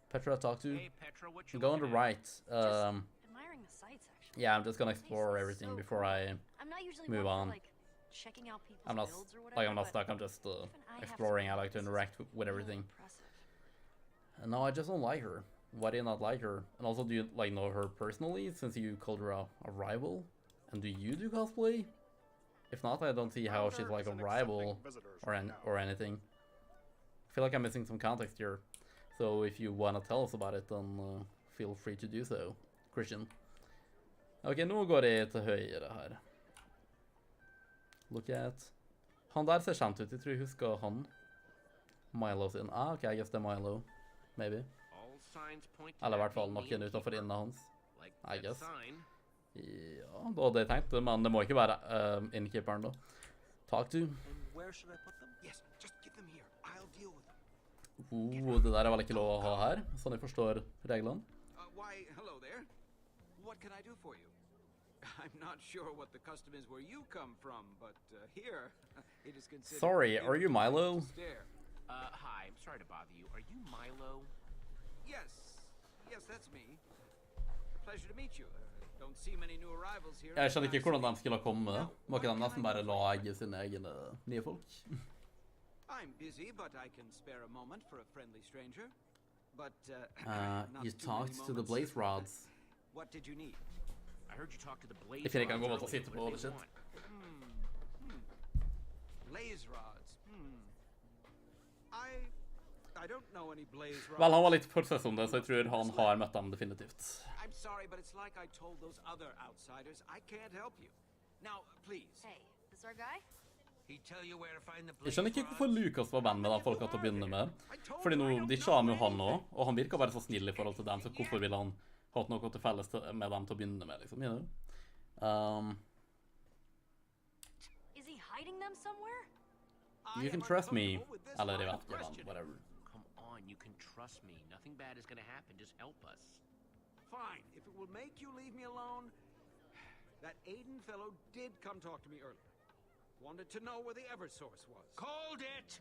Petra, talk to. Hey Petra, what you Go on the looking at? right. Admiring the sights, actually. Yeah, I'm just gonna This place explore is everything so before cool. I I'm not usually move one for, on. like, checking out people's I'm not builds or like whatever, I'm not but stuck. I'm just even I have exploring. I some like to this is interact with really everything. impressive. No, I just don't like her. Why do you not like her? And also, do you like know her personally, since you called her a rival? And do you do cosplay? If not, I don't see how she's like a rival or anything. I feel like I'm missing some context here. So if you want to tell us about it, then feel free to do so, Christian. Ok, nå går jeg til høyre her. Look at... Han der ser kjent ut. Jeg tror jeg husker han. Milo sin. Ah, ok, I guess det er Milo. Maybe. All signs point to Eller i that hvert fall being the noen utenfor innkeeper. innet hans. Like I that guess. sign. Ja, det var det jeg tenkte, men det må ikke være innkeeperen da. Talk to. And where should I put them? Yes, just get them here. I'll deal with them. Det der er vel ikke lov å ha her, sånn jeg forstår reglene. Why, hello there. What can I do for you? I'm not sure what the custom is where you come from, but here it is considered. Sorry, are you Milo? Stare. Hi, I'm sorry to bother you. Are you Milo? Yes, that's me. Pleasure to meet you. Don't see many new arrivals here. Jeg skjønner ikke hvordan de skulle komme. Må ikke de nesten bare lage sine egne nye folk? I'm busy, but I can spare a moment for a friendly stranger. But not You too talked many to the moments. blaze rods. What did you need? I heard you talk to the blaze. Jeg finner ikke han rods går til å earlier. sitte What på do det they shit. want? Blaze rods. I don't know any blaze rods. Vel, han var litt fortsatt om det, så jeg tror han har møtt dem definitivt. I'm sorry, but it's like I told those other outsiders. I can't help you. Now, please. Hey, this our guy? He tell you where to find the Jeg blaze skjønner ikke hvorfor rods? Lucas var venn med de folka til å begynne med. Fordi nå, de sa jo han også, og han virker bare så snill i forhold til dem, så hvorfor ville han hatt noe til felles med dem til å begynne med, liksom, you know? Is he hiding them somewhere? You can trust me, eller jeg vet ikke, whatever. Come on, you can trust me. Nothing bad is gonna happen. Just help us. Fine, if it will make you leave me alone. That Aiden fellow did come talk to me earlier. Wanted to know where the Eversource was. Called it!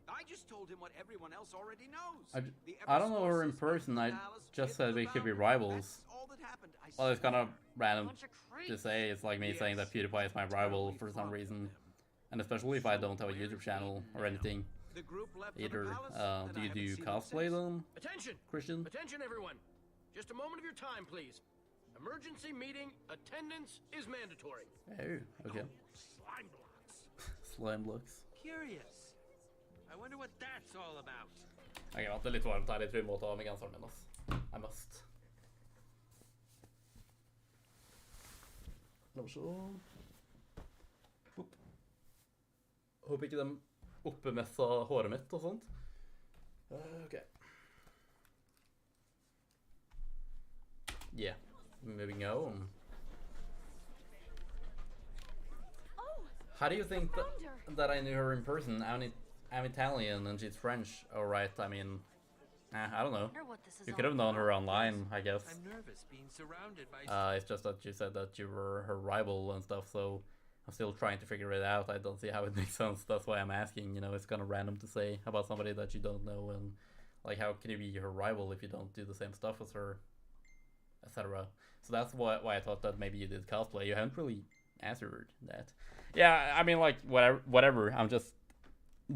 I just told him what everyone else already knows. I don't know her in person, I just said we could be rivals. That's all that happened. Well, it's kind of random Bunch of creeps. to say. It's like me saying that PewDiePie is my rival for some reason. And especially if I don't have a YouTube channel or anything The group left for the either. palace, and Do I you haven't do seen them cosplay since. then, Attention! Christian? Attention, everyone. Just a moment of your time, please. Emergency meeting. Attendance is mandatory. Oh, okay. Slime blocks. Slime blocks. Curious. I wonder what that's all about. Ok, vent, det er litt varmt her. Jeg tror jeg må ta av meg genseren min, ass. I must. La oss se. Opp. Håper ikke de oppemessa håret mitt og sånt. Ok. Yeah, moving on. How do you think that I knew her in person? I'm Italian and she's French. Oh, right, I mean, I don't know. You could have known her online, I guess. I'm nervous being surrounded by... It's just that you said that you were her rival and stuff, so I'm still trying to figure it out. I don't see how it makes sense. That's why I'm asking, you know, it's kind of random to say about somebody that you don't know, and like, how can you be her rival if you don't do the same stuff as her, etc. So that's why I thought that maybe you did cosplay. You haven't really answered that. Yeah, I mean, like, whatever. I'm just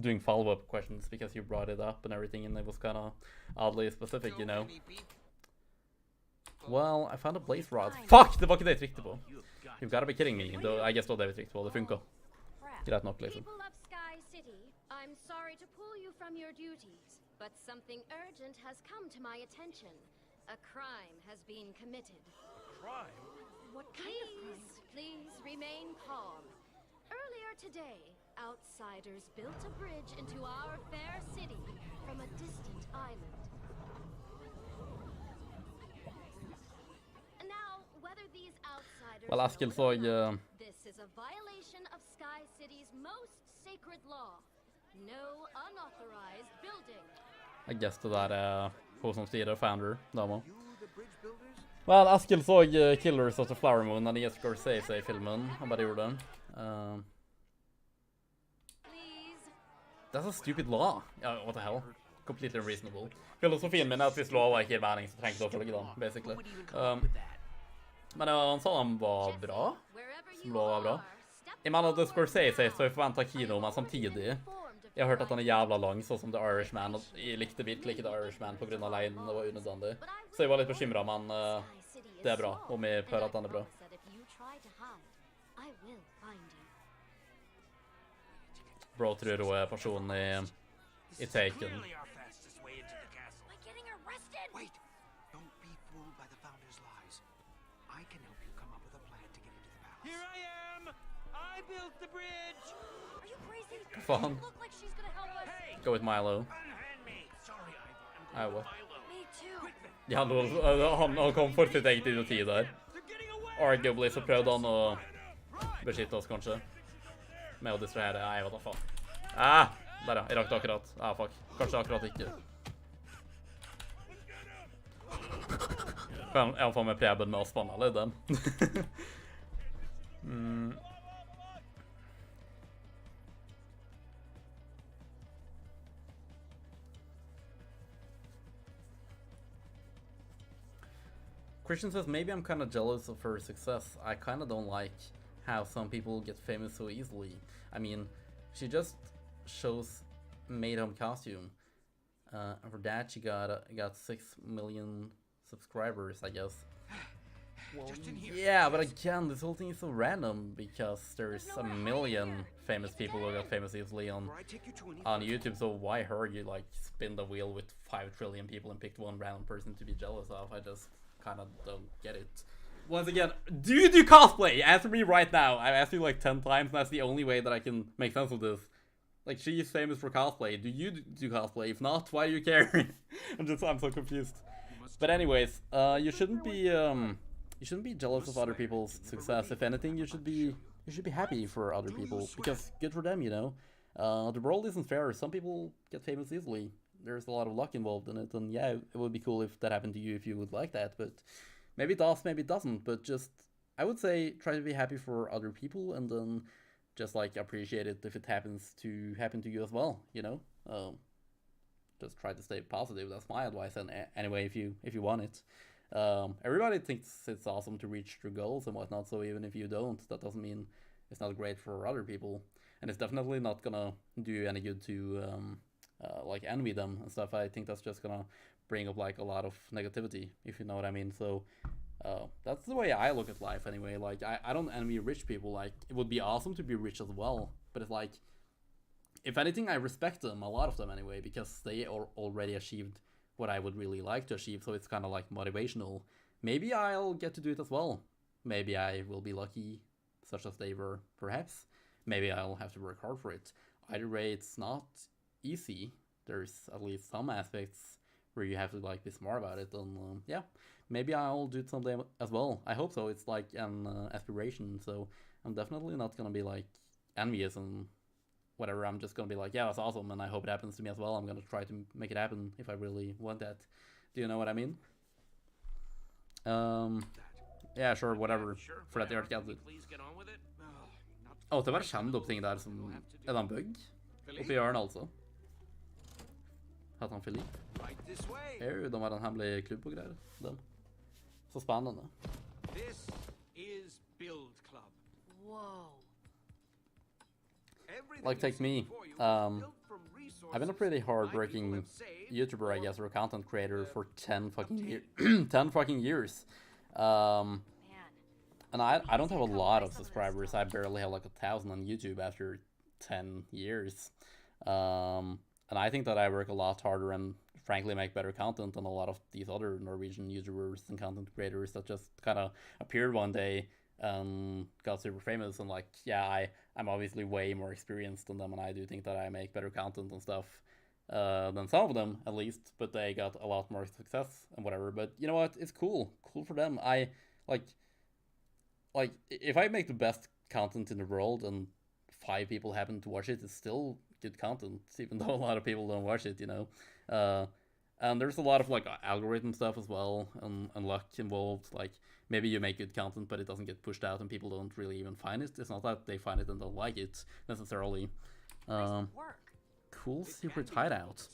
doing follow-up questions because you brought it up and everything, and it was kind of oddly specific, you know. Well, I found a blaze rod. Fuck! Det var ikke det jeg trykte på. You've gotta be kidding me. I guess det var det vi trykte på. Det funka. Greit nok, liksom. People of Sky City, I'm sorry to pull you from your duties, but something urgent has come to my attention. A crime has been committed. Crime? What kind of crime? Please remain calm. Earlier today, outsiders built a bridge into our fair city from a distant island. And now, whether these outsiders Well, Askild så this is a violation of Sky City's most sacred law. No unauthorized building. I guess det der hun som styrer founder, dama. Well, Askild så Killers of the Flower Moon, den nye Scorsese-filmen. Han bare gjorde den. That's a stupid law. Yeah, what the hell? Completely unreasonable. Filosofien min er at hvis lova ikke gir mening, så trenger du å følge den, basically. Men han sa han var bra. Som lova var bra. Jeg mener at Scorsese så jeg forventet kino, men samtidig jeg har hørt at han er jævla lang, sånn som The Irishman, og jeg likte virkelig ikke The Irishman på grunn av leiden, det var unødvendig. Så jeg var litt bekymret, men det er bra, om jeg hører at han er bra. Bro tror hun er personen i Taken. Wait! Don't be fooled by the Founder's lies. I can help you come up with a plan to get into the palace. Here I am! I built the bridge! Are you crazy? Fun. Look like she's gonna help us. Hey! Go with Milo. Unhand me! Sorry, I'm Ah, going what? with Milo. Me too. Ja, han kom for sitt eget idioti der. Arguably så prøvde han å beskytte oss, kanskje. Med å distrahere. Nei, hva da faen. Der ja. Jeg rakte akkurat. Fuck. Kanskje akkurat ikke. Er han faen med preben med å spanne, eller den? Christian says, maybe I'm kind of jealous of her success. I kind of don't like how some people get famous so easily. I mean, she just made home costume. For that, she got 6 million subscribers, I guess. Well, yeah, but again, this whole thing is so random because there's a million famous people who got famous easily on YouTube. So why her? You like spin the wheel with 5 trillion people and picked one random person to be jealous of. I just kind of don't get it. Once again, do you do cosplay? Answer me right now. I've asked you like 10 times, and that's the only way that I can make sense of this. Like, she is famous for cosplay. Do you do cosplay? If not, why do you care? I'm so confused. But anyways, you shouldn't be jealous of other people's success. If anything, you should be happy for other people, because good for them, you know. The world isn't fair. Some people get famous easily. There's a lot of luck involved in it, and yeah, it would be cool if that happened to you, if you would like that, but maybe it does, maybe it doesn't. But just, I would say, try to be happy for other people, and then just like appreciate it if it happens to happen to you as well, you know. Just try to stay positive. That's my advice. And anyway, if you want it, everybody thinks it's awesome to reach their goals and whatnot. So even if you don't, that doesn't mean it's not great for other people, and it's definitely not gonna do you any good to like envy them and stuff. I think that's just gonna bring up like a lot of negativity, if you know what I mean. So that's the way I look at life anyway. Like I don't envy rich people. Like, it would be awesome to be rich as well, but it's like, if anything, I respect them, a lot of them anyway, because they already achieved what I would really like to achieve, so it's kind of like motivational. Maybe I'll get to do it as well. Maybe I will be lucky, such as they were, perhaps. Maybe I'll have to work hard for it. Either way, it's not easy. There's at least some aspects where you have to like be smart about it, and yeah, maybe I'll do it someday as well. I hope so. It's like an aspiration, so I'm definitely not gonna be like envious and whatever. I'm just gonna be like, yeah, that's awesome, and I hope it happens to me as well. I'm gonna try to make it happen if I really want that. Do you know what I mean? Ja, sure, whatever. For at jeg har ikke Å, det bare kommer opp ting der som... Er det en bug? Oppi hjørnet, altså. Heter han Philippe? De har en hemmelig klubb og greier. Dem. Så spennende. This is Build Club. Whoa. Like, take me. I've been a pretty hard-working YouTuber, I guess, or content creator for 10 fucking years. And I don't have a lot of subscribers. I barely have like 1,000 on YouTube after 10 years. And I think that I work a lot harder and frankly make better content than a lot of these other Norwegian YouTubers and content creators that just kind of appeared one day and got super famous. And like, yeah, I'm obviously way more experienced than them, and I do think that I make better content and stuff than some of them, at least. But they got a lot more success and whatever. But you know what? It's cool. Cool for them. I like if I make the best content in the world and 5 people happen to watch it, it's still good content, even though a lot of people don't watch it, you know. And there's a lot of like algorithm stuff as well, and luck involved. Like maybe you make good content, but it doesn't get pushed out, and people don't really even find it. It's not that they find it and don't like it necessarily. Cool, super tight out.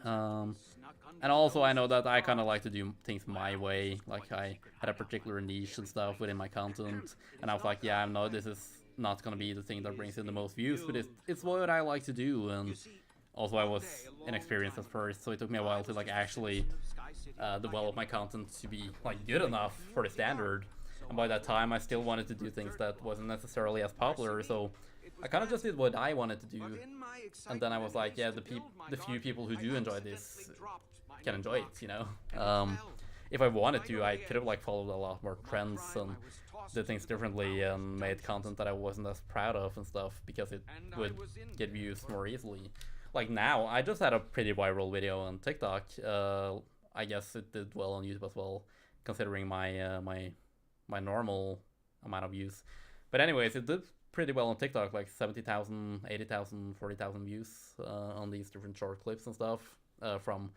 And also I know that I kind of like to do things my way. Like I had a particular niche and stuff within my content, and I was like, yeah, I know this is not gonna be the thing that brings in the most views, but it's what I like to do. And also I was inexperienced at first, so it took me a while to like actually develop my content to be like good enough for the standard. And by that time I still wanted to do things that wasn't necessarily as popular, so I kind of just did what I wanted to do, and then I was like, yeah, the few people who do enjoy this can enjoy it, you know. If I wanted to, I could have like followed a lot more trends and did things differently and made content that I wasn't as proud of and stuff, because it would get views more easily. Like now, I just had a pretty viral video on TikTok. I guess it did well on YouTube as well, considering my my normal amount of views. But anyways, it did pretty well on TikTok, like 70,000, 80,000, 40,000 views on these different short clips and stuff from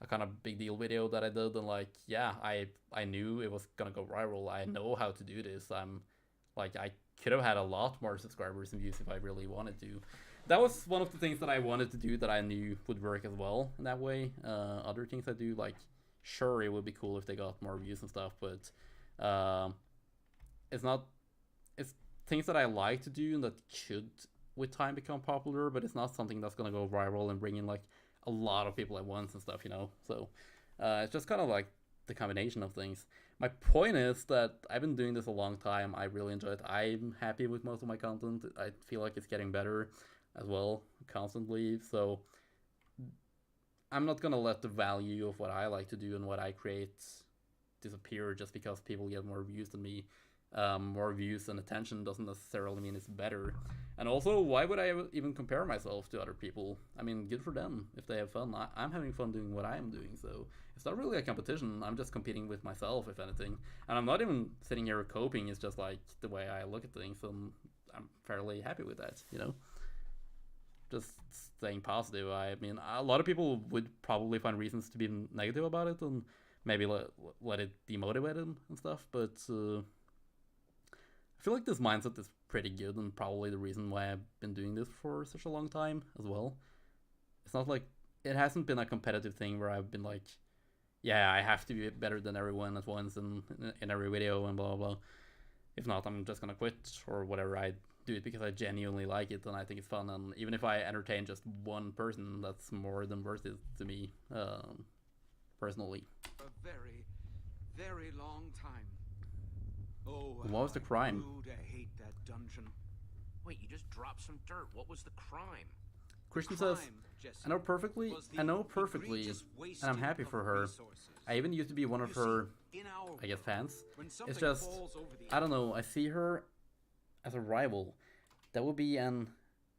a kind of big deal video that I did. And like, yeah, I knew it was gonna go viral. I know how to do this. I'm like, I could have had a lot more subscribers and views if I really wanted to. That was one of the things that I wanted to do that I knew would work as well in that way. Other things I do, like, sure, it would be cool if they got more views and stuff, but it's things that I like to do and that should with time become popular, but it's not something that's gonna go viral and bring in like a lot of people at once and stuff, you know. So it's just kind of like the combination of things. My point is that I've been doing this a long time. I really enjoy it. I'm happy with most of my content. I feel like it's getting better as well constantly, so I'm not gonna let the value of what I like to do and what I create disappear just because people get more views than me. More views and attention doesn't necessarily mean it's better. And also, why would I even compare myself to other people? I mean, good for them if they have fun. I'm having fun doing what I'm doing, so it's not really a competition. I'm just competing with myself, if anything. And I'm not even sitting here coping. It's just like the way I look at things, and I'm fairly happy with that, you know? Just staying positive. I mean, a lot of people would probably find reasons to be negative about it and maybe let it demotivate them and stuff, but I feel like this mindset is pretty good and probably the reason why I've been doing this for such a long time as well. It's not like, it hasn't been a competitive thing where I've been like, yeah, I have to be better than everyone at once in every video and blah, blah, blah. If not, I'm just gonna quit or whatever. I do it because I genuinely like it and I think it's fun, and even if I entertain just one person, that's more than worth it to me, personally. A very, very long time. Oh, what was the crime? I hate that dungeon. Wait, you just dropped some dirt. What was the crime? Christian says, I know perfectly, and I'm happy for her. I even used to be one of her, I guess, fans. It's just, I don't know, I see her as a rival. That would be an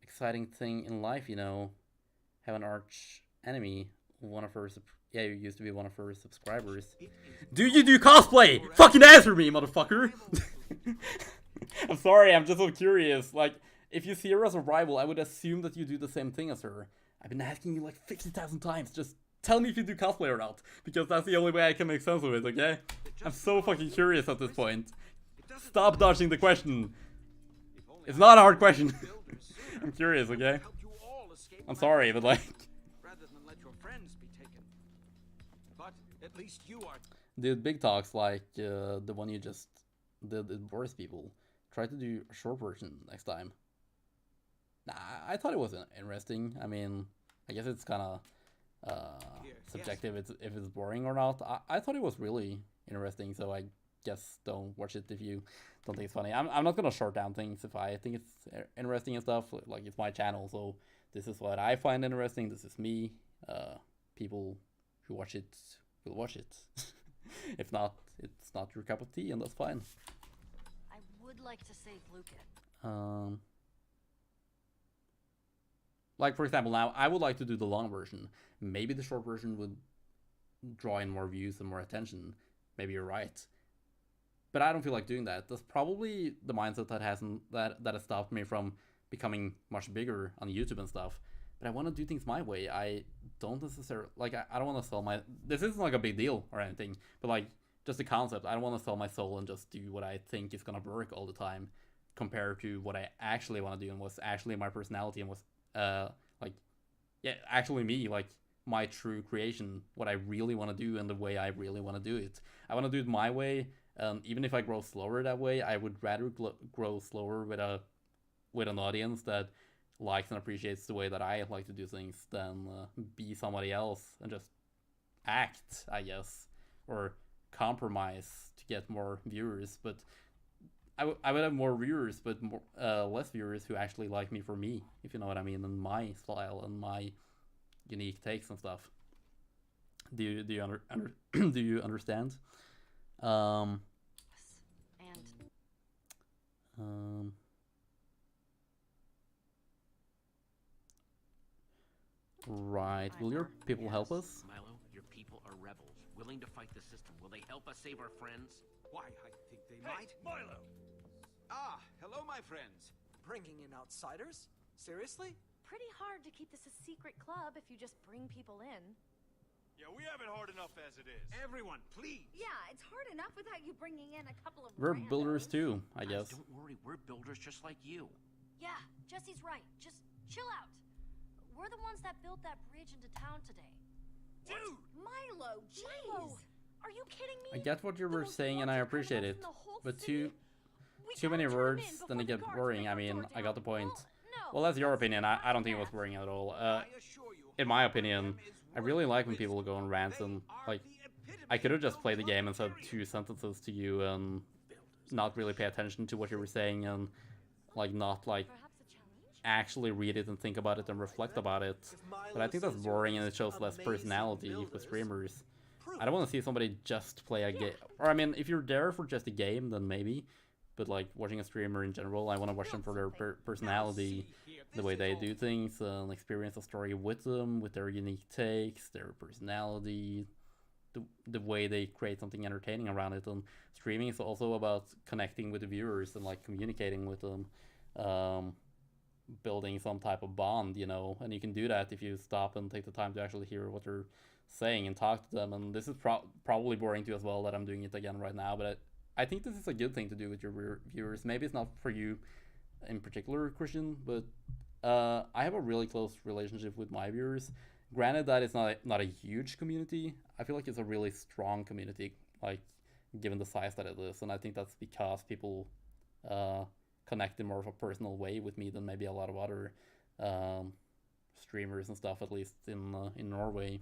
exciting thing in life, you know, have an arch enemy, one of her, yeah, you used to be one of her subscribers. Do you do cosplay? Fucking answer me, motherfucker! I'm sorry, I'm just so curious, like, if you see her as a rival, I would assume that you do the same thing as her. I've been asking you like 50,000 times, just tell me if you do cosplay or not, because that's the only way I can make sense of it, okay? I'm so fucking curious at this point. Stop dodging the question. It's not a hard question. I'm curious, okay? I'm sorry, but like... Rather than let your friends be taken. But at least you are... Dude, big talks like the one you just did with Boris people. Try to do a short version next time. Nah, I thought it was interesting. I mean, I guess it's kind of subjective if it's boring or not. I thought it was really interesting, so I guess don't watch it if you don't think it's funny. I'm not gonna short down things if I think it's interesting and stuff. Like, it's my channel, so this is what I find interesting. This is me. People who watch it will watch it. If not, it's not your cup of tea, and that's fine. I would like to save Luca. Like, for example, now, I would like to do the long version. Maybe the short version would draw in more views and more attention. Maybe you're right. But I don't feel like doing that. That's probably the mindset that has stopped me from becoming much bigger on YouTube and stuff. But I want to do things my way. I don't necessarily... Like, I don't want to sell my... This isn't like a big deal or anything. But, like, just the concept. I don't want to sell my soul and just do what I think is going to work all the time. Compared to what I actually want to do and what's actually my personality and what's... like, yeah, actually me, like, my true creation, what I really want to do and the way I really want to do it. I want to do it my way, even if I grow slower that way, I would rather grow slower with an audience that likes and appreciates the way that I like to do things than be somebody else and just act, I guess, or compromise to get more viewers, but I would have more viewers, but more, less viewers who actually like me for me, if you know what I mean, and my style and my unique takes and stuff. Do you understand? Right. Will your people help us? Milo, your people are rebels, willing to fight the system. Will they help us save our friends? Why, I think they might. Milo! Ah, hello, my friends. Bringing in outsiders? Seriously? Pretty hard to keep this a secret club if you just bring people in. Yeah, we have it hard enough as it is. Everyone, please. Yeah, it's hard enough without you bringing in a couple of We're randos. builders too, I guess. Don't worry, we're builders just like you. Yeah, Jesse's right. Just chill out. We're the ones that built that bridge into town today. Dude! Milo, jeez! Milo, are you kidding me? I get what you were saying and I appreciate it, but too many words, then it gets boring. I mean, I got the point. Well, that's your opinion. I don't think it was boring at all. In my opinion, I really like when people go on rants and, like, I could have just played the game and said 2 sentences to you and not really pay attention to what you were saying and, like, not, like, actually read it and think about it and reflect about it. But I think that's boring and it shows less personality with streamers. I don't want to see somebody just play a game. Or, I mean, if you're there for just a game, then maybe. But, like, watching a streamer in general, I want to watch them for their personality, the way they do things, and experience a story with them, with their unique takes, their personality, the way they create something entertaining around it. And streaming is also about connecting with the viewers and, like, communicating with them, building some type of bond, you know. And you can do that if you stop and take the time to actually hear what they're saying and talk to them. And this is probably boring to you as well that I'm doing it again right now, but I think this is a good thing to do with your viewers. Maybe it's not for you in particular, Christian, but I have a really close relationship with my viewers. Granted that it's not a huge community, I feel like it's a really strong community, like, given the size that it is, and I think that's because people connect in more of a personal way with me than maybe a lot of other streamers and stuff, at least in Norway.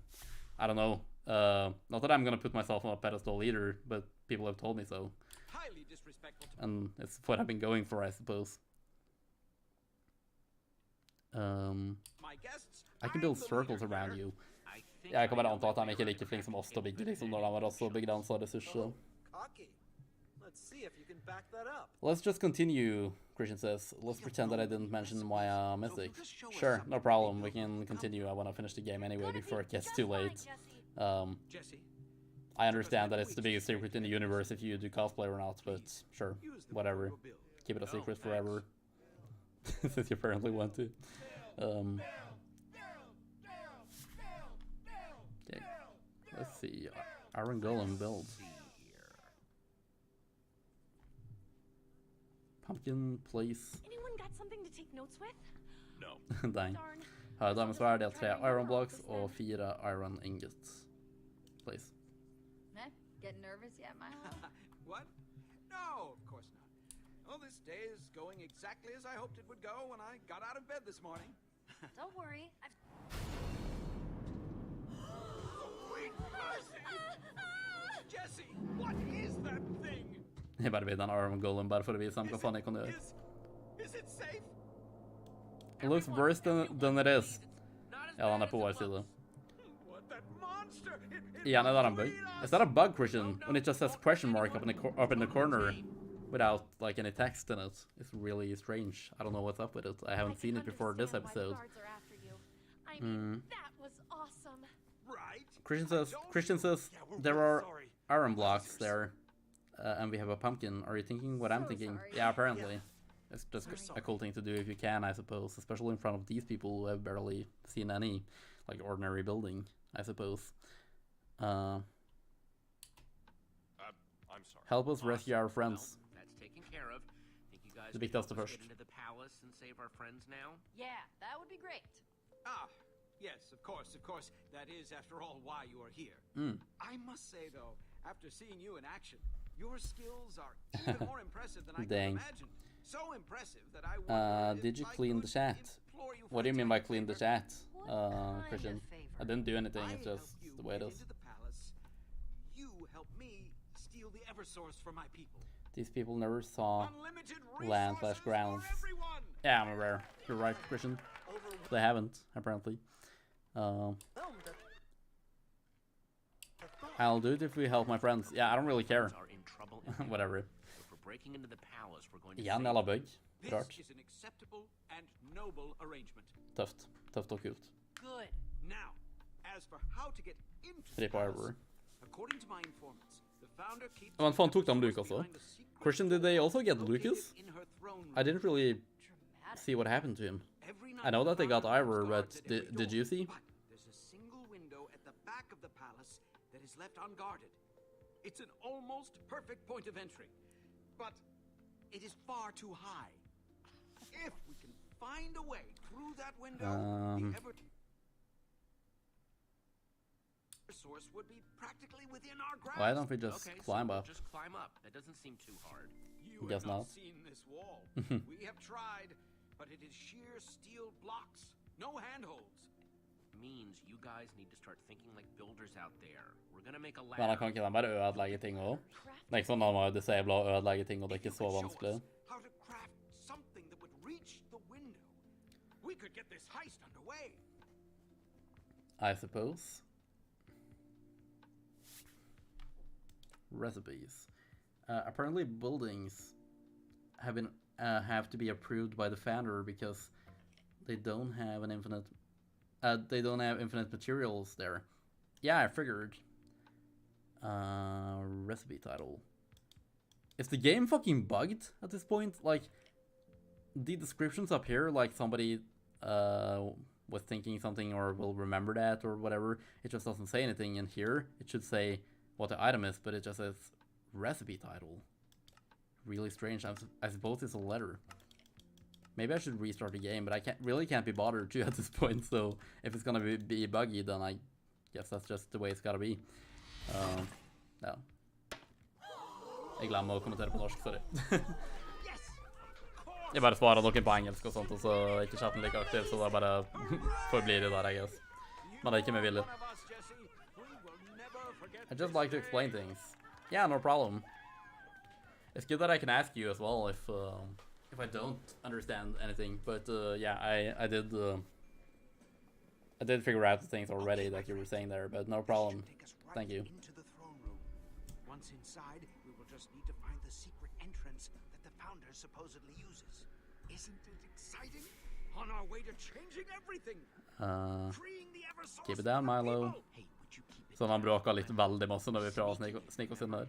I don't know. Not that I'm gonna put myself on a pedestal either, but people have told me so. Highly disrespectful. And it's what I've been going for, I suppose. I can build circles around you. Jeg kan bare anta at de ikke er like flink som oss til å bygge, liksom, når de har også begrenset ressurser. Let's just continue, Christian says. Let's pretend that I didn't mention my mystic. Sure, no problem. We can continue. I want to finish the game anyway before it gets too late. I understand that it's the biggest secret in the universe if you do cosplay or not, but sure, whatever. Keep it a secret forever. Since you apparently want to. Okay, let's see. Iron Golem build. Pumpkin place. Anyone got something to take notes with? No. Dang. Har dagens svärd del 3 iron blocks och 4 iron ingots. Place. Eh? Getting nervous yet, my love? What? No, of course not. Well, this day is going exactly as I hoped it would go when I got out of bed this morning. Don't worry, Jesse, what is that thing? Jeg bare vil den Iron Golem bare for å vise ham hva faen jeg kan gjøre. Is it safe? It looks worse than it is. Ja, den er på vår side. Igjen, er det en bug? Is that a bug, Christian? When it just says question mark up in the corner without like any text in it. It's really strange. I don't know what's up with it. I haven't seen it before this episode. I mean, that was awesome. Right? Christian says there are iron blocks there. And we have a pumpkin. Are you thinking what I'm thinking? Yeah, apparently. It's just a cool thing to do if you can, I suppose. Especially in front of these people who have barely seen any, like, ordinary building, I suppose. I'm sorry. Help us rescue our friends. Well, that's taken care of. Think you guys The big can dust help us first. get into the palace and save our friends now? yeah, that would be great. Ah, yes, of course, of course. That is, after all, why you are here. I must say, though, after seeing you in action, your skills are even more impressive than I could imagine. So impressive that I wonder Did you clean the chat? What do you mean by clean the chat, Christian? I didn't do anything, it's just the way it is. You helped me steal the Eversource for my people. These people never saw land/ground. Yeah, I'm aware. You're right, Christian. They haven't, apparently. I'll do it if we help my friends. Yeah, I don't really care. Whatever. If we're breaking into the palace, we're going to Igjen, eller bug. Rart. This is an acceptable and noble arrangement. Tøft. Tøft og kult. Good. Now, as for how to get into the Strip palace, over. according to my informants, the founder keeps Men faen tok de Luke også? Christian, did they also get Lucas? I didn't really see what happened to him. I know that they got Ivor, but did you see? There's a single window at the back of the palace that is left unguarded. It's an almost perfect point of entry, but it is far too high. If we can find a way through that window, the Eversource would be practically within our grasp. Why don't we just climb up? Just climb up. That doesn't seem too hard. You Guess have not not. seen this wall. We have tried, but it is sheer steel blocks. No handholds. Means you guys need to start thinking like builders out there. We're gonna make a Men da ladder. kan ikke de bare ødelegge ting også? Det er ikke sånn at de har disablet og ødelegge ting, og det er ikke så vanskelig. How to craft something that would reach the window. We could get this heist underway. I suppose. Recipes. Apparently buildings have to be approved by the founder because they don't have an infinite materials there. Yeah, I figured. Recipe title. Is the game fucking bugged at this point? Like, the descriptions up here, like somebody was thinking something or will remember that or whatever, it just doesn't say anything. And here, it should say what the item is, but it just says recipe title. Really strange. I suppose it's a letter. Maybe I should restart the game, but I can't be bothered to at this point, so if it's gonna be buggy, then I guess that's just the way it's gotta be. Ja. Jeg glemmer å kommentere på norsk, sorry. Jeg bare svarer noen på engelsk og sånt, og så er ikke chatten like aktiv, så da bare forblir det der, I guess. Men det er ikke med vilje. I just like to explain things. Yeah, no problem. It's good that I can ask you as well if if I don't understand anything, but yeah, I did figure out the things already that you were saying there, but no problem. Thank you. Into the throne room. Once inside, we will just need to find the secret entrance that the founder supposedly uses. Isn't it exciting? On our way to changing everything. Freeing the Eversource. Keep it down, Milo. Sånn han bråker litt veldig masse når vi prøver å snike oss inn der.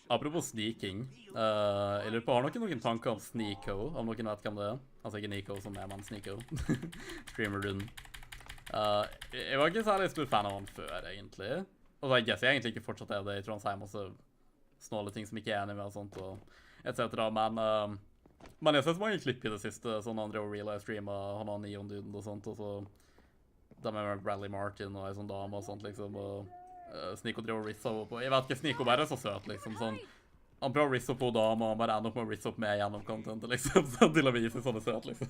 Apropos sneaking, jeg lurer på, har noen tanker om Sneako, om noen vet hvem det er? Altså ikke Nico som er, men Sneako. Streamer-runden. Jeg var ikke særlig stor fan av han før, egentlig. Og så jeg guess jeg egentlig ikke fortsatt er det. Jeg tror han sier masse snåle ting som ikke er enig med og sånt, og et cetera, men jeg synes mange klipp i det siste, sånn han drev real-life-streamet, han har Neon-duden og sånt, og så de med Bradley Martin og en sånn dame og sånt, liksom, og Sneako drev og rissa på. Jeg vet ikke, Sneako bare er så søt, liksom, sånn. Han prøver å risse opp på dame, og han bare ender opp med å risse opp med gjennom contentet, liksom, så til å vise sånn søt, liksom.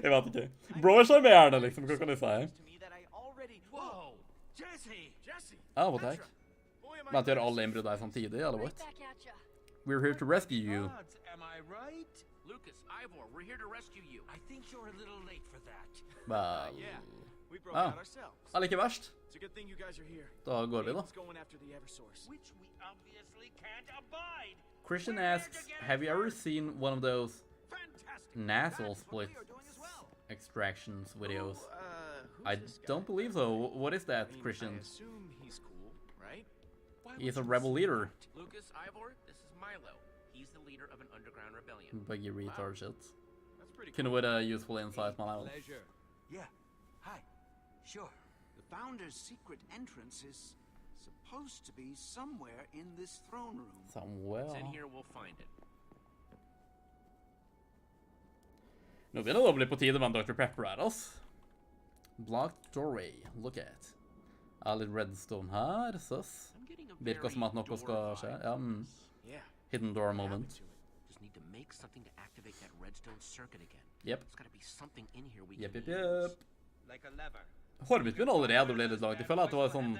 Jeg vet ikke. Bro er charmerende, liksom, hva kan jeg si? Ja, hva takk? Vent, gjør alle innbrudd deg samtidig, eller what? We're here to rescue you. Am I right? Lucas, Ivor, we're here to rescue you. I think you're a little late for that. Well, yeah, we broke out ourselves. Det er ikke verst. It's a good thing you guys are here. Da går vi da. Going after the Eversource, which we obviously can't abide. Christian asks, have you ever seen one of those nasal split extractions videos? I don't believe so. What is that, Christian? I assume he's cool, right? He's a rebel leader. Lucas, Ivor, this is Milo. He's the leader of an underground rebellion. Buggy retard shit. That's pretty Can with a useful insight, Milo. Pleasure. Yeah. Hi. Sure. The founder's secret entrance is supposed to be somewhere in this throne room. Somewhere. It's in here, we'll find it. Nå begynner det å bli på tide med en Dr. Pepper her, ass. Blocked doorway. Look at. Er litt redstone her, søs. Virker som at noe skal skje. Ja, Hidden door moment. Just need to make something to activate that redstone circuit again. Yep. There's got to be something in here we Yep. Like a lever. Håret mitt begynner allerede å bli litt langt. Jeg føler at det var en sånn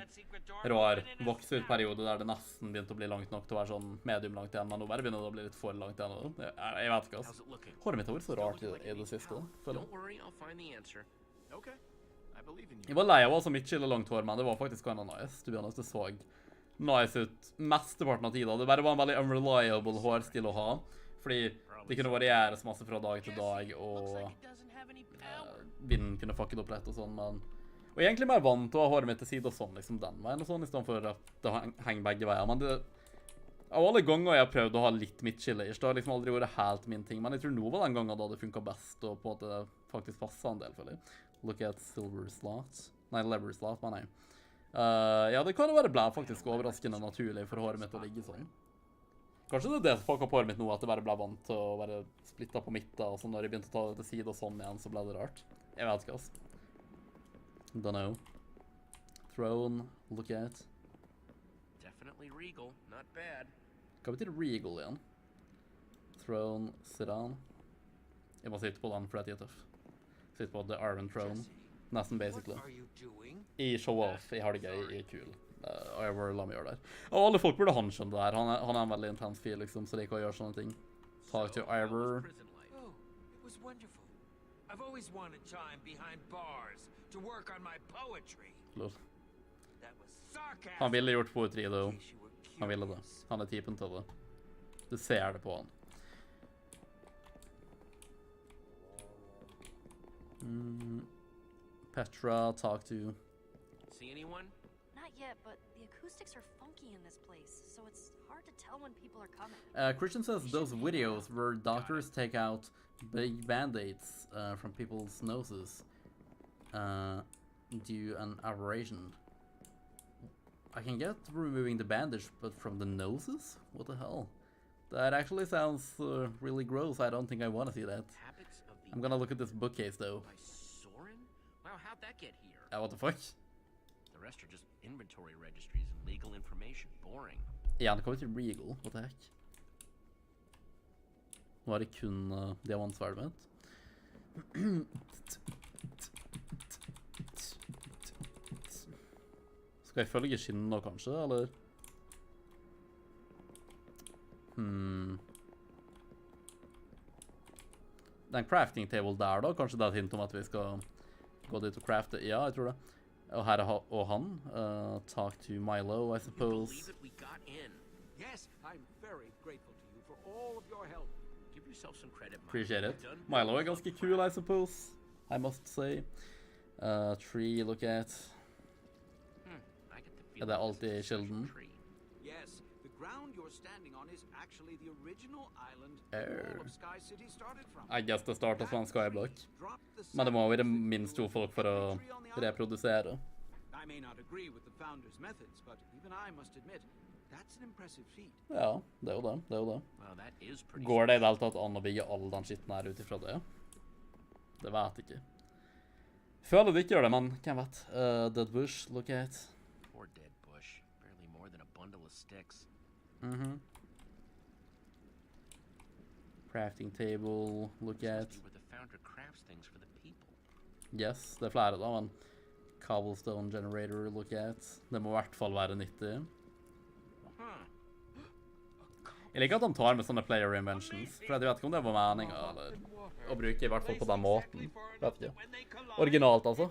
rar vokserperiode der det nesten begynte å bli langt nok til å være sånn medium langt igjen, men nå bare begynner det å bli litt for langt igjen. Jeg vet ikke, ass. Håret mitt har vært så rart i det siste, føler jeg. Don't worry, I'll find the answer. Okay. I believe in you. Jeg var lei av å ha så mye chille langt hår, men det var faktisk kinda nice. Du begynner det så nice ut mesteparten av tida. Det bare var en veldig unreliable hårstil å ha, fordi det kunne variere så masse fra dag til dag, og vinden kunne fucket opp litt og sånn, men... Og jeg er egentlig mer vant til å ha håret mitt til side og sånn, liksom den veien og sånn, i stedet for at det henger begge veier. Men det... Av alle ganger jeg har prøvd å ha litt midtskille-ish, det har liksom aldri vært helt min ting, men jeg tror nå var den gangen da det funket best, og på at det faktisk passet en del, føler jeg. Look at silver slot. Nei, lever slot, men nei. Ja, det kan jo være ble faktisk overraskende naturlig for håret mitt å ligge sånn. Kanskje det er det som fucket opp håret mitt nå, at det bare ble vant til å være splittet på midten, og så når jeg begynte å ta det til side og sånn igjen, så ble det rart. Jeg vet ikke, ass. Don't know. Throne, look at. Definitely regal, not bad. Hva betyr regal igjen? Throne, sit down. Jeg må sitte på den for at jeg er tøff. Sitte på the Iron Throne. Nesten basically. I show-off, jeg har det gøy, jeg er kul. Og jeg var la meg gjøre der. Og alle folk burde han skjønne det her. Han er en veldig intens fyr, liksom, så de kan gjøre sånne ting. Talk to Ivor. Oh, it was wonderful. I've always wanted time behind bars to work on my poetry. Lol. That was sarcasm. Han ville gjort poetri, though. Han ville det. Han er typen til det. Du ser det på han. Petra, talk to. See anyone? Not yet, but the acoustics are funky in this place, so it's hard to tell when people are coming. Christian says those videos where doctors take out big band-aids from people's noses due an aberration. I can get removing the bandage, but from the noses? What the hell? That actually sounds really gross. I don't think I want to see that. I'm gonna look at this bookcase, though. By Soren? Wow, how'd that get here? What the fuck? The rest are just inventory registries and legal information. Boring. Ja, det kommer til Regal. What the heck? Nå er det kun diamantsverdet mitt. Skal jeg følge skinnen nå, kanskje, eller? Den crafting table der da, kanskje det er et hint om at vi skal gå dit og crafte? Ja, jeg tror det. Og her er og han. Talk to Milo, I suppose. Yes, I'm very grateful to you for all of your help. Give yourself some credit, Milo. Appreciate it. Milo er ganske cool, I suppose. I must say. Tree, look at. Er det alltid i kilden? Yes, the ground you're standing on is actually the original island all of Sky City started from. I guess det startet fra en skyblock. Men det må være minst 2 folk for å reprodusere. I may not agree with the founder's methods, but even I must admit, that's an impressive feat. Ja, det er jo det, det er jo det. Well, that is pretty. Går det i det hele tatt an å bygge all den skitten her utifra det? Det vet jeg ikke. Føler det ikke gjør det, men hvem vet? Dead bush, look at. Poor dead bush. Barely more than a bundle of sticks. Crafting table, look at. Where the founder crafts things for the people. Yes, det er flere da, men cobblestone generator, look at. Det må i hvert fall være 90. Jeg liker at han tar med sånne player inventions, for jeg vet ikke om det var meningen, eller å bruke i hvert fall på den måten. Vet ikke. Originalt, altså.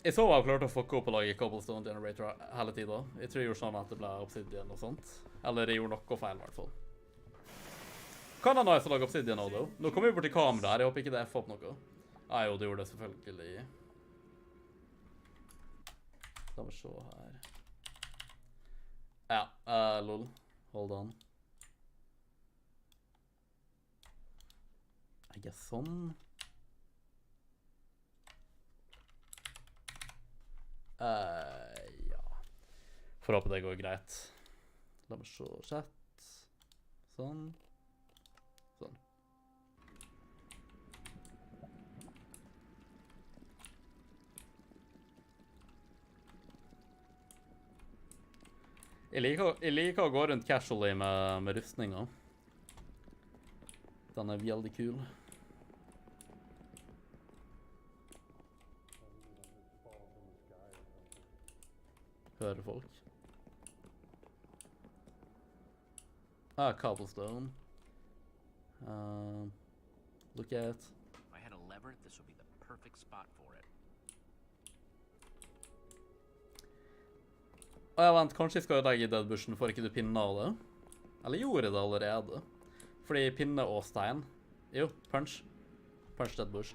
Jeg så jeg klarte å fucke opp og lage cobblestone generator hele tiden. Jeg tror jeg gjorde sånn at det ble obsidian og sånt. Eller jeg gjorde noe feil i hvert fall. Kan han nice å lage obsidian nå, da? Nå kommer vi bort til kamera her, jeg håper ikke det F opp noe. Ah, jo, det gjorde det selvfølgelig. La meg se her. Ja, lol. Hold on. I guess sånn. Ja. Får håpe det går greit. La meg se chat. Sånn. Sånn. Jeg liker å gå rundt casually med rustninger. Den er veldig kul. Hører folk. Cobblestone. Look at. If I had a lever, this would be the perfect spot for it. Ja, vent, kanskje jeg skal legge dead bushen, får ikke du pinne av det? Eller gjorde jeg det allerede? Fordi pinne og stein. Jo, punch. Punch dead bush.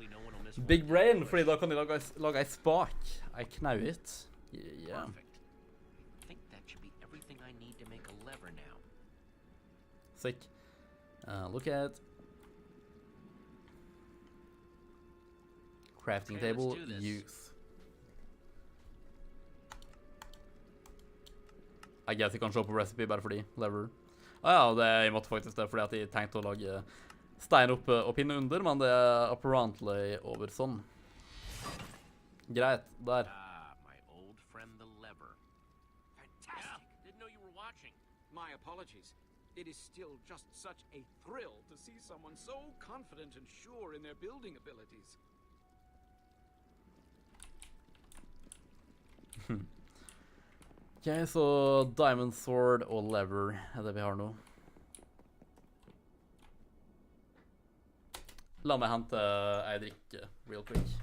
Big brain, fordi da kan de lage ei spak. Ei knauit. Yeah. I think that should be everything I need to make a lever now. Sick. Look at. Crafting table, use. I guess jeg kan se på recipe bare fordi, lever. Ja, jeg måtte faktisk det fordi at jeg tenkte å lage stein oppe og pinne under, men det er apparently over sånn. Greit, der. My old friend the lever. Fantastic. Yeah, didn't know you were watching. My apologies. It is still just such a thrill to see someone so confident and sure in their building abilities. Ok, så diamond sword og lever er det vi har nå. La meg hente ei drikke real quick.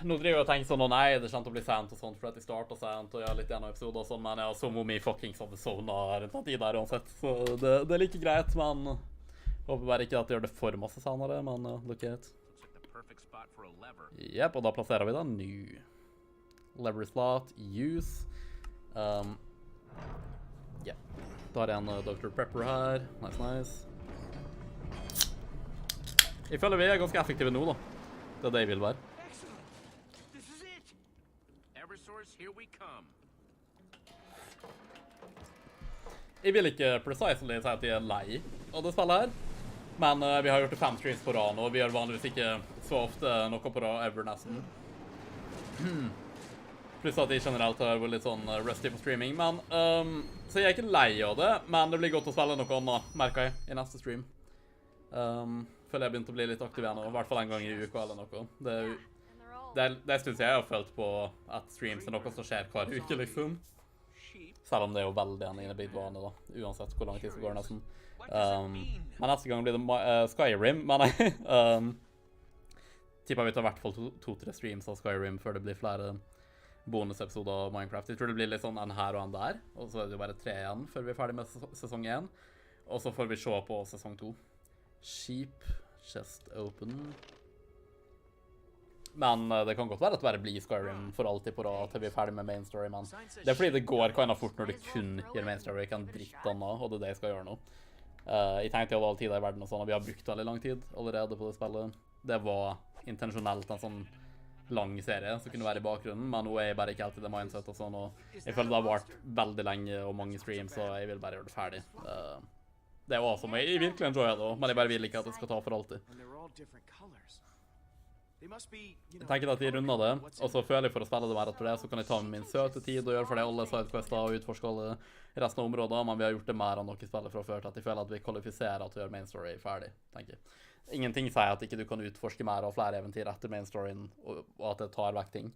Nå driver jeg og tenker sånn, å nei, det kommer til å bli sent og sånt, for at de starter sent og gjør litt gjennom episoder og sånn, men ja, som om jeg fuckings hadde sovnet rundt den tid der uansett, så det er like greit, men håper bare ikke at det gjør det for masse senere, men look at it. Jep, og da plasserer vi da new. Lever slot, use. Ja, da har jeg en Dr. Prepper her, nice. Jeg føler vi er ganske effektive nå da. Det er det jeg vil være. Jeg vil ikke precisely si at jeg er lei av det spillet her, men vi har gjort det 5 streams på rad, og vi gjør vanligvis ikke så ofte noe på rad ever nesten. Pluss at jeg generelt har vært litt sånn rusty på streaming, men så jeg er ikke lei av det, men det blir godt å spille noe annet, merker jeg, i neste stream. Føler jeg begynte å bli litt aktiv igjen, i hvert fall en gang i uka eller noe. Det synes jeg har følt på at streams er noe som skjer hver uke, liksom. Selv om det er jo veldig en innebygd vane da, uansett hvor lang tid som går nesten. Men neste gang blir det Skyrim, men jeg tipper vi tar i hvert fall 2-3 streams av Skyrim før det blir flere bonusepisoder av Minecraft. Jeg tror det blir litt sånn en her og en der, og så er det jo bare 3 igjen før vi er ferdig med sesong 1. Og så får vi se på sesong 2. Sheep, chest open. Men det kan godt være at det bare blir Skyrim for alltid på rad til vi er ferdig med main story, men det er fordi det går kinda fort når det kun gir main story, ikke en dritt annet, og det er det jeg skal gjøre nå. Jeg tenkte jeg hadde all tid i verden og sånn, og vi har brukt veldig lang tid allerede på det spillet. Det var intensjonelt en sånn lang serie som kunne være i bakgrunnen, men nå er jeg bare ikke alltid det mindset og sånn, og jeg føler det har vært veldig lenge og mange streams, så jeg vil bare gjøre det ferdig. Det er awesome, jeg virkelig enjoyer det, men jeg bare vil ikke at det skal ta for alltid. Jeg tenker at jeg runder det, og så føler jeg for å spille det mer etter det, så kan jeg ta min søte tid og gjøre for det alle sidequester og utforske alle resten av områder, men vi har gjort det mer enn noe spillet fra før til at jeg føler at vi kvalifiserer til å gjøre main story ferdig, tenker jeg. Ingenting sier at ikke du kan utforske mer og flere eventyr etter main storyen, og at det tar vekk ting.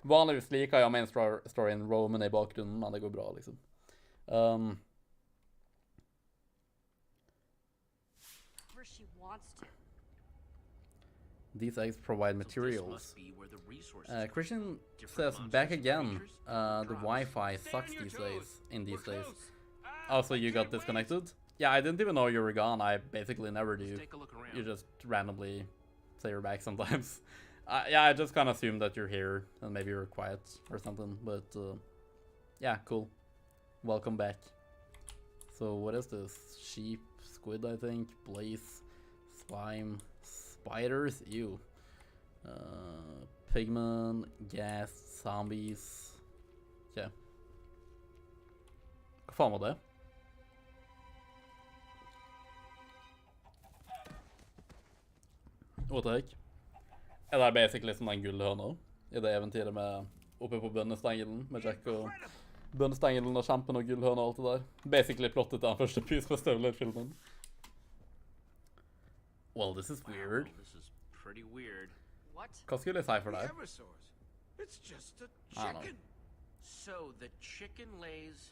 Vanligvis liker jeg main storyen roamen i bakgrunnen, men det går bra, liksom. These eggs provide materials. Christian says back again. The Wi-Fi sucks in these days. Oh, so you got disconnected? Yeah, I didn't even know you were gone. I basically never do. You just randomly say you're back sometimes. Yeah, I just kind of assumed that you're here and maybe you're quiet or something. But yeah, cool. Welcome back. So what is this? Sheep, squid, I think. Blaze, slime. Spiders, ew. Pigmen, gas, zombies. Okay. Hva faen var det? What the heck? Er det basically som den gullhøna i det eventyret med oppe på bønnestengelen med Jack og bønnestengelen og kjempen og gullhøna og alt det der? Basically plottet den første pris med støvler-filmen. Well, this is weird. This is pretty weird. What? Hva skulle jeg si for deg? It's just a I don't know. chicken. So the chicken lays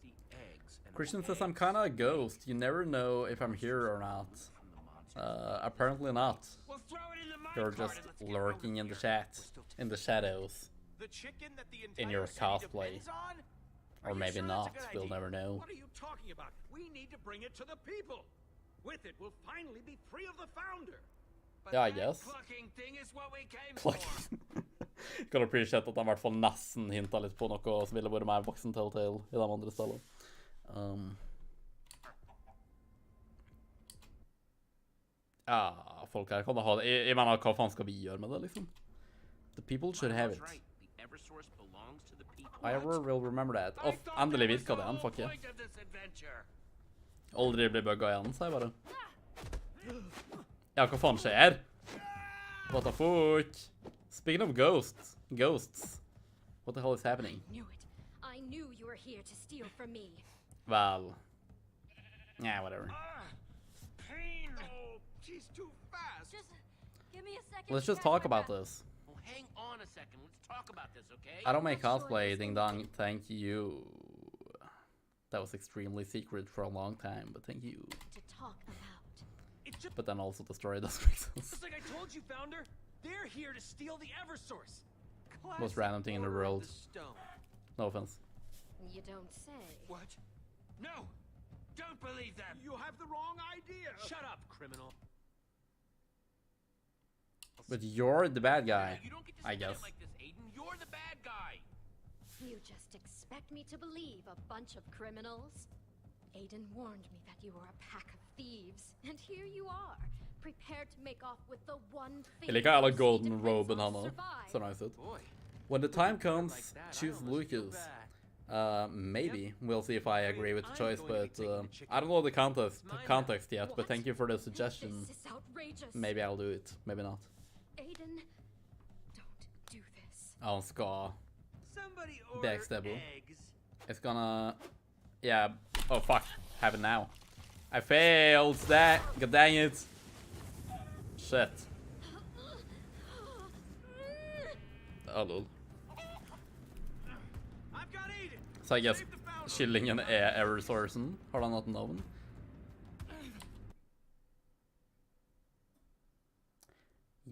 the eggs. And Christian the says I'm eggs kinda a lay ghost. You never know if I'm here or not. from the monster. Apparently not. Well, throw it in the You're minecart just and let's get lurking in the chat, in the shadows. The chicken that the In entire your city cosplay. depends on? Or Are you maybe sure that's a not, good we'll idea? never know. What are you talking about? We need to bring it to the people. With it, we'll finally be free of the founder. But Yeah, I that guess. clucking thing is what we came Like, for. kan appreciate at han I hvert fall nesten hintet litt på noe som ville vært mer voksen Telltale I de andre stedene. Ja, folk her kan da ha det. Jeg mener, hva faen skal vi gjøre med det, liksom? The people should have it. Right. The Eversource belongs to the people. I will remember that. Åh, endelig virket det igjen, fuck yeah. Point of this adventure. Aldri bli bugget igjen, sier jeg bare. Ja, hva faen skjer? What the fuck? Speaking of ghosts. What the hell is happening? Knew it. I knew you were here to steal from me. Well. Yeah, whatever. Pain. Oh, she's too fast. Just give me a second. Let's to just catch talk my about breath. this. Well, hang on a second. Let's talk about this, okay? I don't make cosplay, ding dong. Thank you. That was extremely secret for a long time, but thank you. To talk about. It's just But then also the story doesn't make sense. like I told you, Founder. They're here to steal the Eversource. Most random thing in the world. No offense. You don't say. What? No! Don't believe them! You have the wrong idea! Shut up, criminal. But you're the bad guy, You don't get to I spin it guess. like this, Aiden. You're the bad guy. You just expect me to believe a bunch of criminals? Aiden warned me that you were a pack of thieves, and here you are, prepared to make off with the one thing. Jeg liker alla that golden depends robe on and Hannah. survive. Så nice ut. Boy. When the time comes, choose Lucas. Maybe. We'll see if I agree with the choice, but I don't know the context yet, but thank you for the suggestion. This is outrageous. Maybe I'll do it, maybe not. Aiden, don't do this. Han ska Somebody order backstab. eggs. It's gonna... Yeah. Oh, fuck. Have it now. I failed that. God dang it. Shit. Oh, lol. I've got Aiden. Så I guess kyllingen Eversourcen. Har han hatt navn?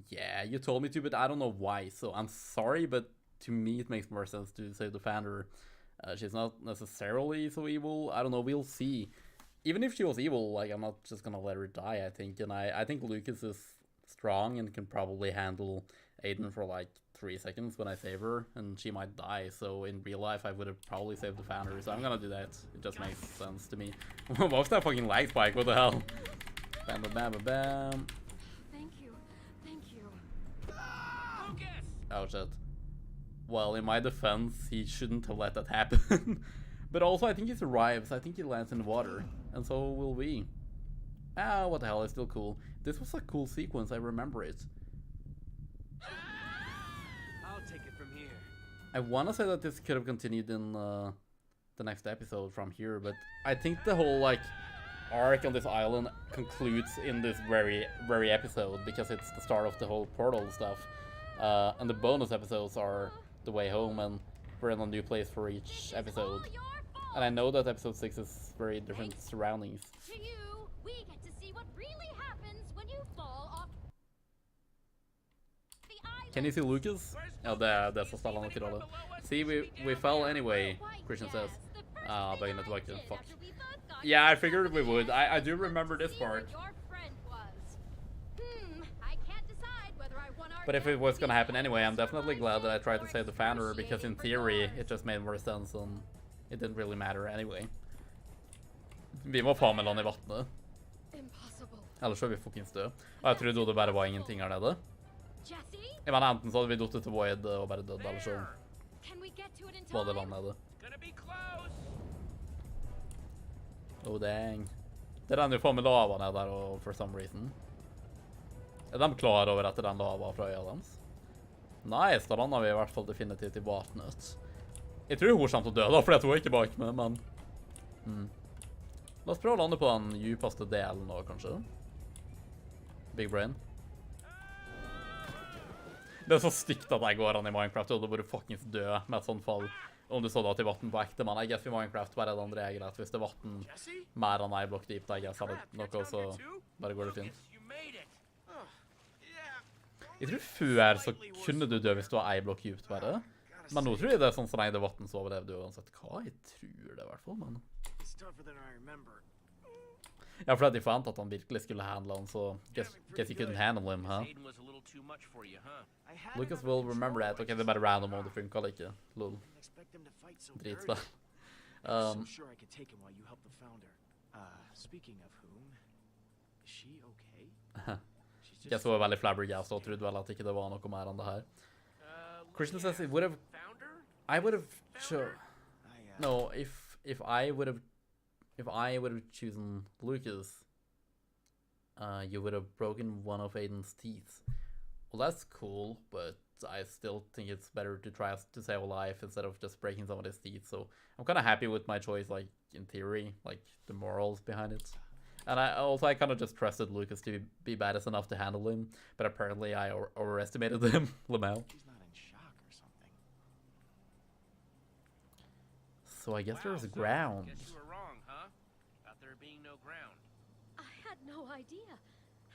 Yeah, you told me to, but I don't know why, so I'm sorry, but to me it makes more sense to save the founder. She's not necessarily so evil. I don't know, we'll see. Even if she was evil, like, I'm not just gonna let her die, I think. And I think Lucas is strong and can probably handle Aiden for like 3 seconds when I save her, and she might die. So in real life, I would have probably saved the founder, so I'm gonna do that. It just makes sense to me. What was that fucking lag spike? What the hell? Bam, bam, bam, bam, bam. Thank you. Thank you. Lucas! Oh, shit. Well, in my defense, he shouldn't have let that happen. But also, I think he survives. I think he lands in the water. And so will we. Ah, what the hell, it's still cool. This was a cool sequence, I remember it. I'll take it from here. I want to say that this could have continued in the next episode from here, but I think the whole, like, arc on this island concludes in this very episode, because it's the start of the whole portal stuff. And the bonus episodes are the way home, and we're in a new place for each episode. And I know that episode 6 is very different surroundings. To you, we get to see what really happens when you fall off the island. Can you see Lucas? Ja, det er så spiller han ikke rolle. See, we fell anyway, Christian says. Ah, begynner tilbake. Fuck. Yeah, I figured we would. I do remember this part. But if it was gonna happen anyway, I'm definitely glad that I tried to save the founder, because in theory, it just made more sense, and it didn't really matter anyway. Vi må faen meg lande i vattnet. Ellers så er vi fucking stø. Og jeg trodde det bare var ingenting her nede. Jeg mener, enten så hadde vi dottet til Void og bare dødd, eller så var det land nede. Oh, dang. Det renner jo faen med lava ned der, og for some reason. Er de klar over at den lava fra øya deres? Nice, da lander vi i hvert fall definitivt i vattnet. Jeg tror hun kommer til å dø da, fordi hun er ikke bak meg, men... La oss prøve å lande på den djupeste delen nå, kanskje. Big brain. Det er så stygt at jeg går an i Minecraft, og det burde fuckings dø med et sånt fall. Om du så da til vatten på ekte, men I guess i Minecraft bare er det andre greit. Hvis det er vatten mer enn jeg blokk dypt, I guess, er det noe, så bare går det fint. Jeg tror før så kunne du dø hvis du var ei blokk djupt bare. Men nå tror jeg det er sånn som det vatten så overlevde du uansett. Hva? Jeg tror det i hvert fall, men... Ja, for jeg fant at han virkelig skulle handle han, så guess you couldn't handle him, huh? Lucas will remember that. Ok, det er bare random om det funker eller ikke. Lol. Dritspill. Guess hun var veldig flabbergasted og trodde vel at ikke det var noe mer enn det her. Christian says it would have... I would have... No, if I would have chosen Lucas, you would have broken one of Aiden's teeth. Well, that's cool, but I still think it's better to try to save a life instead of just breaking some of his teeth. So I'm kind of happy with my choice, like, in theory, like, the morals behind it. And I kind of just trusted Lucas to be badass enough to handle him, but apparently I overestimated him, Lamel. So I guess there's ground. Guess you were wrong, huh? About there being no ground. I had no idea.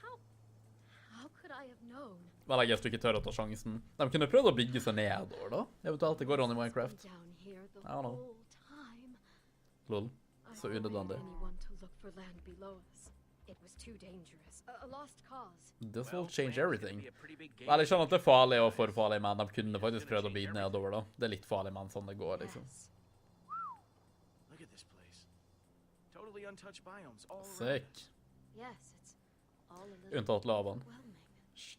How could could I have known? Vel, jeg guess du ikke tør å ta sjansen. De kunne prøvd å bygge seg nedover, da. Eventuelt, det går an i Minecraft. Down here the I don't know. whole time. Lol. Så unødvendig. Anyone to look for land below us. It was too dangerous. A lost cause. This will change everything. Vel, jeg skjønner at det er farlig og for farlig, men de kunne faktisk prøvd å bygge nedover, da. Det er litt farlig, men sånn det går, liksom. Look at this place. Totally untouched biomes all around. Sick. Yes, it's all a little Unntatt lavaen. overwhelming.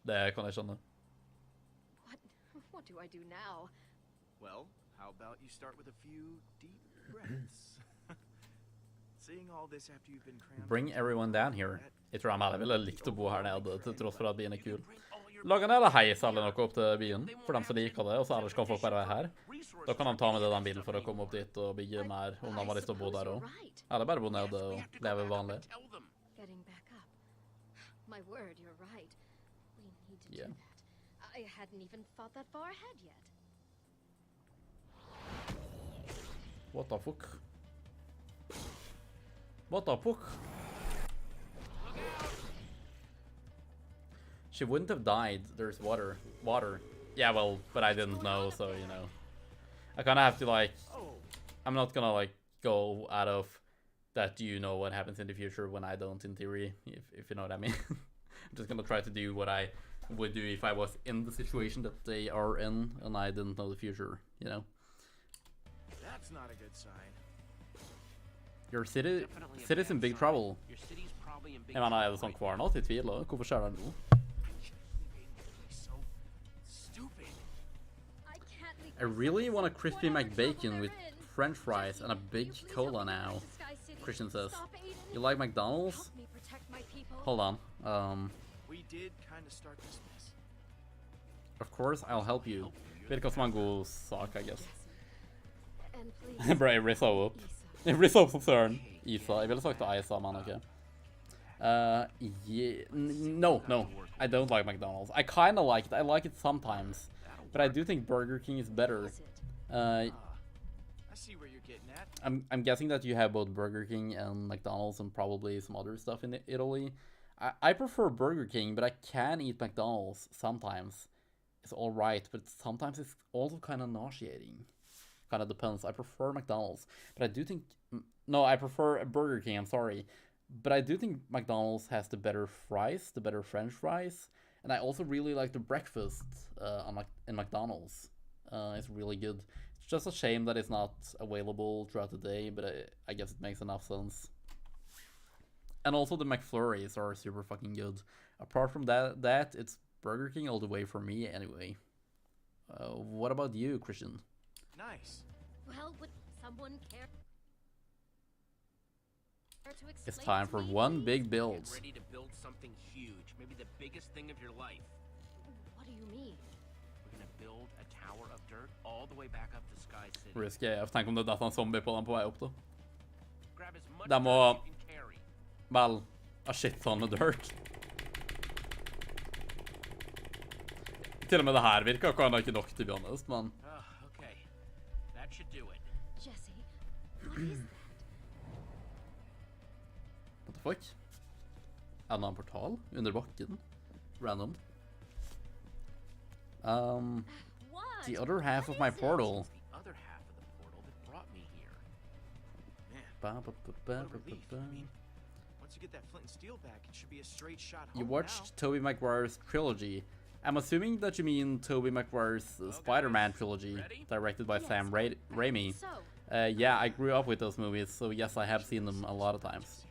Det kan jeg skjønne. What do I do now? Well, how about you start with a few deep breaths? Seeing all this after you've been crammed. Bring everyone down here. Jeg tror de ville likt å bo her nede, til tross for at byen er kul. Lag en eller heis eller noe opp til byen, for dem som liker det, og så ellers kan folk bare være her. Da kan de ta med det de vil for å komme opp dit og bygge mer, om de har lyst til å bo der også. Eller bare bo nede og leve vanlig. Getting back up. My word, you're right. We need to do that. I hadn't even thought that far ahead yet. What the fuck? What the fuck? She wouldn't have died. There's water. Water. Yeah, well, but I didn't know, so, you know. I kind of have to, like... I'm not gonna, like, go out of that you know what happens in the future when I don't, in theory, if you know what I mean. I'm just gonna try to do what I would do if I was in the situation that they are in and I didn't know the future, you know. That's not a good sign. Your city's in big trouble. Jeg mener, er det sånn hver natt? Jeg tviler. Hvorfor skjer det nå? I really want a crispy McBacon with French fries and a big cola now, Christian says. You like McDonald's? Hold on. We did kind of start this mess. Of course, I'll help you. Virker som en god sak, I guess. And please. Bra, jeg rissa opp. Jeg rissa opp som søren. Isa. Jeg ville sagt det Isa, men ok. Yeah, no. I don't like McDonald's. I kind of like it. I like it sometimes. But I do think Burger King is better. I see where you're getting at. I'm guessing that you have both Burger King and McDonald's and probably some other stuff in Italy. I prefer Burger King, but I can eat McDonald's sometimes. It's all right, but sometimes it's also kind of nauseating. Kind of depends. I prefer McDonald's, but I do think... No, I prefer Burger King, I'm sorry. But I do think McDonald's has the better fries, the better French fries. And I also really like the breakfast in McDonald's. It's really good. It's just a shame that it's not available throughout the day, but I guess it makes enough sense. And also the McFlurries are super fucking good. Apart from that, it's Burger King all the way for me anyway. What about you, Christian? Nice. Well, would someone care to explain? It's time for one big build. Get ready to build something huge, maybe the biggest thing of your life. What do you mean? We're gonna build a tower of dirt all the way back up to Sky City. Risky AF. Tenk om det datt en zombie på den på vei opp, da. Grab as much De må... dirt as you can carry. Vel, a shit ton med dirt. Til og med det her virker kan ikke nok, to be honest, men... Okay, that should do it. Jesse, what is that? What the fuck? Er det en portal under bakken? Random. The other half of my portal. The other half of the portal that brought me here. Man, what a relief. I mean, once you get that flint and steel back, it should be a straight shot home. You watched Tobey Maguire's trilogy. I'm assuming that you mean Tobey Maguire's Spider-Man trilogy, directed by Sam Raimi. Yeah, I grew up with those movies, so yes, I have seen them a lot of times.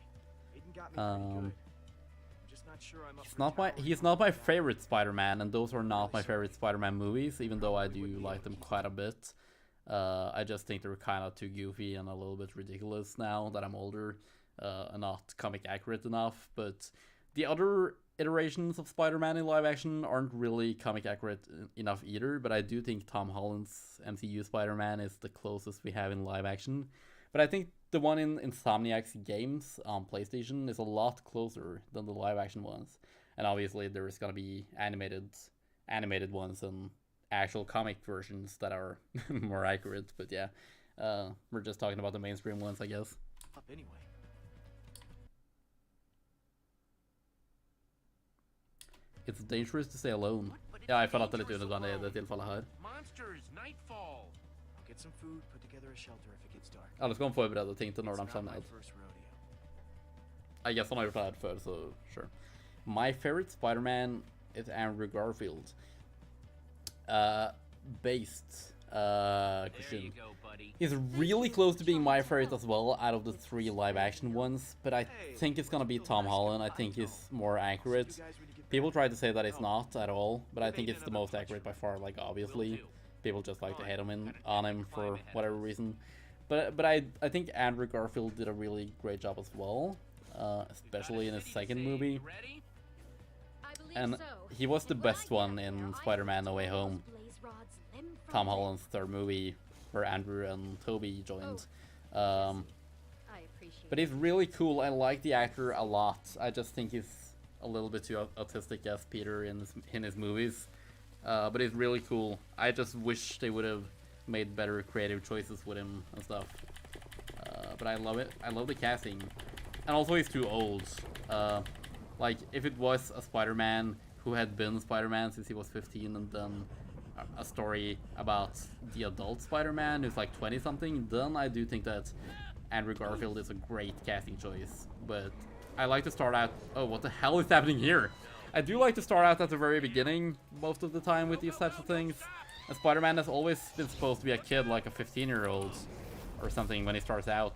He's not my favorite Spider-Man, and those are not my favorite Spider-Man movies, even though I do like them quite a bit. I just think they're kind of too goofy and a little bit ridiculous now that I'm older, and not comic accurate enough, but the other iterations of Spider-Man in live action aren't really comic accurate enough either, but I do think Tom Holland's MCU Spider-Man is the closest we have in live action. But I think the one in Insomniac's games on PlayStation is a lot closer than the live action ones. And obviously there's gonna be animated ones and actual comic versions that are more accurate, but yeah. We're just talking about the mainstream ones, I guess. Up anyway. It's dangerous to stay alone. Ja, jeg føler at det er litt unødvendig i det tilfellet her. Monsters, nightfall. Get some food, put together a shelter if it gets dark. Eller skal han forberede ting til når de kommer ned. I guess han har gjort det her før, så sure. My favorite Spider-Man is Andrew Garfield. Based. Christian. He's really close to being my favorite as well out of the 3 live-action ones, but I think it's gonna be Tom Holland. I think he's more accurate. People try to say that it's not at all, but I think it's the most accurate by far, like, obviously. People just like to hate on him for whatever reason. But I think Andrew Garfield did a really great job as well, especially in his second movie. And he was the best one in Spider-Man No Way Home, Tom Holland's third movie, where Andrew and Toby joined. But he's really cool. I like the actor a lot. I just think he's a little bit too autistic as Peter in his movies. But he's really cool. I just wish they would have made better creative choices with him and stuff. But I love it. I love the casting. And also he's too old. Like, if it was a Spider-Man who had been Spider-Man since he was 15 and done a story about the adult Spider-Man who's like 20-something, then I do think that Andrew Garfield is a great casting choice. But I like to start out... Oh, what the hell is happening here? I do like to start out at the very beginning most of the time with these types of things. And Spider-Man has always been supposed to be a kid, like a 15-year-old or something when he starts out.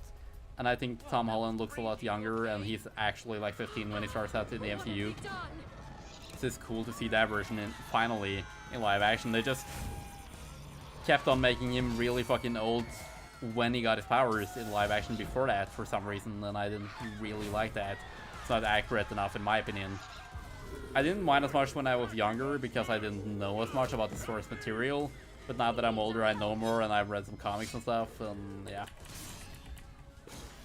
And I think Tom Holland looks a lot younger, and he's actually like 15 when he starts out in the MCU. It's just cool to see that version finally in live action. They just kept on making him really fucking old when he got his powers in live action before that for some reason, and I didn't really like that. It's not accurate enough in my opinion. I didn't mind as much when I was younger because I didn't know as much about the source material, but now that I'm older I know more and I've read some comics and stuff, and yeah.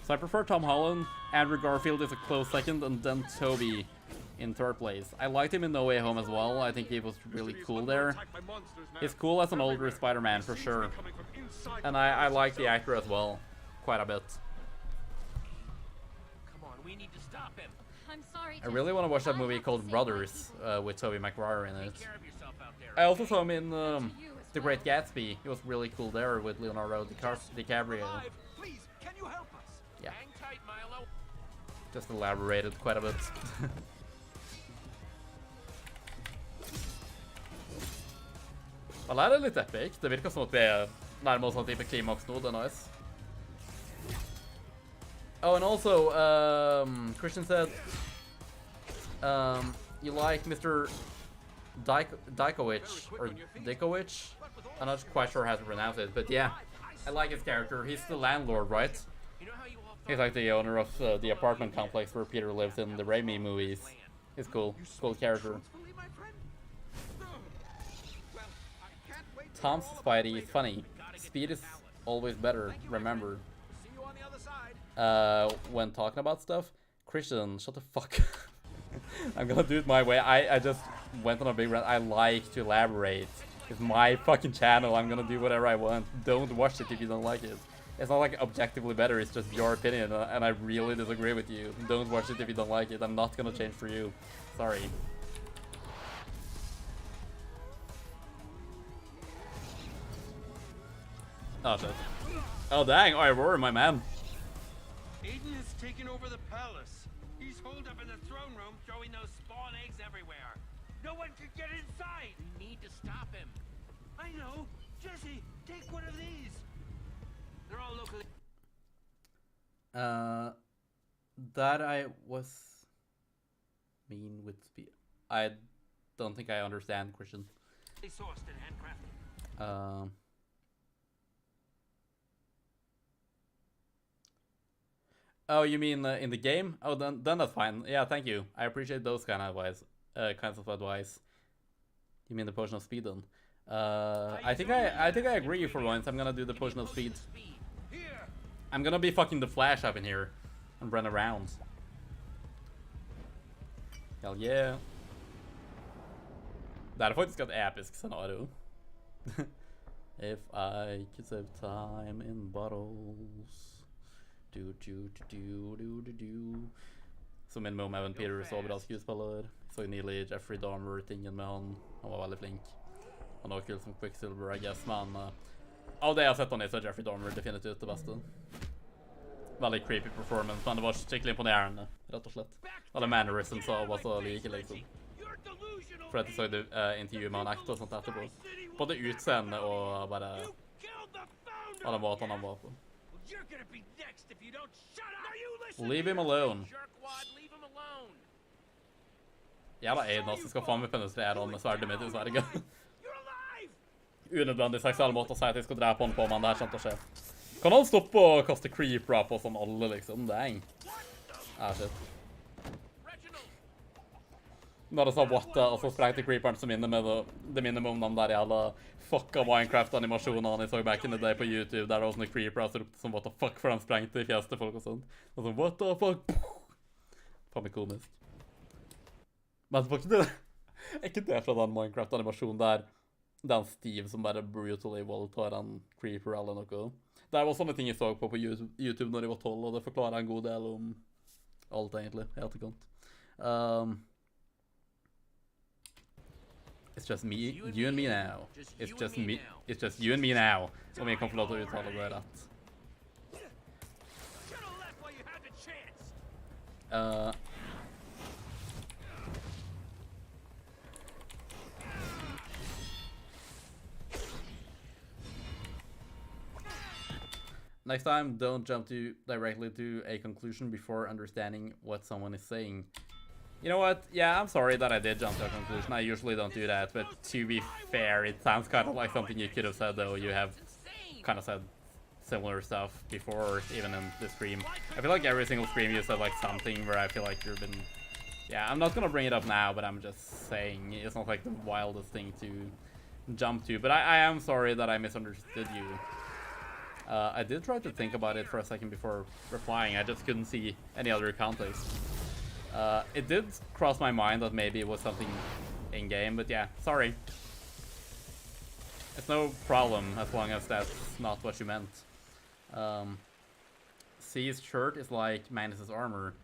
So I prefer Tom Holland. Andrew Garfield is a close second, and then Toby in third place. I liked him in No Way Home as well. I think he was really cool there. He's cool as an older Spider-Man for sure. And I like the actor as well, quite a bit. Come on, we need to stop him. I'm sorry. I really want to watch that movie called Brothers with Tobey Maguire in it. I also saw him in The Great Gatsby. He was really cool there with Leonardo DiCaprio. Please, can you help us? Yeah. Hang tight, Milo. Just elaborated quite a bit. Eller er det litt epic? Det virker som at vi er nærmere sånn type klimaks nå, det er nice. Oh, and also, Christian said, you like Mr. Dykowicz, or Dykowicz? I'm not quite sure how to pronounce it, but yeah, I like his character. He's the landlord, right? He's like the owner of the apartment complex where Peter lives in the Raimi movies. He's cool. Cool character. Tom's Spidey is funny. Speed is always better, remember. When talking about stuff, Christian, shut the fuck up. I'm gonna do it my way. I just went on a big rant. I like to elaborate. It's my fucking channel. I'm gonna do whatever I want. Don't watch it if you don't like it. It's not like objectively better, it's just your opinion, and I really disagree with you. Don't watch it if you don't like it. I'm not gonna change for you. Sorry. Oh shit. Oh dang, Aurora, my man. Aiden has taken over the palace. He's holed up in the throne room throwing those spawn eggs everywhere. No one can get inside! We need to stop him. I know! Jesse, take one of these! They're all locally... That I was mean with speed. I don't think I understand, Christian. Sourced and handcrafted. Oh, you mean in the game? Oh, then that's fine. Yeah, thank you. I appreciate those kinds of advice. You mean the potion of speed then? I think I agree for once. I'm gonna do the potion of speed. I'm gonna be fucking the Flash up in here and run around. Hell yeah. Det här är faktiskt ett episkt scenario. If I could save time in bottles. Do do do do do do do. som minimum Evan Peters så bra skuespiller. Så nylig Jeffrey Dahmer-tingen med han var veldig flink. Han var kul som Quicksilver, I guess, men av det jeg har sett han i, så er Jeffrey Dahmer definitivt det beste. Veldig creepy performance, men det var skikkelig imponerende, rett og slett. Alle mannerisms av var så like, liksom. For at jeg så intervjuet med han ekte og sånt etterpå. Både utseende og bare alle måtene han var på. Leave him alone. Jævla Aiden, altså, skal faen meg penetrere han med sverdet mitt i sverget. Unødvendig seksuell måte å si at jeg skal drepe han på, men det her kommer til å skje. Kan han stoppe å kaste creep-rap på sånn alle, liksom? Dang. Shit. Når jeg sa what, og så sprengte creeperen som minner med det minner meg om de der jævla fucka Minecraft-animasjonene jeg så back in the day på YouTube, der det var sånne creepers som ropte som what the fuck, for de sprengte i fjeset til folk og sånt. Og sånn, what the fuck? Faen meg komisk. Men det var ikke det. Ikke det fra den Minecraft-animasjonen der. Den Steve som bare brutally voldtar en creeper eller noe. Det var sånne ting jeg så på YouTube når jeg var 12, og det forklarer en god del om alt egentlig, i etterkant. It's just me, you and me now. It's just you and me now. Om jeg kan få lov til å uttale det rett. Next time, don't jump directly to a conclusion before understanding what someone is saying. You know what? Yeah, I'm sorry that I did jump to a conclusion. I usually don't do that, but to be fair, it sounds kind of like something you could have said, though. You have kind of said similar stuff before, even in this stream. I feel like every single stream you said like something where I feel like you've been... Yeah, I'm not gonna bring it up now, but I'm just saying it's not like the wildest thing to jump to. But I am sorry that I misunderstood you. I did try to think about it for a second before replying. I just couldn't see any other context. It did cross my mind that maybe it was something in-game, but yeah, sorry. It's no problem as long as that's not what you meant. C's shirt is like Manus's armor.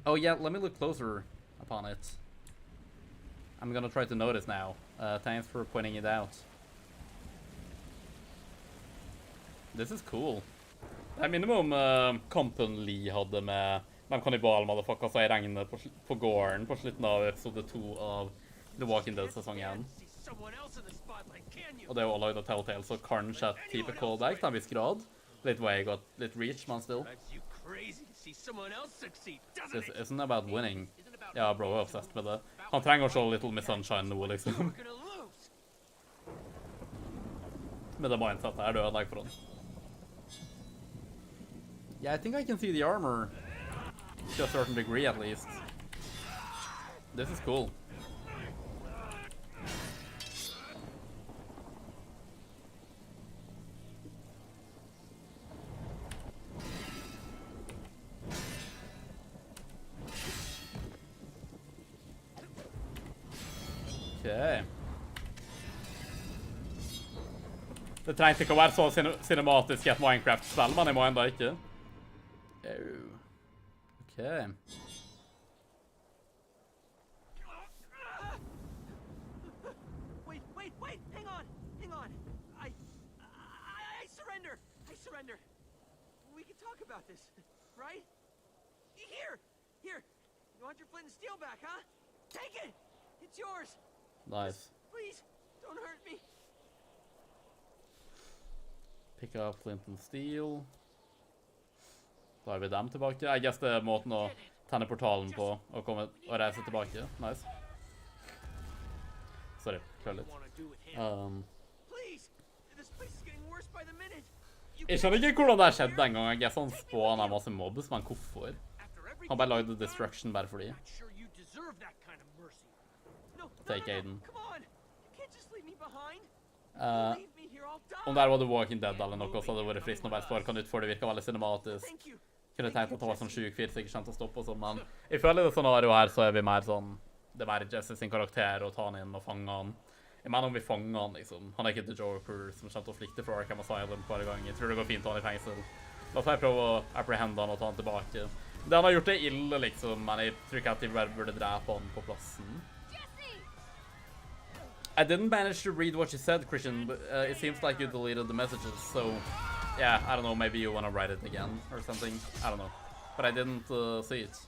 Oh yeah, let me look closer upon it. I'm gonna try to notice now. Thanks for pointing it out. This is cool. Det minner meg om kampen Lee hadde med de kannibal-motherfuckers i regnet på gården på slutten av episode 2 av The Walking Dead-sesong 1. Og det er jo laget av Telltale, så kanskje et type callback til en viss grad. Litt vague og litt reach, men still. This isn't about winning. Ja, bro er obsessed med det. Han trenger å se Little Miss Sunshine nå, liksom. Med det mindsetet her, det er ødelegg for han. Yeah, I think I can see the armor. To a certain degree, at least. This is cool. Okay. Det trengte ikke å være så cinematisk i et Minecraft-spill, men jeg må enda ikke. Okay. Wait, hang on. I surrender. We can talk about this, right? Here. You want your flint and steel back, huh? Take it. It's yours. Nice. Please, don't hurt me. Pick up flint and steel. Da har vi dem tilbake. I guess det er måten å tenne portalen på og reise tilbake. Nice. Sorry, klør litt. Jeg skjønner ikke hvordan det har skjedd den gang. Jeg guess han spåner masse mobs, men hvorfor? Han bare lagde destruction bare fordi. Take Aiden. Om der var The Walking Dead eller noe, så hadde det vært fristende å bare sparke han ut, for det virket veldig cinematisk. Kunne tenkt at det var sånn sjuk fyr, så ikke kjent å stoppe og sånn, men jeg føler det scenario her, så er vi mer sånn, det er mer Jesse sin karakter å ta han inn og fange han. Jeg mener om vi fanger han, liksom. Han er ikke The Joker som kommer til å flykte fra Arkham Asylum hver gang. Jeg tror det går fint å ha han i fengsel. La oss bare prøve å apprehende han og ta han tilbake. Han har gjort det ille, liksom, men jeg tror ikke at de bare burde drepe han på plassen. I didn't manage to read what you said, Christian, but it seems like you deleted the messages, so yeah, I don't know, maybe you want to write it again or something. I don't know. But I didn't see it.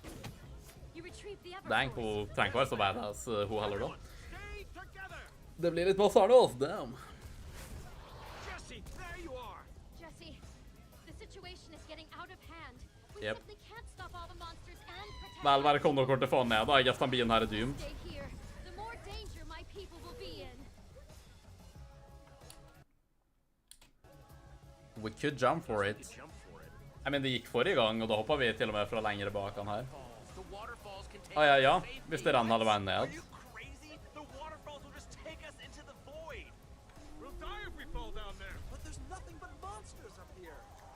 Dang, hun trenger ikke være så badass, hun heller da. Det blir litt masse Arnold, damn. Jesse, there you are. Jesse, the situation is getting out of hand. We Yep. simply can't stop all the monsters and protect. Vel, bare kom dere til faen ned da, I guess den bilen her er doomed. Stay here. The more danger my people will be in. We could jump for it. I mean, det gikk forrige gang, og da hoppet vi til og med fra lengre bak han her. Ja, hvis det renner hele veien ned.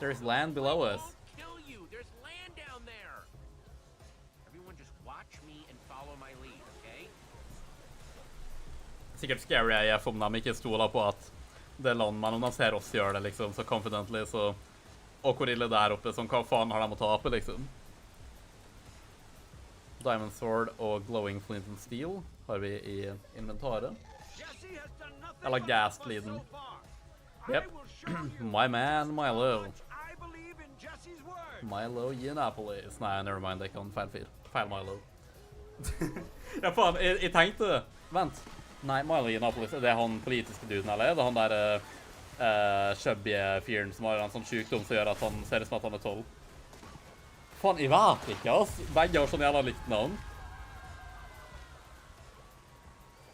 There's land below us. Kill you. There's land down there. Everyone just watch me and follow my lead, okay? Sikkert scary AF om de ikke stoler på at det er land, men om de ser oss gjøre det liksom, så confidently, så... Og hvor ille der oppe, sånn, hva faen har de å tape, liksom? Diamond Sword og Glowing Flint and Steel har vi I inventaret. Eller Ghast-leaden. Yep. My man, Milo. Milo Yiannapolis. Nei, nevermind, det kan feil Milo. Ja, faen, jeg tenkte... Vent. Nei, Milo Yiannapolis, er det han politiske duden, eller? Er det han der chubby fyren som har en sånn sykdom som gjør at han ser ut som at han er 12? Faen, jeg vet ikke, ass. Begge har sånn jævla likt navn.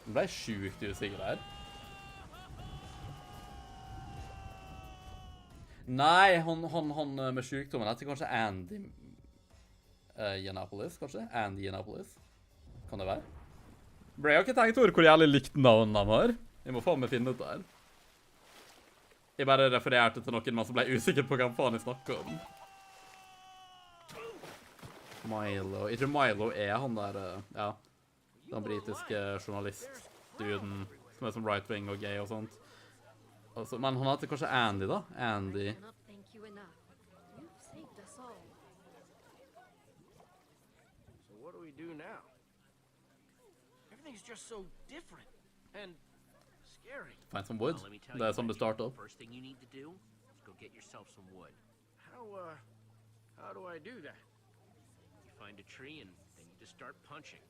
Det ble sjukt usikker her. Nei, han med sykdommen heter kanskje Andy Yiannapolis, kanskje? Andy Yiannapolis. Kan det være? Bre, jeg har ikke tenkt over hvor jævlig likt navn de har. Jeg må faen meg finne ut der. Jeg bare refererte til noen som ble usikker på hva faen jeg snakker om. Milo. Jeg tror Milo er han der, ja, den britiske journalist-duden som er som right-wing og gay og sånt. Altså, men han heter kanskje Andy da? Andy. So what do we do now? Everything's just so different and scary. Find some wood. Det er som det starter. First thing you need to do is go get yourself some wood. How do I do that? You find a tree and then you just start punching.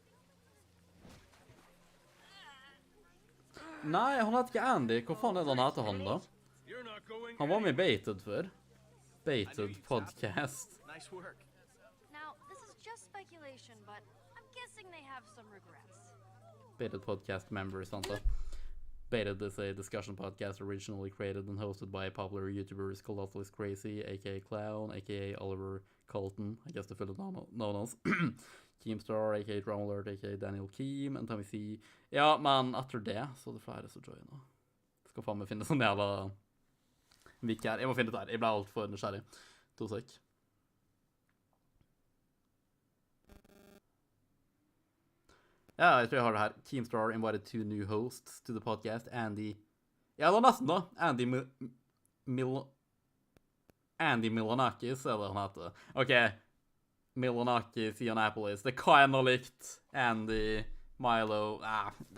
Nei, han heter ikke Andy. Hva faen er det han heter han da? Han var med I Baited før. Baited podcast. Now, this is just speculation, but I'm guessing they have some regrets. Baited podcast member, Santa. Baited is a discussion podcast originally created and hosted by popular YouTubers called Awfully Crazy, aka Clown, aka Oliver Colton, I guess the full known as. Keemstar, aka Drumlord, aka Daniel Keem, and Tommy C. Ja, men etter det, så det flere som joiner. Skal faen meg finne sånn jævla vik her. Jeg må finne det her. Jeg ble alt for nysgjerrig. 2 sek. Ja, jeg tror jeg har det her. Keemstar invited 2 new hosts to the podcast. Andy... Ja, det var nesten da. Andy Milanakis, er det han heter. Ok. Milanakis, Yiannapolis. Det kan ha likt Andy, Milo.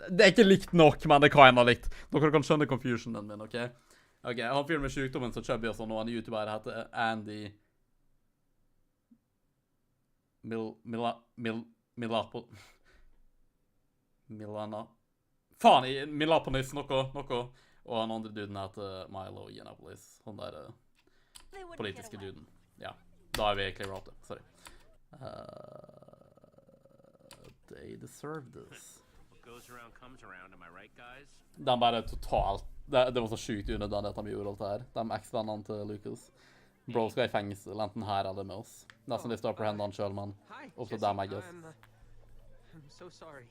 Det er ikke likt nok, men det kan ha likt. Dere kan skjønne confusionen min, ok? Ok, han fyrer med sykdommen så chubby og sånn, og han YouTuber heter Andy Milaponis, noe. Og han andre duden heter Milo Yiannapolis. Han der politiske duden. Ja, da er vi clear out det. Sorry. They deserve this. What goes around comes around, am I right, guys? De bare totalt... Det var så sykt unødvendig at de gjorde alt det her. De eks-vennene til Lucas. Bro skal I fengsel, enten her eller med oss. Nesten de står på hendene selv, men opp til dem, I guess. I'm so sorry.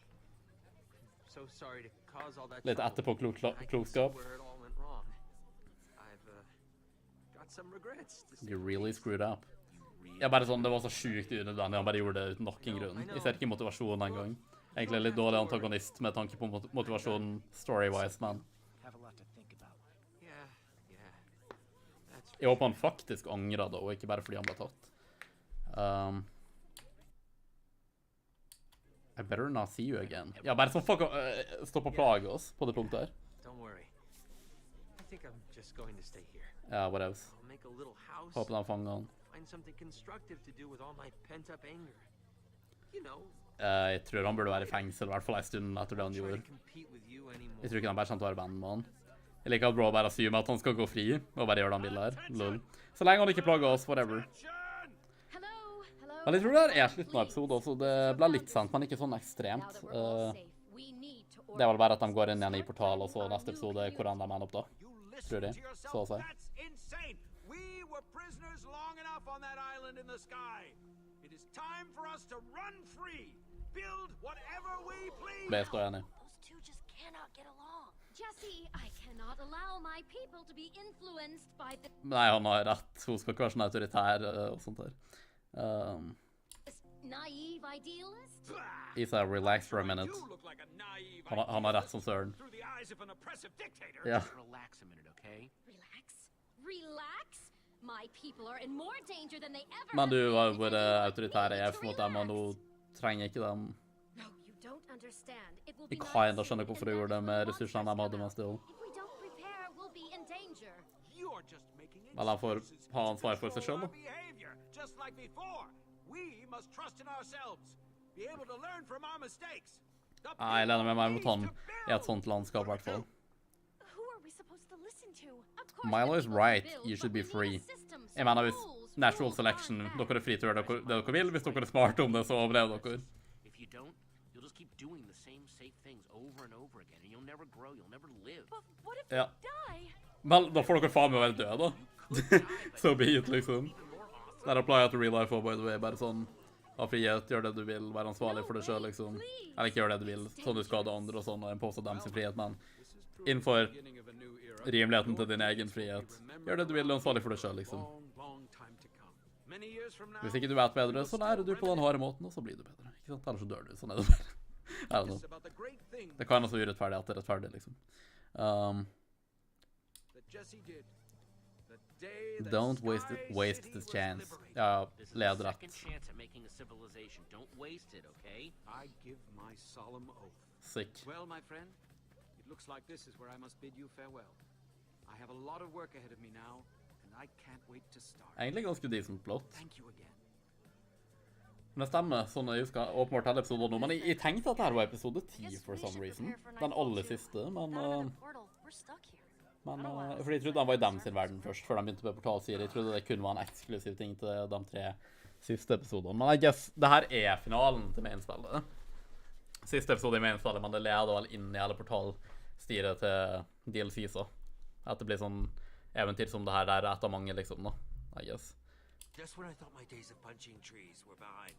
So sorry to cause all that. Litt etterpå klokskap. Got some regrets. You really screwed up. Jeg bare sånn, det var så sykt unødvendig, han bare gjorde det uten noen grunn. Jeg ser ikke motivasjonen en gang. Egentlig litt dårlig antagonist med tanke på motivasjonen story-wise, men... Jeg håper han faktisk angret da, og ikke bare fordi han ble tatt. I better not see you again. Ja, bare sånn fuck stopp og plage oss på det punktet her. Don't worry. I think I'm just going to stay here. Ja, what else? I'll make a little house. Håper de fanger han. Find something constructive to do with all my pent-up anger. You know. Jeg tror han burde være i fengsel, I hvert fall en stund etter det han gjorde. Jeg tror ikke han bare kommer til å være venn med han. Jeg liker at bro bare assumer at han skal gå fri, og bare gjøre det han vil her. Lol. Så lenge han ikke plager oss, whatever. Men jeg tror det her er slutten av episoden også. Det ble litt sant, men ikke sånn ekstremt. Det er vel bare at de går inn igjen i portal, og så neste episode hvor han er opp da. Tror jeg, så å si. We were prisoners long enough on that island in the sky. It is time for us to run free. Build whatever we please. Det står jeg enig. Those two just cannot get along. Jesse, I cannot allow my people to be influenced by the... Nei, han har rett. Hun skal ikke være sånn autoritær og sånt der. Naive idealist? Isa, relax for a minute. Han har rett som søren. Ja. Relax a minute, okay? Relax? My people are in more danger than they ever Men du var bare autoritær EF mot dem, og nå trenger ikke dem. No, you don't understand. It will Jeg be kan enda skjønne hvorfor du gjorde det med ressursene de hadde med still. If we don't prepare, we'll be in danger. You're just making Men han får ha ansvar for seg selv, da. behavior, just like before. We must trust in ourselves. Be able to learn from our mistakes. Nei, jeg lener med meg mot han i et sånt landskap, I hvert fall. Who are we supposed to listen to? Milo is right, you should be free. Jeg mener, hvis natural selection, dere er fri til å gjøre det dere vil, hvis dere er smarte om det, så overlever dere. If you don't, you'll just keep doing the same safe things over and over again, and you'll never grow, you'll never live. But what if Ja. we die? Men da får dere faen med å være døde, da. Så be it, liksom. Det er apply to real life, by the way, bare sånn, ha frihet, gjør det du vil, være ansvarlig for det selv, liksom. Eller ikke gjør det du vil, sånn du skader andre og sånn, og en påstå dem sin frihet, men innenfor rimeligheten til din egen frihet. Gjør det du vil, og ansvarlig for det selv, liksom. Hvis ikke du vet bedre, så lærer du på den harde måten, og så blir du bedre. Ikke sant? Ellers så dør du, sånn er det bare. I don't know. Det kan også urettferdig at det er rettferdig, liksom. Don't waste this chance. Ja, leder rett. Sick. Well, my friend, it looks like this is where I must bid you farewell. I have a lot of work ahead of me now, and I can't wait to start. Egentlig ganske decent plott. Thank you again. Men det stemmer, sånn jeg husker åpenbart hele episoden nå, men jeg tenkte at dette var episode 10 for some reason. Den aller siste, men fordi jeg trodde han var i dem sin verden først, før de begynte med portalsider. Jeg trodde det kun var en eksklusiv ting til de 3 siste episodene. Men I guess, det her er finalen til mainspillet. Siste episode i mainspillet, men det leder vel inn i hele portalstyret til DLCs. At det blir sånn eventyr som det her er etter mange, liksom, da, I guess. Just when I thought my days of punching trees were behind.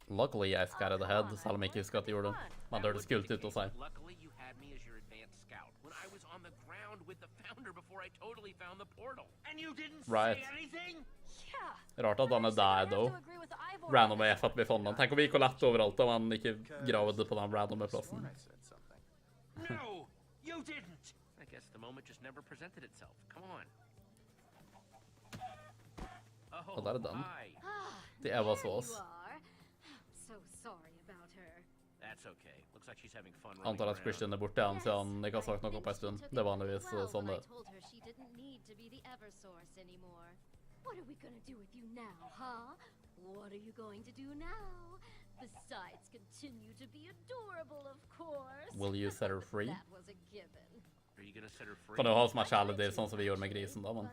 Luckily, I scattered ahead, selv om jeg ikke husker at jeg gjorde det. Men det hørtes kult ut å si. Luckily, you had me as your advanced scout when I was on the ground with the founder before I totally found the portal. And you didn't say anything? Rart at han er der, though. Random F at vi fant den. Tenk om vi gikk og lette overalt, og han ikke gravde på den random plassen. No, you didn't. I guess the moment just never presented itself. Come on. Og der er den. Det er hva så oss. So sorry about her. That's okay. Looks like she's having fun. Antar at Christian er borte igjen, siden han ikke har sagt noe på en stund. Det er vanligvis sånn det. I told her she didn't need to be the Eversource anymore. What are we gonna do with you now, huh? What are you going to do now? Besides, continue to be adorable, of course. Will you set her free? That was a given. Are you gonna set her free? Kan du ha som er kjæledyr, sånn som vi gjorde med grisen da, men...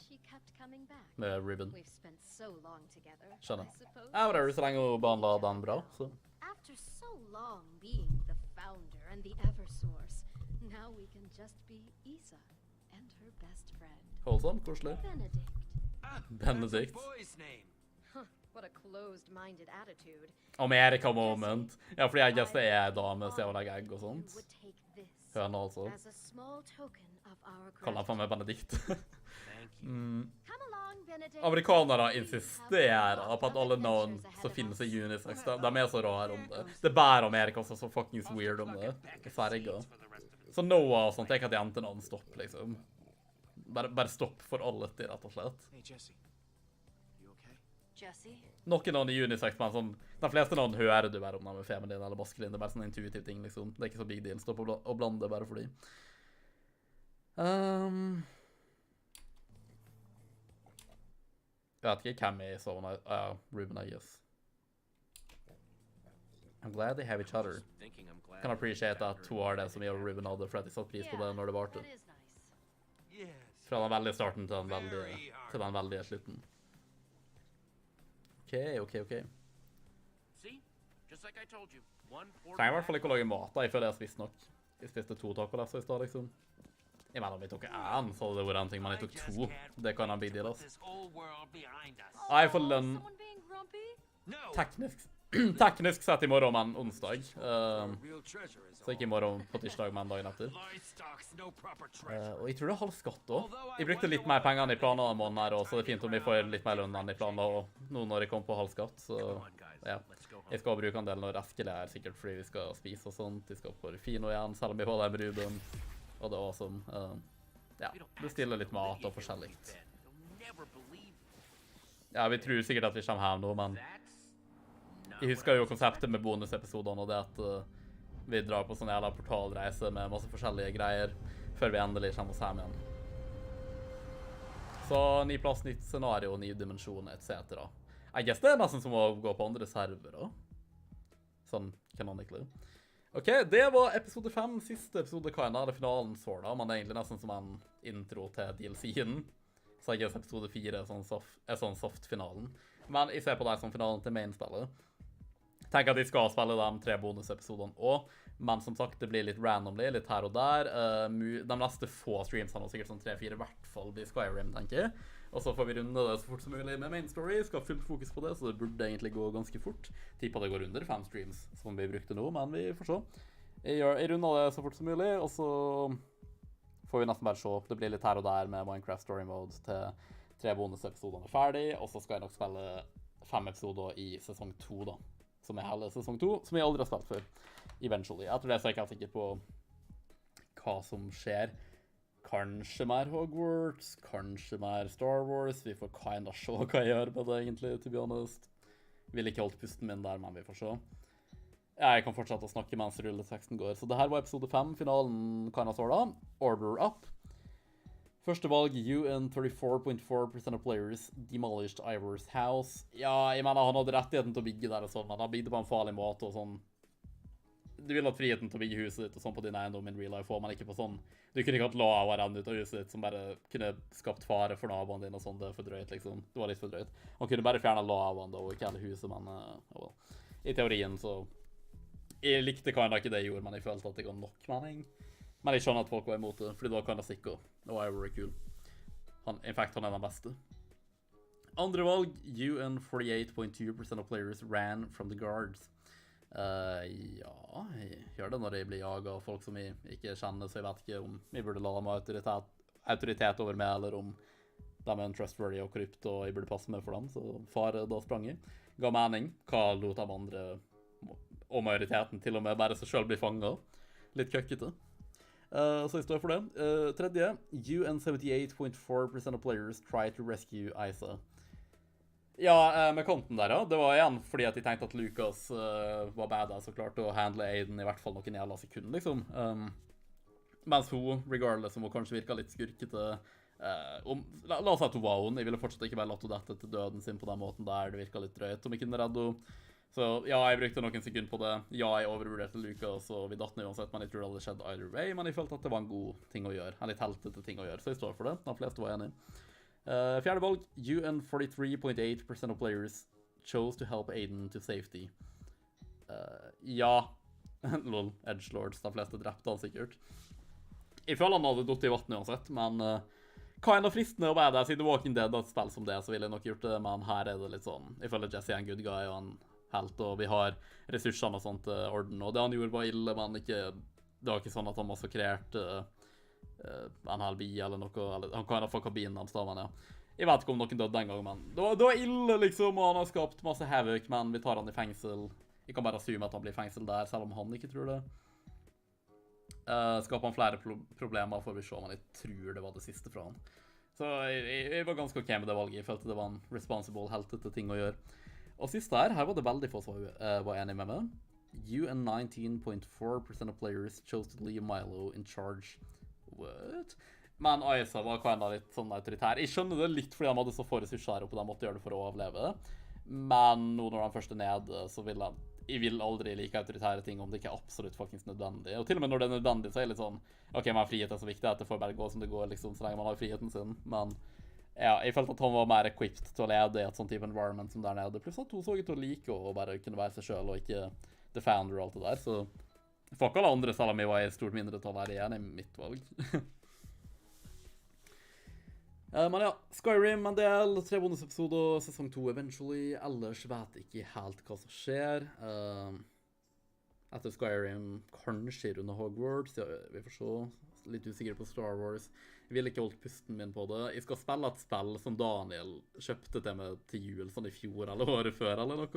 She kept coming back. Med Ribbon. We've spent so long together. Skjønner. I suppose. Ja, whatever, så lenge hun behandler den bra, så... After so long being the founder and the Eversource, now we can just be Isa and her best friend. Holdsom, koselig. Benedict. Benedict. Boy's name. Huh, what a closed-minded attitude. America moment. Ja, fordi jeg guess det er dame, så jeg legger egg og sånt. Would take this Høne altså. as a small token of our Kaller han for meg Benedict. Come along, Benedict. Amerikanere insisterer på at alle navn som finnes i unisex, de er så rare om det. Det er bare Amerika som er så fuckings weird om det. Ferga. Så Noah og sånt, jeg kan at jentenavn stopp, liksom. Bare stopp for alle til, rett og slett. Hey, Jesse. You okay? Jesse. Noen unisex, men sånn, de fleste navn hører du bare om de er feminin eller maskulin. Det er bare sånn intuitiv ting, liksom. Det er ikke så big deal. Stå på å blande bare fordi. Jeg vet ikke hvem jeg så, Ruben, I guess. I'm glad they have each other. Can appreciate that to har det som jeg og Ruben hadde, for at de satt pris på det når det varte. Fra den veldige starten til den veldige slutten. Ok. Trenger i hvert fall ikke å lage mat, da. Jeg føler jeg spiste nok. Jeg spiste 2 tacos i sted, liksom. Jeg mener, om jeg tok 1, så hadde det vært en ting, men jeg tok 2. Det kan være big deal, altså. Jeg får lønn teknisk sett i morgen, men onsdag. Så ikke i morgen på tirsdag, men dagen etter. Og jeg tror det er halv skatt også. Jeg brukte litt mer penger enn jeg planlet en måned her, så det er fint om jeg får litt mer lønn enn jeg planlet, og nå når jeg kom på halv skatt, så ja. Jeg skal bruke en del når Eskile er sikkert fordi vi skal spise og sånt. Jeg skal på Fino igjen, selv om vi får det med Ruben. Og det var som, ja, bestiller litt mat og forskjellig. Ja, vi tror sikkert at vi kommer hjem nå, men jeg husker jo konseptet med bonusepisodene, og det at vi drar på sånn jævla portalreise med masse forskjellige greier før vi endelig kommer oss hjem igjen. Så ny plass, nytt scenario, ny dimensjon, etc. I guess det er nesten som å gå på andre servere. Sånn canonically. Ok, det var episode 5, siste episode kinda, det finalen så da, men det er egentlig nesten som en intro til DLC-en. Så jeg guess episode 4 er sånn soft-finalen. Men jeg ser på det som finalen til main-spillet. Tenk at de skal spille de 3 bonusepisodene også, men som sagt, det blir litt randomly, litt her og der. De neste få streams har nå sikkert sånn 3-4 i hvert fall blir Skyrim, tenker jeg. Og så får vi runde det så fort som mulig med main story. Skal ha fullt fokus på det, så det burde egentlig gå ganske fort. Tipper det går under 5 streams, som vi brukte nå, men vi får se. Jeg runder det så fort som mulig, og så får vi nesten bare se. Det blir litt her og der med Minecraft Story Mode til 3 bonusepisodene er ferdig, og så skal jeg nok spille 5 episoder i sesong 2 da, som er hele sesong 2, som jeg aldri har spilt før, eventually. Jeg tror det er så jeg ikke er sikker på hva som skjer. Kanskje mer Hogwarts, kanskje mer Star Wars. Vi får kinda se hva jeg gjør med det egentlig, to be honest. Vil ikke holde pusten min der, men vi får se. Jeg kan fortsette å snakke mens rulleteksten går. Så det her var episode 5, finalen kinda står da. Order up. Første valg, UN 34.4% of players demolished Ivor's house. Ja, jeg mener han hadde rettigheten til å bygge der og sånn, men han bygde på en farlig måte og sånn. Du vil ha friheten til å bygge huset ditt og sånn på din eiendom in real life, men ikke på sånn. Du kunne ikke hatt lov å renne ut av huset ditt som bare kunne skapt fare for naboen din og sånn. Det er for drøyt, liksom. Det var litt for drøyt. Han kunne bare fjerne loven da, og ikke hele huset, men well. I teorien så jeg likte kinda ikke det jeg gjorde, men jeg følte at det ga nok mening. Men jeg skjønner at folk var imot det, fordi det var kinda sikker. Det var Ivor kul. In fact, han er den beste. Andre valg, UN 48.2% of players ran from the guards. Ja, jeg gjør det når jeg blir jaget av folk som jeg ikke kjenner, så jeg vet ikke om jeg burde la dem ha autoritet over meg, eller om de er untrustworthy og korrupt, og jeg burde passe meg for dem, så fare, da sprang jeg. Ga mening, hva lot de andre, og majoriteten til og med bare seg selv bli fanget. Litt køkkete. Så jeg står for det. Tredje, UN 78.4% of players try to rescue Isa. Ja, med konten der, ja. Det var igjen fordi at jeg tenkte at Lucas var badass og klarte å handle Aiden i hvert fall noen jævla sekunder, liksom. Mens hun, regardless om hun kanskje virket litt skurkete, la oss si at hun var hun. Jeg ville fortsatt ikke bare latt henne dette til døden sin på den måten der. Det virket litt drøyt om jeg kunne redde henne. Så ja, jeg brukte noen sekunder på det. Ja, jeg overvurderte Lucas, og vi datt ned uansett, men jeg tror det hadde skjedd either way. Men jeg følte at det var en god ting å gjøre. En litt heltete ting å gjøre, så jeg står for det. De fleste var enige. Fjerde valg, UN 43.8% of players chose to help Aiden to safety. Ja, lol, edgelords, de fleste drepte han sikkert. Jeg føler han hadde dott i vattnet uansett, men kinda fristende å være der, siden Walking Dead har et spill som det, så ville jeg nok gjort det, men her er det litt sånn, jeg føler Jesse er en good guy og en helt, og vi har ressursene og sånt til orden, og det han gjorde var ille, men ikke, det var ikke sånn at han massakrerte en hel bi eller noe, eller han kan ha fått kabinen hans da, men ja. Jeg vet ikke om noen døde den gangen, men det var ille liksom, og han har skapt masse havoc, men vi tar han i fengsel. Jeg kan bare assume at han blir i fengsel der, selv om han ikke tror det. Skaper han flere problemer, får vi se, men jeg tror det var det siste fra han. Så Så jeg var ganske ok med det valget. Jeg følte det var en responsible, heltete ting å gjøre. Og siste her var det veldig få som var enig med meg. You and 19.4% of players chose to leave Milo in charge. What? Men Aysa var kinda litt sånn autoritær. Jeg skjønner det litt fordi han hadde så få ressurser her oppe, de måtte gjøre det for å overleve. Men nå når han først er nede, så vil jeg vil aldri like autoritære ting om det ikke er absolutt faktisk nødvendig. Og til og med når det er nødvendig, så er jeg litt sånn, ok, men frihet er så viktig at det får bare gå som det går, liksom, så lenge man har friheten sin. Men ja, jeg følte at han var mer equipped til å lede i et sånt type environment som der nede. Pluss at hun så ut til å like å bare kunne være seg selv, og ikke the founder og alt det der. Så fuck alle andre, selv om jeg var i stort mindretall her igjen i mitt valg. Men ja, Skyrim en del, 3 bonusepisoder, sesong 2 eventually. Ellers vet jeg ikke helt hva som skjer. Etter Skyrim, kanskje rundt Hogwarts, ja, vi får se. Litt usikker på Star Wars. Jeg vil ikke holdt pusten min på det. Jeg skal spille et spill som Daniel kjøpte til meg til jul, sånn i fjor eller året før eller noe.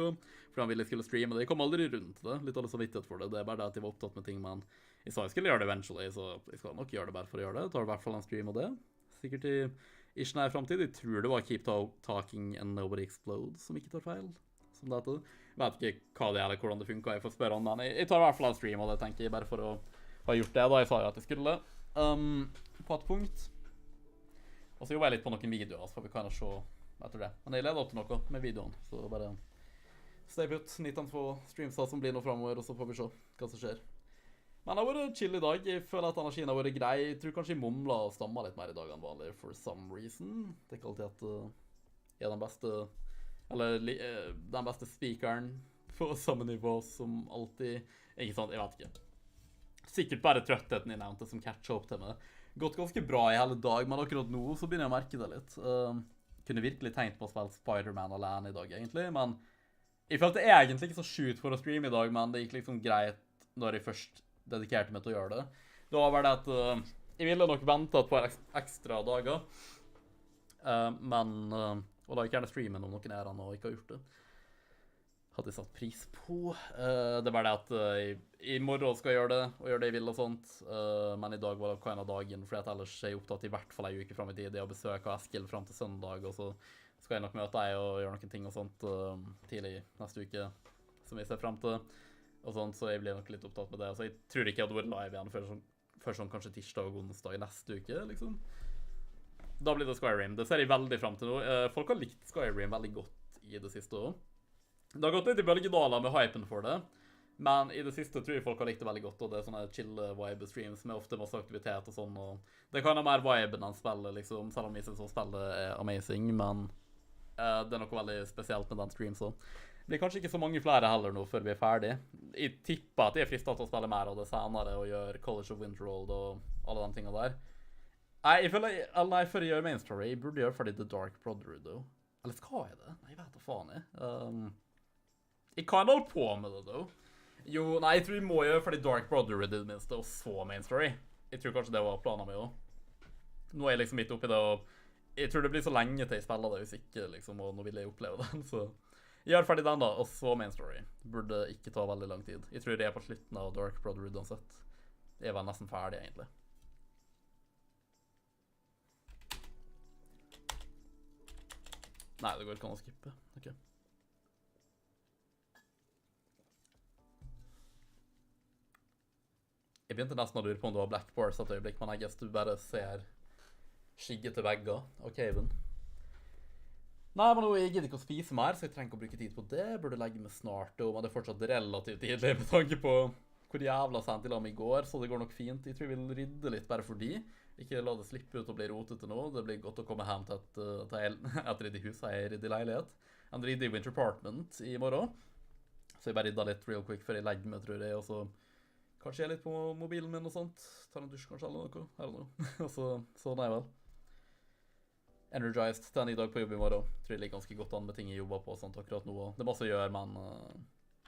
For han ville jeg skulle streame det. Jeg kom aldri rundt det. Litt av det samvittighet for det. Det er bare det at jeg var opptatt med ting, men jeg sa jeg skulle gjøre det eventually, så jeg skal nok gjøre det bare for å gjøre det. Jeg tar i hvert fall en stream av det. Sikkert i ikke nær fremtid. Jeg tror det var Keep Talking and Nobody Explodes, som ikke tar feil. Som det heter. Jeg vet ikke hva det er eller hvordan det funker. Jeg får spørre om den. Jeg tar i hvert fall en stream av det, tenker jeg, bare for å ha gjort det da jeg sa jo at jeg skulle. På et punkt. Og så jobber jeg litt på noen videoer, så får vi kan se etter det. Men jeg leder opp til noe med videoen, så bare stay put, 19 streamsa som blir noe fremover, og så får vi se hva som skjer. Men det har vært chill i dag. Jeg føler at energien har vært grei. Jeg tror kanskje jeg mumler og stammer litt mer i dag enn vanlig, for some reason. Det er ikke alltid at jeg er den beste, eller den beste speakeren på samme nivå som alltid. Ikke sant, jeg vet ikke. Sikkert bare trøttheten i nevnte som catcher opp til meg. Gått ganske bra i hele dag, men akkurat nå så begynner jeg å merke det litt. Kunne virkelig tenkt på å spille Spider-Man alene i dag, egentlig, men jeg følte egentlig ikke så sjukt for å streame i dag, men det gikk liksom greit når jeg først dedikerte meg til å gjøre det. Da var det at jeg ville nok vente et par ekstra dager, og da gikk gjerne streamen om noen er han og ikke har gjort det. Hadde jeg satt pris på. Det er bare det at i morgen skal jeg gjøre det, og gjøre det jeg vil og sånt. Men i dag var det hva en av dagen, fordi at ellers er jeg opptatt i hvert fall en uke frem i tid. Jeg har besøk av Eskil frem til søndag, og så skal jeg nok møte deg og gjøre noen ting og sånt tidlig neste uke, som jeg ser frem til. Og sånt, så jeg blir nok litt opptatt med det. Så jeg tror ikke jeg hadde vært live igjen før sånn kanskje tirsdag og onsdag neste uke, liksom. Da blir det Skyrim. Det ser jeg veldig frem til nå. Folk har likt Skyrim veldig godt i det siste også. Det har gått litt i bølgedaler med hypen for det, men i det siste tror jeg folk har likt det veldig godt, og det er sånne chill-vibe-streams med ofte masse aktivitet og sånn, og det kan ha mer vibe enn spillet, liksom, selv om jeg synes spillet er amazing, men det er noe veldig spesielt med den stream, så det blir kanskje ikke så mange flere heller nå før vi er ferdig. Jeg tipper at jeg er fristet til å spille mer av det senere, og gjøre College of Winterhold og alle de tingene der. Nei, før jeg gjør main story, jeg burde gjøre ferdig The Dark Brotherhood, da. Eller skal jeg det? Nei, jeg vet da faen jeg. Jeg kan holde på med det, da. Jo, nei, jeg tror jeg må gjøre ferdig Dark Brotherhood i det minste, og så main story. Jeg tror kanskje det var planen min også. Nå er jeg liksom midt oppi det, og jeg tror det blir så lenge til jeg spiller det, hvis ikke, liksom, og nå vil jeg oppleve den, så jeg gjør ferdig den da, og så main story. Burde ikke ta veldig lang tid. Jeg tror det er på slutten av Dark Brotherhood uansett. Jeg var nesten ferdig, egentlig. Nei, det går ikke an å skippe. Ok. Jeg begynte nesten å lure på om det var Black Bars et øyeblikk, men jeg guess du bare ser skiggete vegger av caven. Nei, men nå jeg gidder ikke å spise mer, så jeg trenger ikke å bruke tid på det. Jeg burde legge meg snart, men det er fortsatt relativt tidlig med tanke på hvor jævla sent jeg la meg i går, så det går nok fint. Jeg tror jeg vil rydde litt bare fordi. Ikke la det slippe ut og bli rotete nå. Det blir godt å komme hjem til et ryddig hus, en ryddig leilighet. En ryddig Winther Apartment i morgen. Så jeg bare rydder litt real quick før jeg legger meg, tror jeg, og så kanskje jeg litt på mobilen min og sånt. Tar en dusj kanskje eller noe. I don't know. Og så sånn er jeg vel. Energized til en idag på jobb i morgen. Tror jeg ligger ganske godt an med ting jeg jobber på og sånt akkurat nå. Det er masse å gjøre, men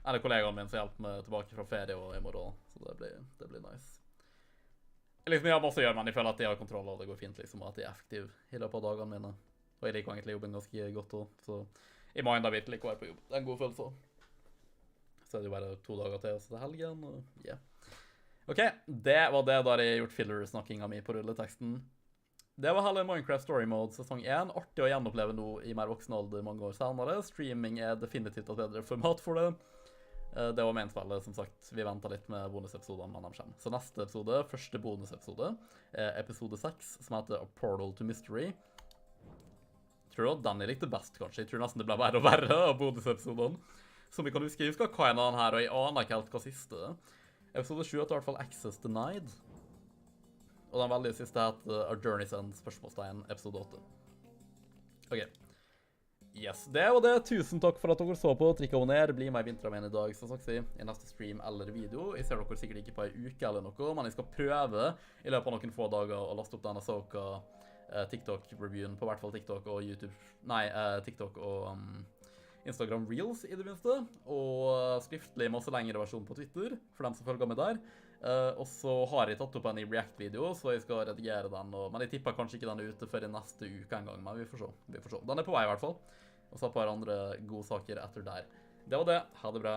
en av kollegaene mine som hjelper meg tilbake fra ferie og i morgen. Så det blir nice. Liksom, jeg har masse å gjøre, men jeg føler at jeg har kontroll, og det går fint liksom, at jeg er effektiv i løpet av dagene mine. Og jeg liker egentlig jobben ganske godt også, så jeg må enda virkelig ikke være på jobb. Det er en god følelse også. Så er det jo bare 2 dager til, og så til helgen, og yeah. Ok, det var det da jeg har gjort filler-snakkinga mi på rulleteksten. Det var hele Minecraft Story Mode sesong 1. Artig å gjenoppleve nå i mer voksen alder mange år senere. Streaming er definitivt et bedre format for det. Det var mainspillet, som sagt. Vi ventet litt med bonusepisodene, men de kommer. Så neste episode, første bonusepisode, er episode 6, som heter A Portal to Mystery. Jeg tror den jeg likte best, kanskje. Jeg tror nesten det ble verre og verre av bonusepisodene. Som vi kan huske, jeg husker hva en av den her, og jeg aner ikke helt hva siste er. Episode 7 heter i hvert fall Access Denied. Og den veldig siste heter A Journey's End, spørsmålstegn, episode 8. Ok. Yes, det var det. Tusen takk for at dere så på. Trykk abonner. Bli med i Winther Armeen i dag, som sagt, i neste stream eller video. Jeg ser dere sikkert ikke på en uke eller noe, men jeg skal prøve i løpet av noen få dager å laste opp denne Soka TikTok-reviewen på hvert fall TikTok og YouTube. Nei, TikTok og Instagram Reels i det minste. Og skriftlig masse lengre versjon på Twitter, for dem som følger med der. Og så har jeg tatt opp en i React-video, så jeg skal redigere den. Men jeg tipper kanskje ikke den er ute før i neste uke en gang, men vi får se. Den er på vei i hvert fall. Og så et par andre gode saker etter der. Det var det. Ha det bra.